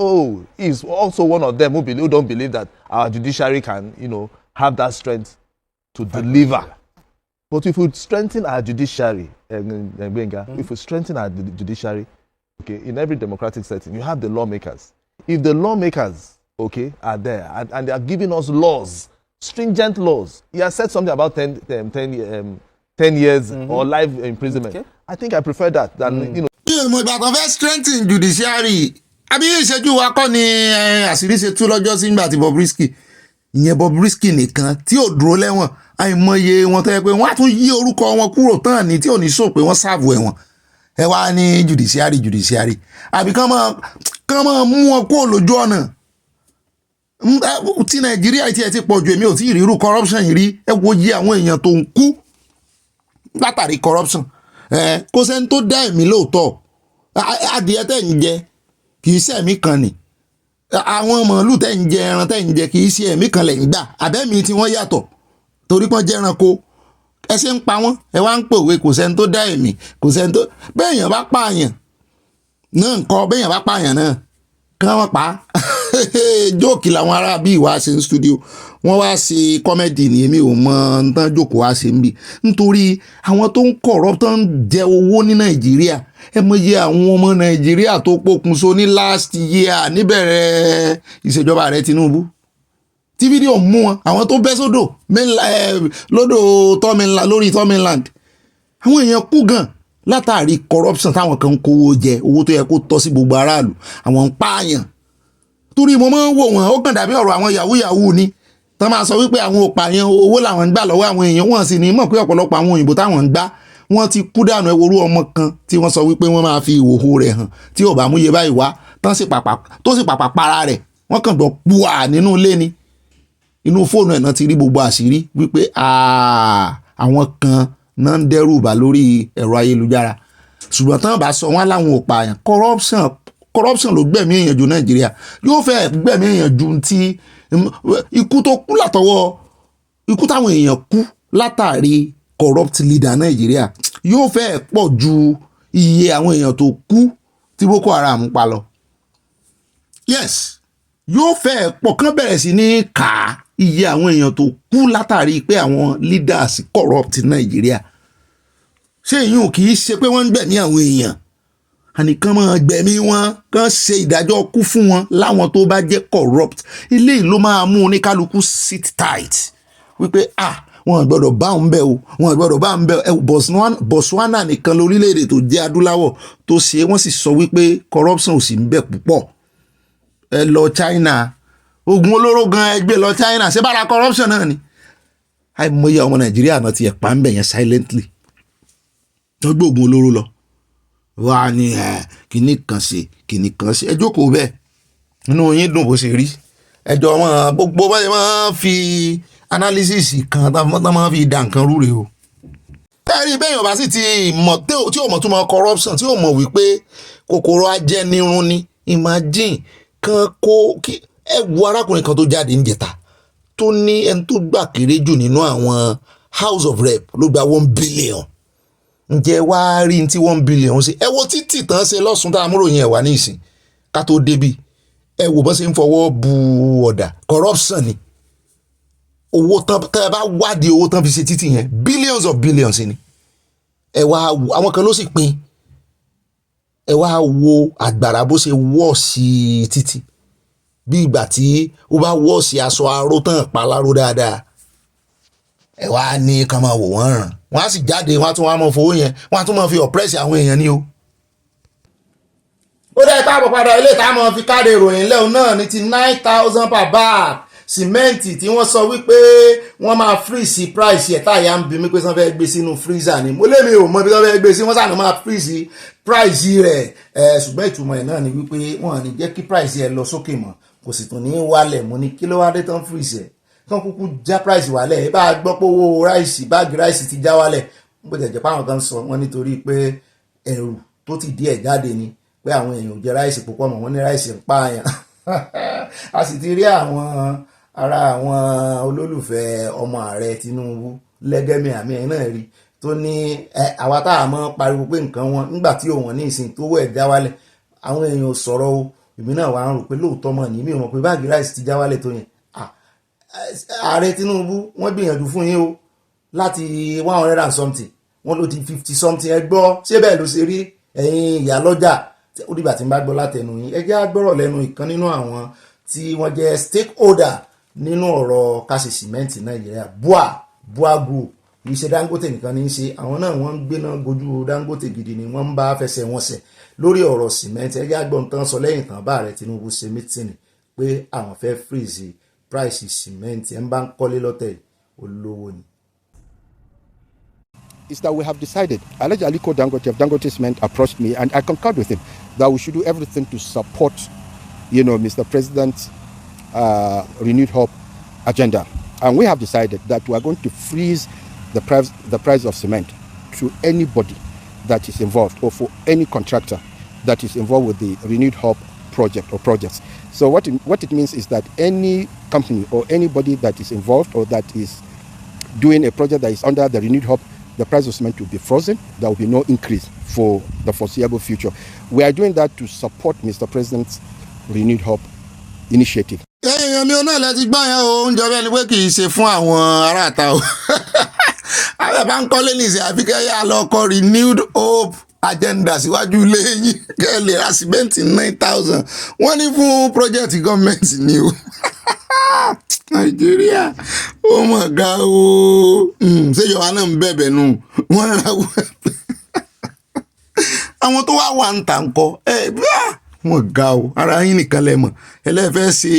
he's also one of them who don't believe that our judiciary can, have that strength to deliver. But if we strengthen our judiciary, if we strengthen our judiciary, in every democratic setting, you have the lawmakers. If the lawmakers, are there and they are giving us laws, stringent laws, he has said something about 10 years or life imprisonment. I think I prefer that than, mo ìgbà kan fẹ́ strengthen judiciary àbí ìṣẹ́jú wa kọ́ ni àṣírí ṣe tú lọ́jọ́ sí nígbà tí Bobrisky ìyẹn Bobrisky nìkan tí ò dúró lẹ́wọ̀n àìmọye wọn tó yẹ pé wọ́n á tún yí orúkọ wọn kúrò tán ní tí ò ní sọ pé wọ́n sáàbù ẹ̀wọ̀n ẹ wá ní judiciary àbí kán máa mú wọn kúrò lójú ọ̀nà tí Nàìjíríà tí ẹ ti pọ̀ jù èmi ò tí ì rí irú corruption yìí rí ẹ wo yí àwọn èèyàn tó ń kú látàrí corruption kò sẹ́ni tó dá ẹ̀mí lóòótọ́ adìẹ tẹ̀ ń jẹ kì í ṣe ẹ̀mí kan ni àwọn màálù tẹ̀ ń jẹ ẹran tẹ̀ ń jẹ kì í ṣe ẹ̀mí kan lẹ̀ ń gbà àbẹ́mi tí wọ́n yàtọ̀ torí pọ́n jẹ́ ẹranko ẹ ṣe ń pa wọ́n ẹ wá ń pòwe kò sẹ́ni tó dá ẹ̀mí kò sẹ́ni tó bẹ́ẹ̀yàn bá pààyàn náà nǹkan bẹ́ẹ̀yàn bá pààyàn náà kí wọ́n pa jóòkì làwọn ará bíi wá ṣe ń studio wọ́n wá ṣe kọ́mẹ́dì ní èmi ò mọ nǹkan jókòó wá ṣe ń bì nítorí àwọn tó ń corrupt tó ń jẹ owó ní Nàìjíríà ẹ mọyì àwọn ọmọ Nàìjíríà tó pokùnso ní last year níbẹ̀rẹ̀ ìṣèjọba ààrẹ Tinubu tí fídíò mú wọn àwọn tó bẹ́ sódò lódò lórí Tọ́mìnland àwọn èèyàn kú gan látàrí corruption táwọn kan ń kówó jẹ owó tó yẹ kó tọ́ sí gbogbo aráàlú àwọn ń pààyàn torí mo máa ń wò wọ́n ó kàn dàbí ọ̀rọ̀ àwọn yahoo ni tán máa sọ wípé àwọn ò pààyàn owó làwọn ń gbà lọ́wọ́ àwọn èèyàn wọ́n sì ní mọ̀ pé ọ̀pọ̀lọpọ̀ àwọn òyìnbó táwọn ń gbà wọ́n ti kú dànù ẹ̀wòrú ọmọ kan tí wọ́n sọ wípé wọ́n máa fi ìhòòhò rẹ̀ hàn tí ò bá mú iye báyìí wá tó sì pàpà para rẹ̀ wọ́n kàn gbọ́ pùwà nínú ilé ni inú fóònù ẹ̀ náà ti rí gbogbo àṣírí wípé àwọn kan náà ń dẹ́rù bà lórí ẹ̀rọ ayélujára ṣùgbọ́n tán bá sọ wọ́n láwọn ò pààyàn corruption ló gbẹ̀mí èèyàn jù Nàìjíríà yóò fẹ́ gbẹ̀mí èèyàn jù ti ikú tó kú látọwọ́ ikú táwọn èèyàn kú látàrí corrupt leader Nàìjíríà yóò fẹ́ pọ̀ ju iye àwọn èèyàn tó kú tí Boko Haram pa lọ yes yóò fẹ́ pọ̀ kán bẹ̀rẹ̀ sí ní kà á iye àwọn èèyàn tó kú látàrí pé àwọn leaders corrupt Nàìjíríà ṣé ìyún kì í ṣe pé wọ́n ń gbẹ̀mí àwọn èèyàn ànìkan máa gbẹ̀mí wọn kán ṣe ìdájọ́ kú fún wọn láwọn tó bá jẹ́ corrupt eléyìí ló máa mú oníkálukú sit tight wípé wọn gbọ́dọ̀ bá òun bẹ̀ o wọn gbọ́dọ̀ bá òun bẹ̀ o Botswana nìkan lórílẹ̀‐èdè tó jẹ́ adúláwọ̀ tó ṣe wọ́n sì sọ wípé corruption ò sì ń bẹ̀ púpọ̀ ẹ lọ China oògùn olóró gan ẹgbẹ́ lọ China ṣé bára corruption náà ni àìmọye ọmọ Nàìjíríà náà ti ẹ̀ pa ń bẹ̀ yẹn silently tó gbé oògùn olóró lọ wà ní kìnnì kan ṣe ẹ jókòó bẹ́ẹ̀ inú yín dùn bó ṣe rí ẹjọ́ wọn gbogbo báyìí máa fi analysis kan tá máa fi dà nǹkan rúre o. tẹ́rí bẹ́ẹ̀ bá sì ti mọ̀ tí ò mọ̀ tó mọ̀ corruption tí ò mọ̀ wípé kòkòrò ajẹnirun ni imagine kan kó ẹ wo arákùnrin kan tó jáde níjẹta tó ní ẹni tó gbà kéré jù nínú àwọn House of Rep ló gba 1 billion ǹjẹ́ wá rí tí 1 billion ṣe ẹ wo títì tán ṣe lọ́sùn tá a múrò yẹn wà ní ìsìn ká tó débi ẹ wò bọ́n ṣe ń fọwọ́ bu ọ̀dà corruption ni owó tán tẹ́ ẹ bá wádìí owó tán fi ṣe títì yẹn billions of billions ni ẹ wá àwọn kan ló sì pín ẹ wá wo àgbàrá bó ṣe wọ́ sí títì bí ìgbà tí ó bá wọ́ sí aṣọ aró tán paláró dáadáa ẹ wá ní ká máa wò wọ́n ràn wọ́n á sì jáde wọ́n á tún wá mọ́ fowó yẹn wọ́n á tún máa fi oppress àwọn èèyàn ní o. ó dẹ́ káàbọ̀ padà ilé ìta máa fi káde ìròyìn lẹ́hùn náà ní ti 9,000 per bag sìmẹ́ǹtì tí wọ́n sọ wípé wọ́n máa freeze price ẹ̀ táyà ń bí mi pé sọ́n fẹ́ gbé sínú freezer ni mo lé mi ò mọ ibi sọ́n fẹ́ gbé sí wọ́n sànà máa freeze price rẹ̀ ṣùgbọ́n ìtumọ̀ ẹ̀ náà ni wípé wọ́n á ní jẹ́ kí price ẹ̀ lọ sókè mọ́ kò sì tún ní wálẹ̀ mo ní kí ló wá dé tán freeze ẹ̀ kán kúkú já price wálẹ̀ ẹ bá gbọ́ pé owó ráìsì báàgì ráìsì ti já wálẹ̀ bó jẹ́ pé àwọn kan sọ wọ́n nítorí pé ẹ̀rù tó ti díẹ̀ jáde ni pé àwọn èèyàn ò jẹ ráìsì púpọ̀ mọ́ wọ́n ní ráìsì ń pààyàn a sì ti rí àwọn ara àwọn olólùfẹ́ ọmọ ààrẹ Tinubu lẹ́gẹ́mì àmì ẹ̀ náà rí tó ní àwa tá a mọ̀ pariwo pé nǹkan wọn nígbà tí òun ní ìsìn tó wẹ̀ já wálẹ̀ àwọn èèyàn ò sọ̀rọ̀ o èmi náà wà ń rò pé lóòótọ́ mọ̀ ní mi ò mọ̀ pé báàgì ráìsì ti já wálẹ̀ tó yẹn ààrẹ Tinubu wọ́n gbìyànjú fún yín o láti 100 and something wọ́n ló ti 50 something ẹ gbọ́ ṣé bẹ́ẹ̀ ló ṣe rí ẹ̀yin ìyá lọ́jà ó dìgbà tí n bá gbọ́ látẹnu yín ẹ jẹ́ á gbọ́rọ̀ lẹ́nu ìkan nínú àwọn tí wọ́n jẹ́ stakeholder nínú ọ̀rọ̀ káṣí sìmẹ́ǹtì Nàìjíríà bua group kì í ṣe Dangote nìkan ní í ṣe àwọn náà wọ́n ń gbéná gojú Dangote gidi ni wọ́n ń bá fẹsẹ̀ wọn sẹ̀ lórí ọ̀rọ̀ sìmẹ́ǹtì ẹ jẹ́ á gbọ́ nǹkan sọ lẹ́yìn tán bá ààrẹ Tinubu ṣe mítìnì pé àwọn fẹ́ freeze price cement ẹ̀ ń bá ń kọ́lé lọ́tẹ̀ olówó ni. Is that we have decided, Alhaji Aliko Dangote of Dangote Cement approached me and I concurred with him that we should do everything to support, Mr. President's renewed hope agenda. And we have decided that we are going to freeze the price of cement to anybody that is involved or for any contractor that is involved with the renewed hope project or projects. So what it means is that any company or anybody that is involved or that is doing a project that is under the renewed hope, the price of cement will be frozen. There will be no increase for the foreseeable future. We are doing that to support Mr. President's renewed hope initiative. èèyàn mi ò náà lẹ ti gbọ́ yẹn o oúnjẹ bẹ́ẹ̀ ni pé kì í ṣe fún àwọn aráàta o àwọn bá ń kọ́lé nìṣẹ́ àfi kẹ́yà lọ kọ renewed hope agenda síwájú ilé yín kẹ́ ẹ lè ra sìmẹ́ǹtì 9,000 wọ́n ní fún pọ́jẹ́tì gọ́ọ̀mẹ̀ntì ni o Nàìjíríà ó mọ̀ ga o ṣé Yorùbá náà ń bẹ̀bẹ̀ nù wọ́n ra àwọn tó wá wà ń tà ń kọ́ wọ́n ga o ara yín nìkan lẹ mọ̀ ẹlẹ́fẹ́ ṣe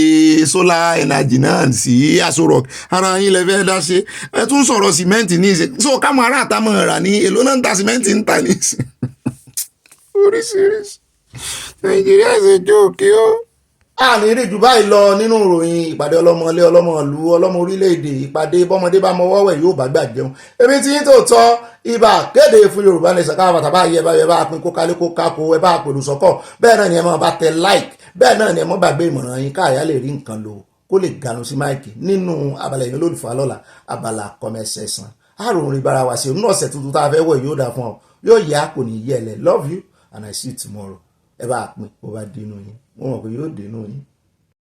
solar energy náà sí Aso Rock ara yín lẹ́fẹ́ dá ṣe ẹ tún sọ̀rọ̀ sìmẹ́ǹtì ní ìṣe so káwọn ará àtàmọ̀ rà ní èlò náà ń ta sìmẹ́ǹtì ń ta ní ìṣe oríṣiríṣi Nàìjíríà ṣe jókè ó. a ní rí jù báyìí lọ nínú ìròyìn ìpàdé ọlọ́mọlé ọlọ́mọlú ọlọ́mọ orílẹ̀-èdè ìpàdé bọ́mọdé bá mọwọ́ wẹ̀ yóò bá gbà jẹun èmi tí yín tó tọ́ ibà kéde fún Yorùbá Nation káwọn bàtà bá yẹ bá pín kó kálé kó kákó ẹ bá pẹ̀lú sọ́kọ̀ bẹ́ẹ̀ náà ni ẹ máa bá tẹ like bẹ́ẹ̀ náà ni ẹ máa gbàgbé ìmọ̀ràn yín káàyà lè rí nǹkan lò kó lè ganu sí máìkì nínú abala ìyẹn olólùfẹ́ alọ́la abala kọ́mẹ́sẹ̀sán àrùn orin bara wa sí onú ọ̀sẹ̀ tuntun tá a fẹ́ wọ̀ yóò dà fún ọ yóò yá kò ní yẹ lẹ love you and I see you tomorrow ẹ bá pín bó bá dénú yín wọ́n mọ̀ pé yóò dénú yín.